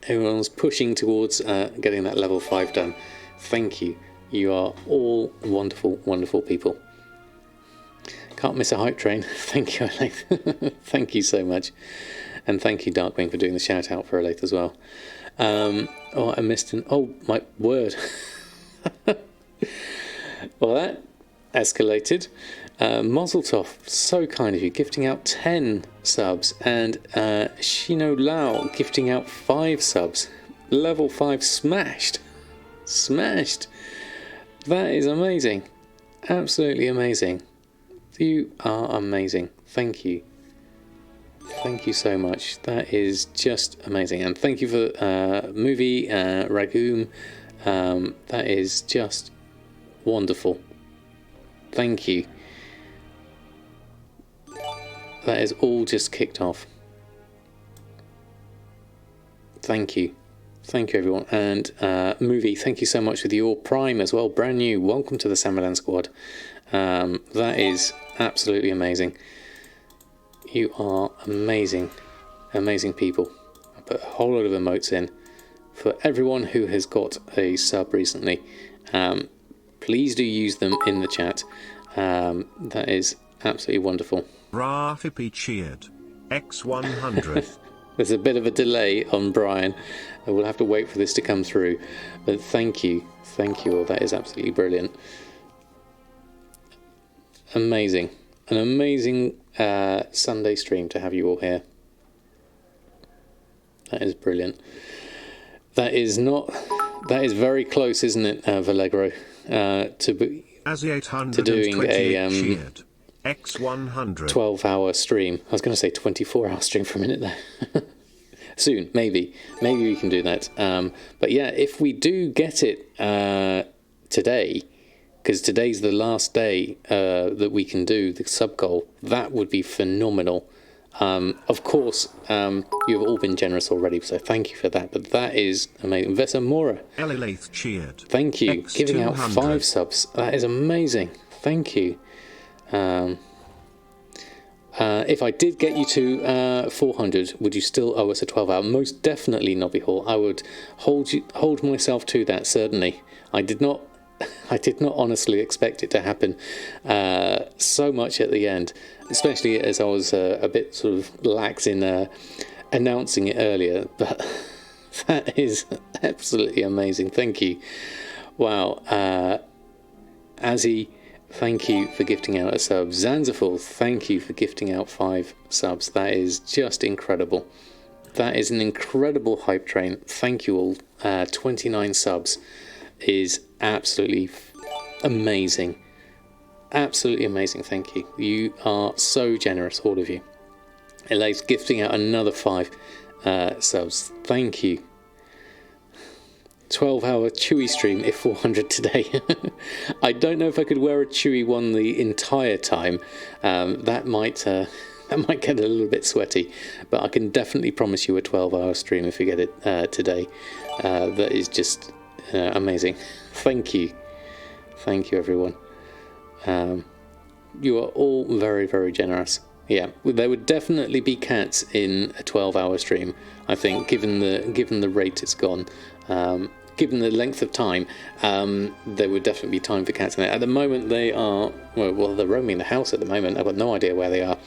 S1: Everyone's pushing towards getting that level 5 done. Thank you. You are all wonderful, wonderful people. Can't miss a hype train. Thank you, Elaith. Thank you so much. And thank you, Darkwing, for doing the shout out for Elaith as well. I missed an... Oh, my word. Well, that escalated. Mozeltov, so kind of you, gifting out 10 subs. And Shino Lao gifting out 5 subs. Level 5 smashed. Smashed. That is amazing. Absolutely amazing. You are amazing. Thank you. Thank you so much. That is just amazing. And thank you for movie Ragoom. That is just wonderful. Thank you. That is all just kicked off. Thank you. Thank you, everyone. And movie, thank you so much with your Prime as well. Brand new. Welcome to the Samadan squad. That is absolutely amazing. You are amazing, amazing people. I put a whole lot of emotes in for everyone who has got a sub recently. Please do use them in the chat. That is absolutely wonderful.
S2: Rafipi cheered. X100.
S1: There's a bit of a delay on Brian. We'll have to wait for this to come through. But thank you. Thank you all. That is absolutely brilliant. Amazing. An amazing Sunday stream to have you all here. That is brilliant. That is very close, isn't it, Vallegro? To doing a
S2: X100
S1: 12-hour stream. I was going to say 24-hour stream for a minute there. Soon, maybe we can do that. But yeah, if we do get it today, because today's the last day that we can do the sub goal, that would be phenomenal. Of course, you've all been generous already, so thank you for that. But that is amazing. Vesamora,
S2: cheered.
S1: Thank you.
S2: X200.
S1: Giving out 5 subs. That is amazing. Thank you. If I did get you to 400, would you still owe us a 12-hour? Most definitely, Nobby Hall. I would hold myself to that, certainly. I did not honestly expect it to happen so much at the end, especially as I was a bit sort of lax in announcing it earlier. But that is absolutely amazing. Thank you. Wow. Azzy, thank you for gifting out a sub. Zanzaful, thank you for gifting out 5 subs. That is just incredible. That is an incredible hype train. Thank you all. 29 subs is absolutely amazing. Absolutely amazing. Thank you. You are so generous, all of you. Elaine's gifting out another 5 subs. Thank you. 12-hour Chewy stream if 400 today. I don't know if I could wear a Chewy one the entire time. That might get a little bit sweaty, but I can definitely promise you a 12-hour stream if you get it today. That is just amazing. Thank you everyone. You are all very, very generous. Yeah, there would definitely be cats in a 12-hour stream, I think, given the rate it's gone. Given the length of time, there would definitely be time for cats in it. At the moment, they are well, they're roaming the house at the moment. I've got no idea where they are.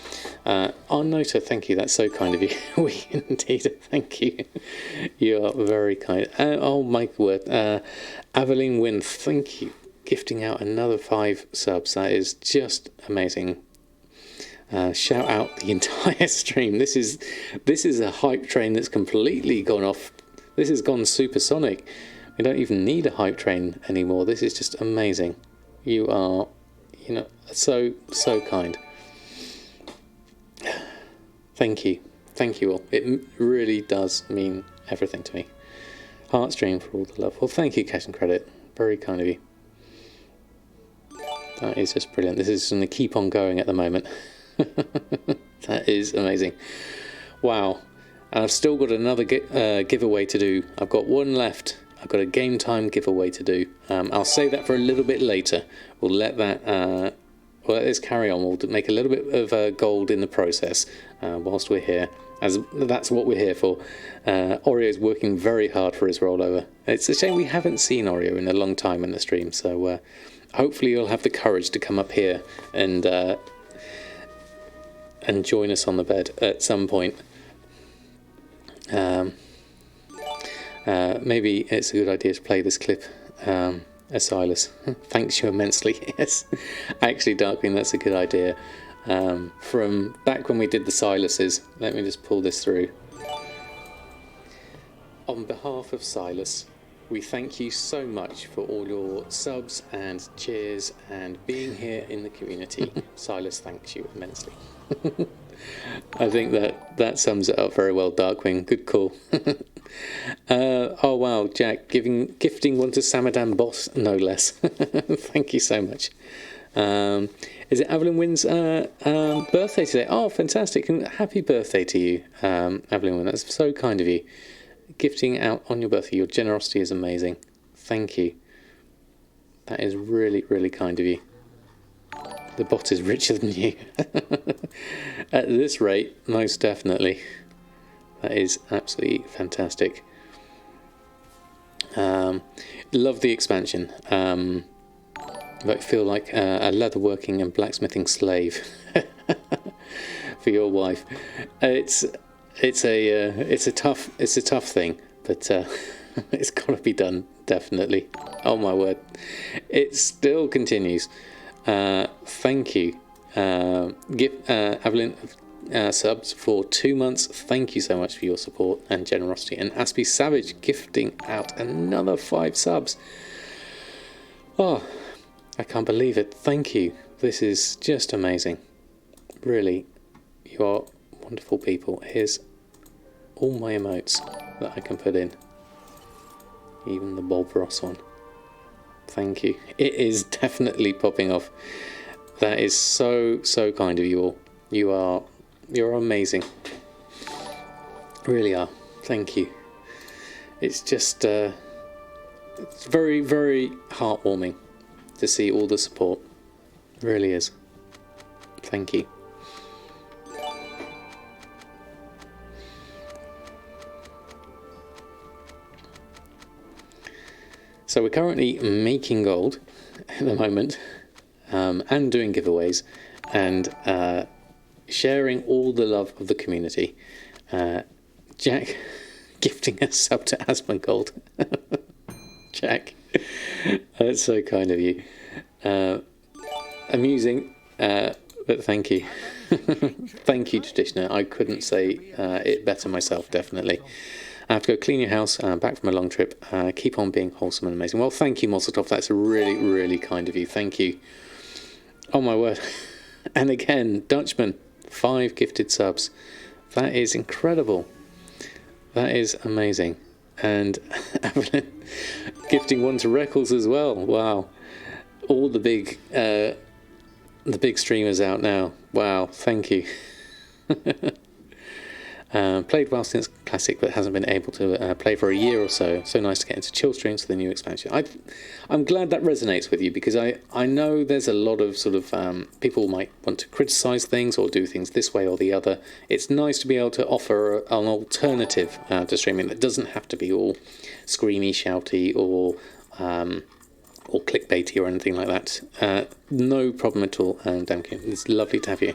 S1: Arnota, thank you. That's so kind of you. We indeed, thank you. You are very kind. Oh my word, Aveline Wynn, thank you. Gifting out another 5 subs. That is just amazing. Shout out the entire stream. This is a hype train that's completely gone off. This has gone supersonic. We don't even need a hype train anymore. This is just amazing. You are, so kind. Thank you all. It really does mean everything to me. Heartstream for all the love. Well, thank you, Cash and Credit. Very kind of you. That is just brilliant. This is going to keep on going at the moment. That is amazing. Wow. And I've still got another giveaway to do. I've got one left. I've got a game time giveaway to do. I'll save that for a little bit later. We'll let this carry on. We'll make a little bit of gold in the process whilst we're here, as that's what we're here for. Oreo's working very hard for his rollover. It's a shame we haven't seen Oreo in a long time in the stream, so hopefully you'll have the courage to come up here and join us on the bed at some point. Maybe it's a good idea to play this clip as Silas. Thanks you immensely. Yes, actually, Darkwing, that's a good idea. From back when we did the Silases, let me just pull this through. On behalf of Silas, we thank you so much for all your subs and cheers and being here in the community. Silas thanks you immensely. I think that sums it up very well, Darkwing. Good call. Oh wow, Jack, gifting one to Samadan Boss, no less. Thank you so much. Is it Evelyn Wynn's birthday today? Oh, fantastic. And happy birthday to you, Evelyn Wynn. That's so kind of you. Gifting out on your birthday. Your generosity is amazing. Thank you. That is really, really kind of you. The bot is richer than you. At this rate, most definitely. That is absolutely fantastic. Love the expansion. I feel like a leatherworking and blacksmithing slave for your wife. It's a tough thing, but it's got to be done, definitely. Oh my word, it still continues. Thank you, Evelyn. Subs for 2 months. Thank you so much for your support and generosity. And Aspie Savage gifting out another 5 subs. Oh, I can't believe it. Thank you. This is just amazing. Really, you are wonderful people. Here's all my emotes that I can put in. Even the Bob Ross one. Thank you. It is definitely popping off. That is so kind of you all. You're amazing. Really are. Thank you. It's just it's very, very heartwarming to see all the support. It really is. Thank you. So we're currently making gold at the moment, and doing giveaways, and sharing all the love of the community. Jack gifting a sub to Asmongold. Jack, that's so kind of you. Amusing, but thank you. Thank you, Traditioner. I couldn't say it better myself, definitely. I have to go clean your house, back from a long trip. Keep on being wholesome and amazing. Well, thank you, Mozzletov. That's really, really kind of you. Thank you. Oh, my word. And again, Dutchman, 5 gifted subs. That is incredible. That is amazing. And Evelyn gifting one to Reckles as well. Wow. All the big streamers out now. Wow, thank you. Played WoW since Classic, but hasn't been able to play for a year or so. So nice to get into chill streams for the new expansion. I'm glad that resonates with you, because I know there's a lot of sort of people might want to criticise things or do things this way or the other. It's nice to be able to offer an alternative to streaming that doesn't have to be all screamy, shouty, or clickbaity or anything like that. No problem at all, Damkin. It's lovely to have you.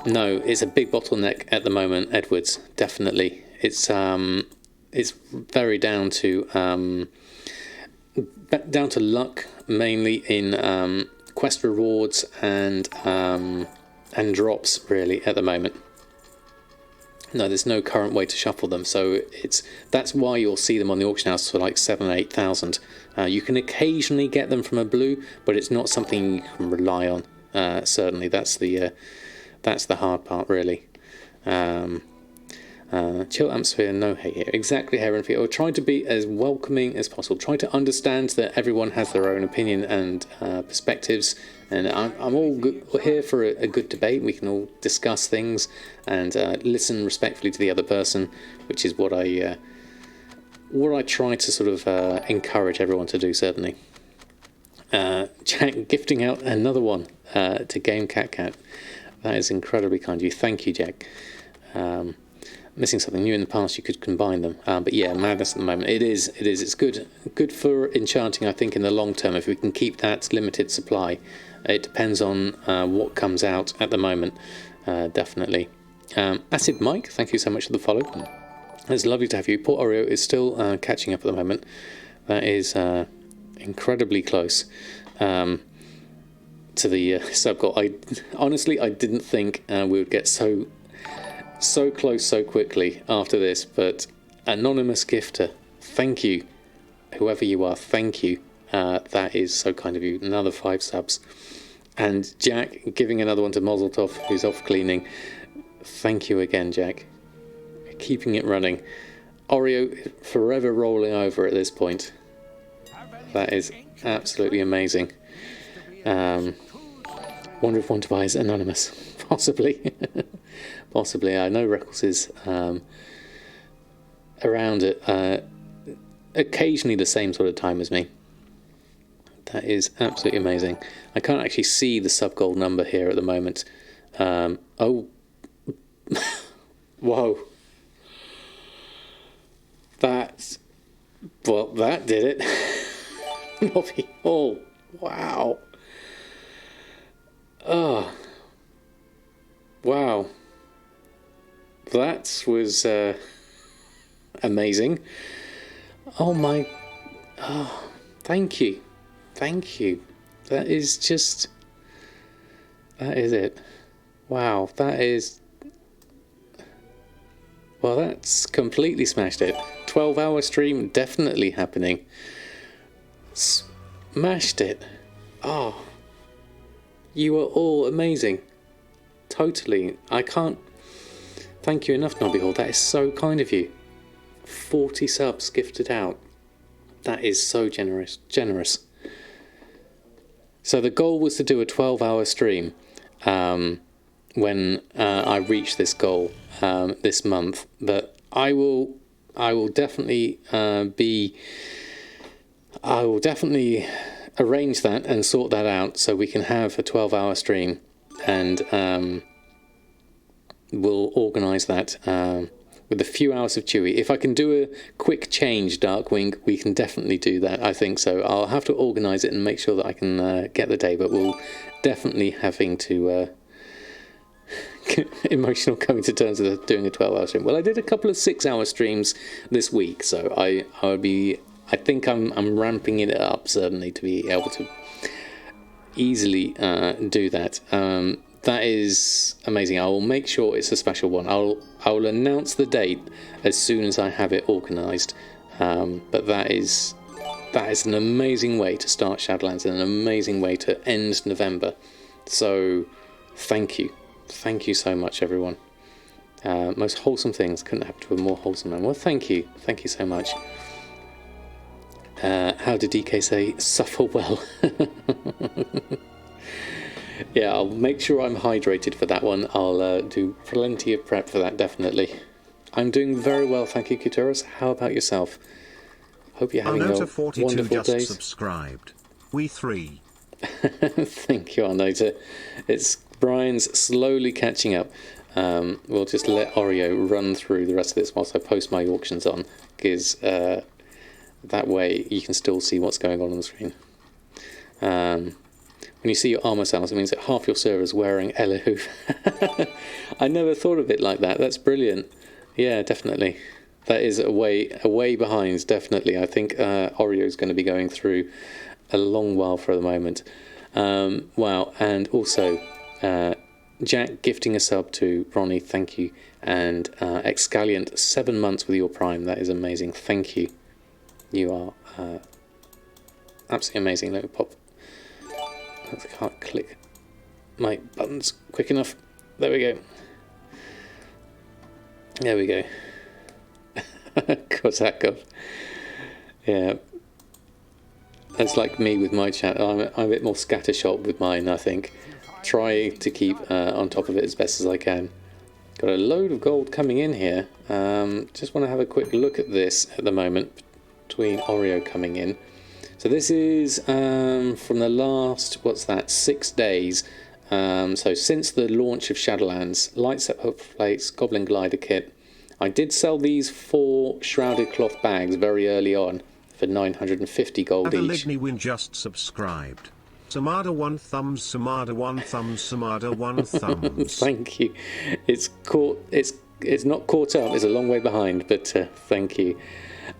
S1: No, it's a big bottleneck at the moment, Edwards. Definitely, it's very down to luck, mainly in quest rewards and drops, really, at the moment. No, there's no current way to shuffle them, so that's why you'll see them on the auction house for like 7,000 or 8,000. You can occasionally get them from a blue, but it's not something you can rely on. Certainly, that's the hard part, really. Chill atmosphere, no hate here. Exactly, Heron Feet. Or try to be as welcoming as possible. Try to understand that everyone has their own opinion and perspectives. And I'm all here for a good debate. We can all discuss things and listen respectfully to the other person, which is what I try to sort of encourage everyone to do, certainly. Jack gifting out another one to Game Cat Cat. That is incredibly kind of you. Thank you, Jack. Missing something new in the past, you could combine them. But yeah, madness at the moment. It is. It's good for enchanting, I think, in the long term, if we can keep that limited supply. It depends on what comes out at the moment, definitely. Acid Mike, thank you so much for the follow. It's lovely to have you. Port Oreo is still catching up at the moment. That is incredibly close to the sub goal. Honestly, I didn't think we would get so close so quickly after this, but anonymous gifter, thank you, whoever you are, thank you. That is so kind of you. Another 5 subs. And Jack giving another one to Mozzletov, who's off cleaning. Thank you again, Jack. Keeping it running. Oreo forever rolling over at this point. That is absolutely amazing. Wonder if one to buy is anonymous. Possibly. Possibly. I know Reckles is around at occasionally the same sort of time as me. That is absolutely amazing. I can't actually see the sub-gold number here at the moment. Oh. Whoa. That did it. Nobby Hall. Wow. Oh. Wow. That was amazing. Oh my. Oh, thank you. Thank you. That is just. That is it. Wow. That is. Well, that's completely smashed it. 12-hour stream definitely happening. Smashed it. Oh. You are all amazing. Totally. I can't thank you enough, Nobby Hall. That is so kind of you. 40 subs gifted out. That is so generous. So the goal was to do a 12-hour stream when I reach this goal this month. But I will definitely arrange that and sort that out so we can have a 12-hour stream, and we'll organise that with a few hours of Chewy. If I can do a quick change, Darkwing, we can definitely do that. I think so. I'll have to organise it and make sure that I can get the day, but we'll definitely having to emotional coming to terms with doing a 12-hour stream. Well, I did a couple of 6-hour streams this week, so I think I'm ramping it up, certainly, to be able to easily do that. That is amazing. I will make sure it's a special one. I will announce the date as soon as I have it organised. But that is an amazing way to start Shadowlands and an amazing way to end November. So thank you so much, everyone. Most wholesome things couldn't happen to a more wholesome man. Well, thank you so much. How did DK say? Suffer well. Yeah, I'll make sure I'm hydrated for that one. I'll do plenty of prep for that, definitely. I'm doing very well, thank you, Kuturos. How about yourself? Hope you're having a wonderful
S2: just
S1: day.
S2: Subscribed. We three.
S1: Thank you, Arnota. It's Brian's slowly catching up. We'll just let Oreo run through the rest of this whilst I post my auctions on, because that way you can still see what's going on the screen. When you see your armor sales, it means that half your server is wearing Elihu. I never thought of it like that. That's brilliant. Yeah, definitely. That is a way behind, definitely. I think Oreo is going to be going through a long while for the moment. Wow, and also Jack gifting a sub to Ronnie, thank you. And Excaliant, 7 months with your Prime. That is amazing. Thank you. You are absolutely amazing. Let me pop. I can't click my buttons quick enough. There we go. There we go. Kozakov. Yeah. That's like me with my chat. I'm a bit more scattershot with mine, I think. Try to keep on top of it as best as I can. Got a load of gold coming in here. Just want to have a quick look at this at the moment, between Oreo coming in. So this is from the last, 6 days. So since the launch of Shadowlands, light set hook plates, Goblin Glider kit. I did sell these 4 shrouded cloth bags very early on for 950 gold each.
S2: Win just subscribed. Samada 1 thumbs, Samada 1 thumbs, Samada 1 thumbs.
S1: Thank you. It's not caught up. It's a long way behind, but thank you.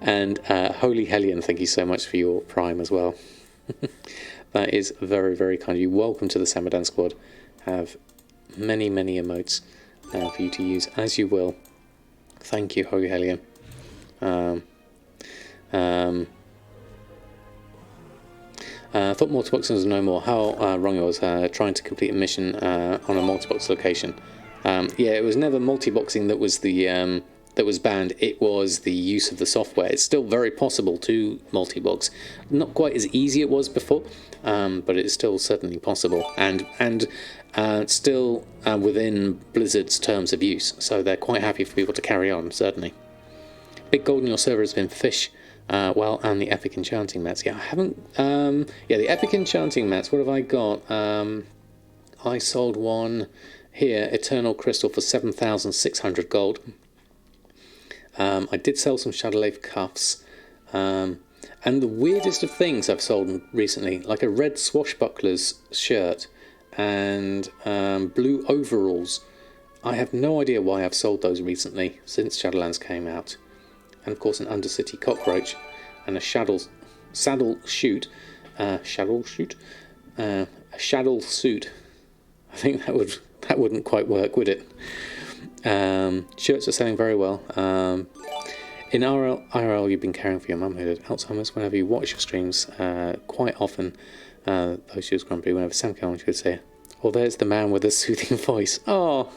S1: And Holy Hellion, thank you so much for your Prime as well. That is very, very kind of you. Welcome to the Samadan squad. Have many, many emotes for you to use as you will. Thank you, Holy Hellion. I thought multiboxing was no more. How wrong I was trying to complete a mission on a multibox location. Yeah, it was never multiboxing that was the that was banned. It was the use of the software. It's still very possible to multibox. Not quite as easy it was before, but it's still certainly possible, and still within Blizzard's terms of use. So they're quite happy for people to carry on. Certainly. Big gold in your server has been fish. Well, and the epic enchanting mats. Yeah, I haven't. Yeah, the epic enchanting mats. What have I got? I sold one here, Eternal Crystal, for 7,600 gold. I did sell some Shadowleaf cuffs, and the weirdest of things I've sold recently, like a red swashbuckler's shirt and blue overalls. I have no idea why I've sold those recently since Shadowlands came out. And of course an Undercity cockroach and a saddle suit. A shadow suit. I think that wouldn't quite work, would it? Shirts are selling very well. In IRL you've been caring for your mum who had Alzheimer's. Whenever you watch your streams, quite often, though she was grumpy, whenever Sam came on she would say, "Oh, there's the man with a soothing voice." Oh,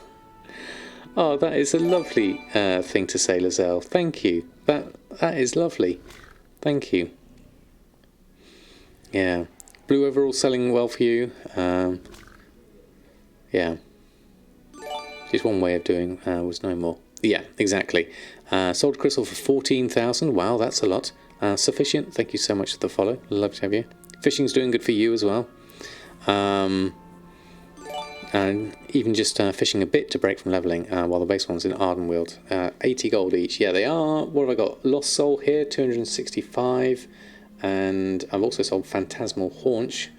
S1: that is a lovely thing to say, Lizelle. Thank you. That is lovely. Thank you. Yeah. Blue overall selling well for you. Yeah. Just one way of doing was no more. Yeah, exactly. Sold crystal for 14,000. Wow, that's a lot. Sufficient. Thank you so much for the follow. Love to have you. Fishing's doing good for you as well. And even just fishing a bit to break from levelling while the base one's in Ardenweald. 80 gold each. Yeah, they are. What have I got? Lost Soul here, 265. And I've also sold Phantasmal Haunch.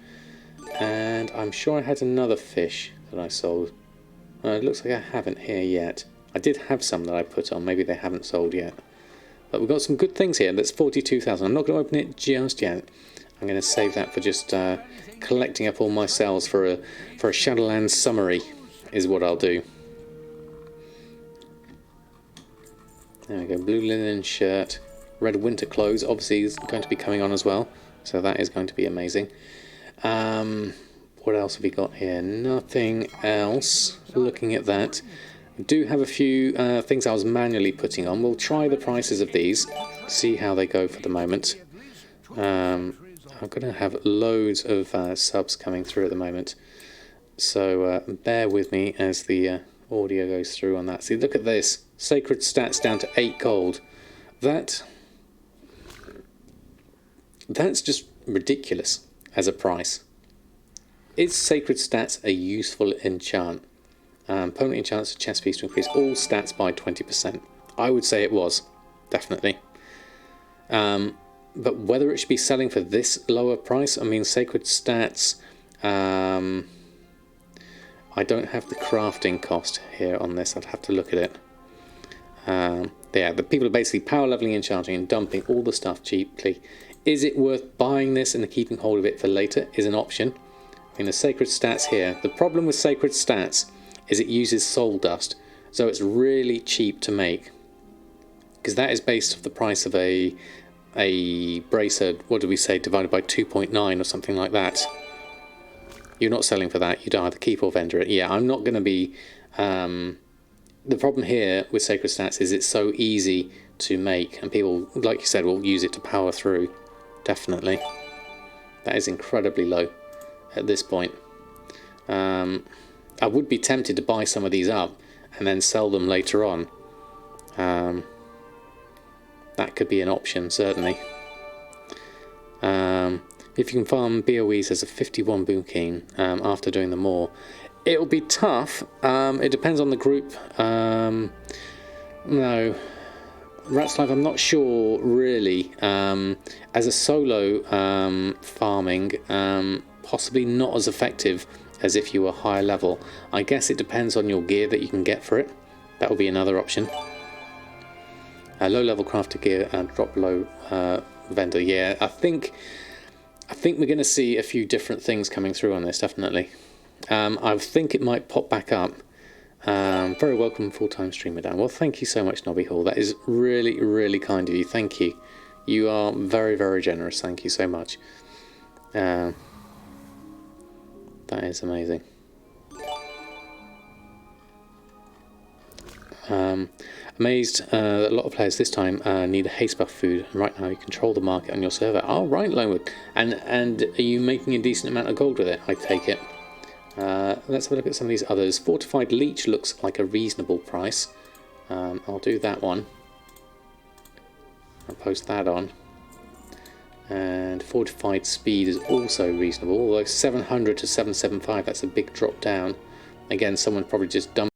S1: And I'm sure I had another fish that I sold. It looks like I haven't here yet. I did have some that I put on. Maybe they haven't sold yet. But we've got some good things here. That's 42,000. I'm not going to open it just yet. I'm going to save that for just collecting up all my cells for a Shadowlands summary is what I'll do. There we go, blue linen shirt, red winter clothes obviously is going to be coming on as well, so that is going to be amazing. What else have we got here? Nothing else. Looking at that, I do have a few things I was manually putting on. We'll try the prices of these, see how they go for the moment. I'm going to have loads of subs coming through at the moment, so bear with me as the audio goes through on that. See, look at this. Sacred stats down to 8 gold. That's just ridiculous as a price. Is Sacred Stats a useful enchant? Permanent enchants a chest piece to increase all stats by 20%. I would say it was, definitely. But whether it should be selling for this lower price, I mean, Sacred Stats, I don't have the crafting cost here on this, I'd have to look at it. Yeah, the people are basically power leveling, enchanting and dumping all the stuff cheaply. Is it worth buying this and keeping hold of it for later is an option. I mean, the Sacred Stats here, the problem with Sacred Stats is it uses soul dust, so it's really cheap to make, because that is based off the price of a bracer, what do we say, divided by 2.9 or something like that. You're not selling for that, you'd either keep or vendor it. Yeah, I'm not going to be... the problem here with Sacred Stats is it's so easy to make, and people, like you said, will use it to power through. Definitely. That is incredibly low at this point. I would be tempted to buy some of these up and then sell them later on. That could be an option, certainly. If you can farm BOEs as a 51 Boomkeen after doing them all, it'll be tough. It depends on the group. No, Rat's Life, I'm not sure really. As a solo farming, possibly not as effective as if you were higher level. I guess it depends on your gear that you can get for it. That will be another option. Low level crafted gear and drop low vendor. Yeah, I think we're going to see a few different things coming through on this, definitely. I think it might pop back up. Very welcome full-time streamer Dan. Well, thank you so much, Nobby Hall. That is really, really kind of you. Thank you. You are very, very generous. Thank you so much. That is amazing. Amazed that a lot of players this time need a haste buff food. And right now you control the market on your server. Oh, right, Lonewood. And are you making a decent amount of gold with it? I take it. Let's have a look at some of these others. Fortified Leech looks like a reasonable price. I'll do that one. I'll post that on. And Fortified Speed is also reasonable, although 700 to 775, that's a big drop down. Again, someone probably just dumped